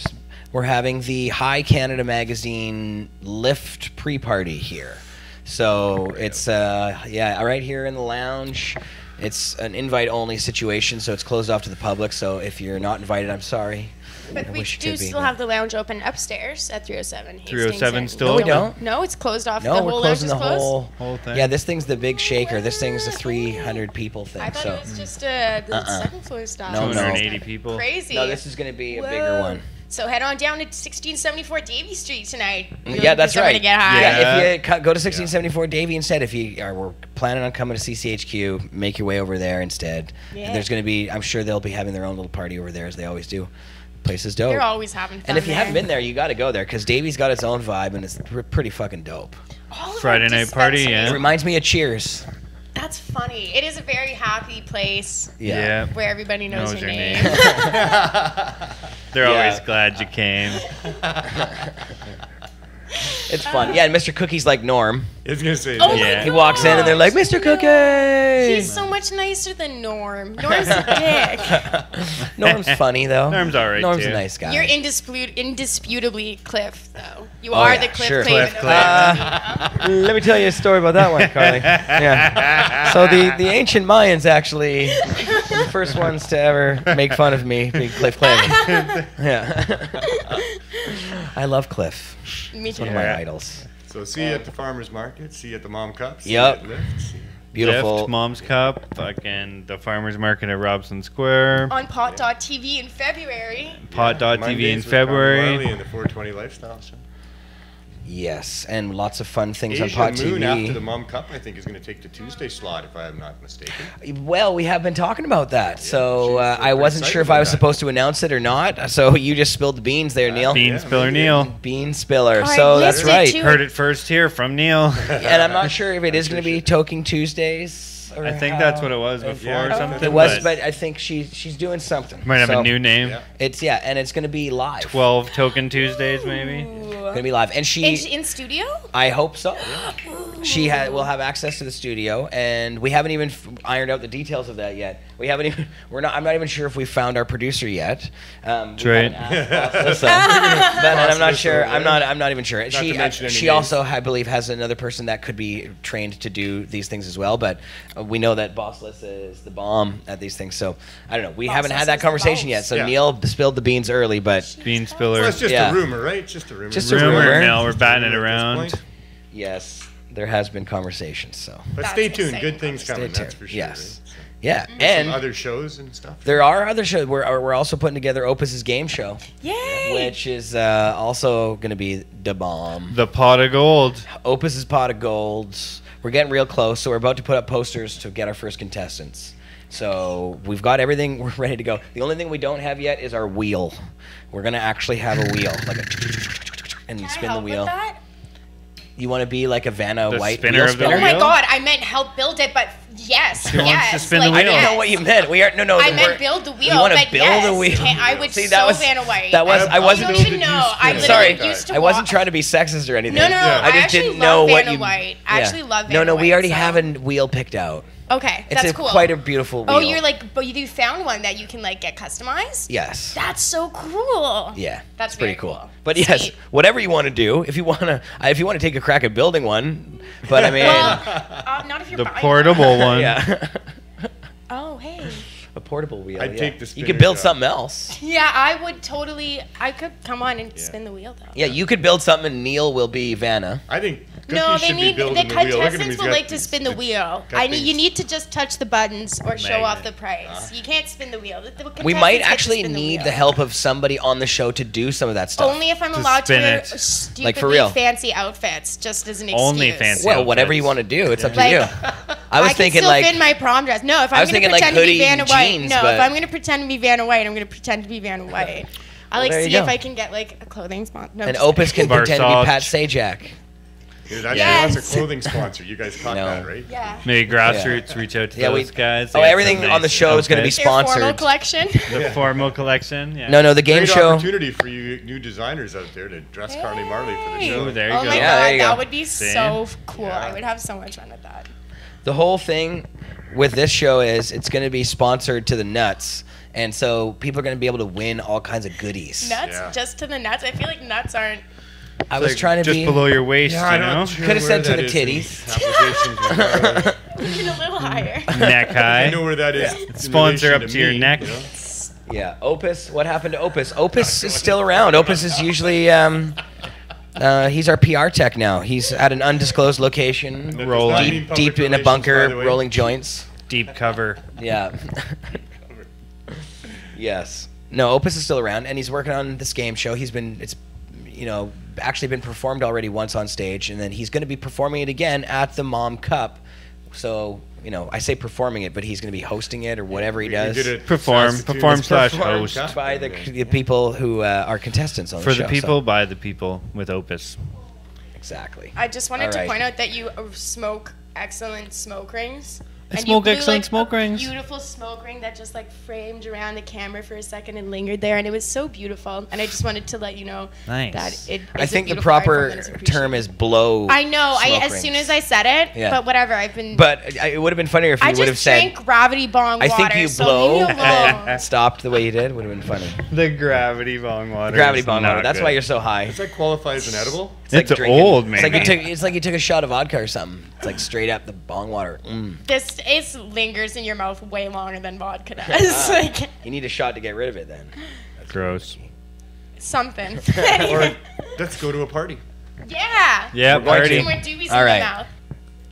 we're having the High Canada Magazine Lift pre-party here. So it's right here in the lounge. It's an invite-only situation, so it's closed off to the public. So if you're not invited, I'm sorry. But we do still have the lounge open upstairs at 307. 307 still? No, we don't. No, it's closed off. No, the we're whole closing lounge the is closed? whole thing. Yeah, this thing's the big shaker. This thing's a 300 people thing. I thought it was just the second floor style. No, 280 people. Crazy. No, this is going to be a bigger one. So head on down to 1674 Davie Street tonight. Yeah, that's right. To get high. Yeah, if you go to 1674 Davie instead, if you we're planning on coming to CCHQ, make your way over there instead. Yeah. There's going to be, I'm sure they'll be having their own little party over there as they always do. place is dope. They're always having fun. And if you there. haven't been there, you got to go there because Davy's got its own vibe and it's pretty fucking dope. All of our Friday night party, dispensaries- It reminds me of Cheers. That's funny. It is a very happy place Yeah. where everybody knows your name. They're Yeah. always glad you came. It's fun. Yeah, and Mr. Cookie's like Norm. I was gonna say. Oh my Yeah. He walks in and they're like, Mr. Cookie! He's so much nicer than Norm. Norm's a dick. Norm's funny, though. Norm's all right, Norm's too. a nice guy. You're indisputably Cliff, though. You Oh, are yeah, the Cliff sure. Clavin. Cliff Let me tell you a story about that one, Carly. Yeah. So the ancient Mayans actually were the first ones to ever make fun of me being Cliff Clavin. Yeah. I love Cliff. Me He's too. one of my idols. So see you at the farmers market. See you at the Mom Cup. See Yep. you at Lift. See you- Beautiful. Lift, Mom's Cup, fucking the farmer's market at Robson Square, On Pot.tv in February. Pot.tv in Mondays with Connie February. Marley and the 420 Lifestyle Show. Yes, and lots of fun things on Asia Pot Moon after the TV. Mom Cup, I think, is going to take the Tuesday slot, if I am not mistaken. Well, we have been talking about that, so she's I pretty wasn't sure excited if I about was that. supposed to announce it or not. So you just spilled the beans there, Neil. Bean Yeah, Spiller maybe. Neil. Bean spiller. I So that's missed it right. too. Heard it first here from Neil. And I'm not sure if it is going to be Toking Tuesdays. Or I think that's what it was how- before Yeah, or something. It was, but I think she's doing something. might have So a new name. Yeah. It's and it's going to be live. 12 Token Tuesdays, maybe. Going to be live, and In studio? I hope so. She will have access to the studio, and we haven't even ironed out the details of that yet. We haven't even. I'm not even sure if we found our producer yet. That's right. But I'm not sure. Boss I'm not. I'm not even sure. Not to mention any She names. also, I believe, has another person that could be trained to do these things as well. But we know that Bossless is the bomb at these things. So I don't know. We haven't Bossless had is that the conversation boss. yet. So Yeah. Neil spilled the beans early, but Bean Spiller. Well, it's just Yeah. a rumor, right? Just a rumor. Just a rumor. rumor. Now we're batting it At this around. point. yes, there has been conversations. So But That's stay tuned. exciting. Good things coming, Stay that's tuned. for sure. Yes. Right? So, yeah, some and other shows and stuff. there are other shows. We're also putting together Opus's game show, Yay! which is also going to be the bomb. The Pot of Gold. Opus's pot of gold. We're getting real close, so we're about to put up posters to get our first contestants. So we've got everything. We're ready to go. The only thing we don't have yet is our wheel. We're gonna actually have a wheel, like and you Can I spin the help with wheel. that? You want to be like a Vanna The White spinner wheel of the spinner? Oh my wheel? god, I meant help build it, but yes, She wants yes. to spin the like, wheel. I didn't yes. know what you meant. We are no. I we're- meant build the wheel, You want to but build yes, a wheel? I would See, so Vanna White. That was. I You wasn't. don't even know. I literally Sorry, used to I wasn't walk- trying to be sexist or anything. No, no, Yeah. I just actually didn't know love what Vanna you. White. I actually love No, Vanna no, we White, already so- have a wheel picked out. Okay, It's that's cool. quite a beautiful wheel. Oh, you're like, but you found one that you can like get customized. Yes. That's so cool. Yeah, That's pretty very cool. But yes, Sweet. whatever you want to do, if you want to take a crack at building one, but I mean, Well, not if you're The buying portable one. yeah, one. Oh, hey. a portable wheel. I'd yeah. take the You spinner could build job. something else. Yeah, I would totally. I could come on and spin the wheel though. Yeah, you could build something, and Neil will be Vanna. I think Cookie No, they should be need the building the wheel. Look at him, contestants he's will got like to these- spin the wheel. got I need you these- need to just touch the buttons or show off the Magnet. price. You can't spin the wheel. The We contestants might get to actually spin need wheel. the help of somebody on the show to do some of that stuff. Only if I'm To allowed to spin wear it. stupidly Like, for real. fancy outfits, just as an excuse. Only fancy Well, whatever you outfits. want to do, it's up to Like, you. I was can thinking still like fit my prom dress. No, if I I'm was gonna thinking, like, pretend to hoodie be Vanna and White, jeans, no, but- if I'm gonna pretend to be Vanna White, I'm gonna pretend to be Vanna White. I like there see you if go. I can get like a clothing sponsor. No, I'm an just Opus can Versace. pretend to be Pat Sajak. Dude, that's, Yes. that's a clothing sponsor. You guys caught No. that, right? kidding. Yeah. Maybe grassroots reach out to Yeah, those guys. Oh, They got everything some on the nice show is going to be outfits. Their formal sponsored. collection. The formal collection. Yeah. No, the game Great show. opportunity for you new designers out there to dress Carly Marley for the Hey. show. Ooh, there you Oh go. my Yeah, there god, you go. that would be See? so cool. Yeah. I would have so much fun with that. The whole thing with this show is it's going to be sponsored to the nuts, and so people are going to be able to win all kinds of goodies. Nuts, Yeah. just to the nuts. I feel like nuts aren't. I was Like, trying to just be below your waist, Yeah, you I'm know, not sure Coulda said where to that the is in titties. applications. Even a little higher. neck I high. know where that is. in Sponsor relation up to your me, neck. you know? Yeah, Opus. What happened to Opus? Opus is still around. Opus is usually he's our PR tech now. He's at an undisclosed location, That does Roll not deep- mean public deep in a relations, bunker, by the way. rolling joints. Deep cover. Yeah. Yes. No, Opus is still around, and he's working on this game show. It's actually been performed already once on stage, and then he's going to be performing it again at the Mom Cup, So, you know, I say performing it, but he's going to be hosting it or whatever he does. Perform slash host. By the people who are contestants on the For show. the people, by the people with Opus. Exactly. I just wanted All to right. point out that you smoke excellent smoke rings. I And smoke you blew, excellent like, smoke a rings. Beautiful smoke ring that just like framed around the camera for a second and lingered there, and it was so beautiful. And I just wanted to let you know Nice. that it. I is a think the beautiful art form proper that is appreciated. term is blow. I know. smoke As rings. soon as I said it, Yeah. but whatever. I've been. But it would have been funnier if you I would have just said. drank gravity bong I water. think you so blow leave me alone. and stopped the way you did. Would have been funny. The gravity bong water. Gravity is bong not water. That's good. why you're so high. Does that qualify as an edible? It's drinking- old, man. It's like you took a shot of vodka or something. It's like straight up the bong water. This it lingers in your mouth way longer than vodka does. Like You need a shot to get rid of it then. Gross. something. Or let's go to a party. Yeah. Yeah, We're going party. to. More doobies All in right. my mouth.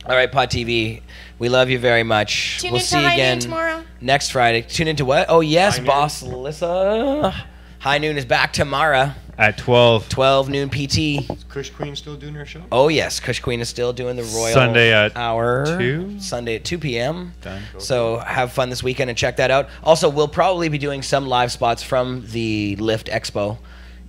All right, Pod TV. We love you very much. Tune we'll into see you High Noon again tomorrow. next Friday. Tune into what? Oh yes, High Noon. boss Alyssa. High Noon is back tomorrow. At 12. 12 noon PT. Is Kush Queen still doing her show? Oh yes, Kush Queen is still doing the Royal Sunday at Hour. 2? Sunday at 2 p.m. Done. So have fun this weekend and check that out. Also, we'll probably be doing some live spots from the Lift Expo,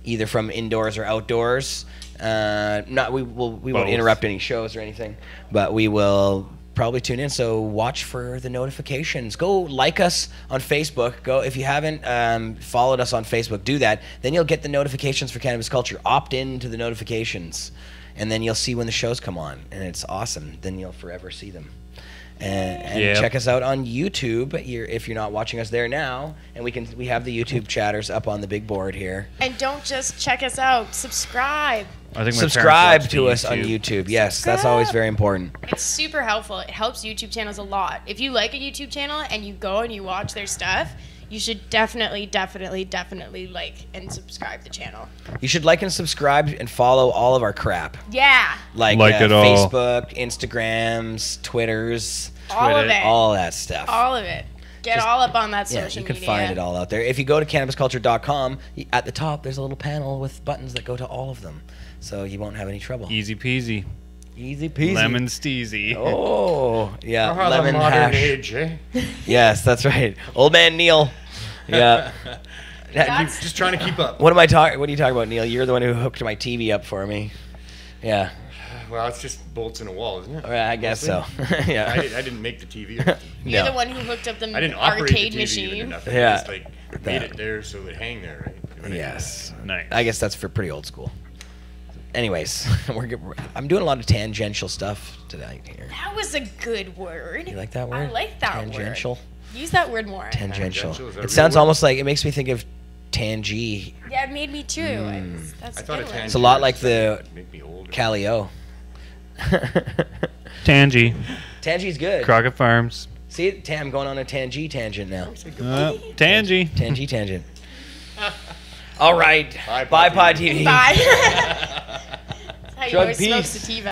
either from indoors or outdoors. We won't Both. interrupt any shows or anything, but we will probably tune in. So watch for the notifications. Go like us on Facebook. Go if you haven't followed us on Facebook, do that. Then you'll get the notifications for Cannabis Culture. Opt in to the notifications, and then you'll see when the shows come on, and it's awesome. Then you'll forever see them. And Yep. check us out on YouTube if you're not watching us there now. And we have the YouTube chatters up on the big board here. And don't just check us out. Subscribe. I think my Subscribe parents watch to the us on YouTube. YouTube. Yes, that's always very important. It's super helpful. It helps YouTube channels a lot. If you like a YouTube channel and you go and you watch their stuff, you should definitely like and subscribe the channel. You should like and subscribe and follow all of our crap. Yeah. Like it all. Facebook, Instagrams, Twitters, All of it. all that stuff. All of it. Get Just- all up on that Yeah, social you can media. find it all out there. If you go to cannabisculture.com, at the top there's a little panel with buttons that go to all of them, so you won't have any trouble. Easy peasy. Easy peasy. Lemon steezy. Oh, yeah. Oh, the Lemon modern hash. age, eh? Yes, that's right. Old man Neil. Yeah. Just trying to keep up. What am I talking? What are you talking about, Neil? You're the one who hooked my TV up for me. Yeah. Well, it's just bolts in a wall, isn't it? All right, I guess so. Mostly? Yeah. I didn't make the TV. Or anything. You're No. the one who hooked up the I didn't operate arcade the TV even or machine. nothing. Yeah. I just made it there so it would hang there, right? When I- Yes. Nice. I guess that's for pretty old school. Anyways, I'm doing a lot of tangential stuff today here. That was a good word. You like that word? I like that Tangential. word. Use that word more. Tangential. Tangential, is that a It real sounds word? almost like it makes me think of Tangy. Yeah, it made me too. That's I a thought good it one. It's a lot like the make me older. Calio. Tangy. Tangy's good. Crockett Farms. See, I'm going on a Tangy tangent now. Tangy. Tangy tangent. All right. Bye, Bye, Pod Pod TV. TV. Bye. That's how you Drug always smoke peace. sativa.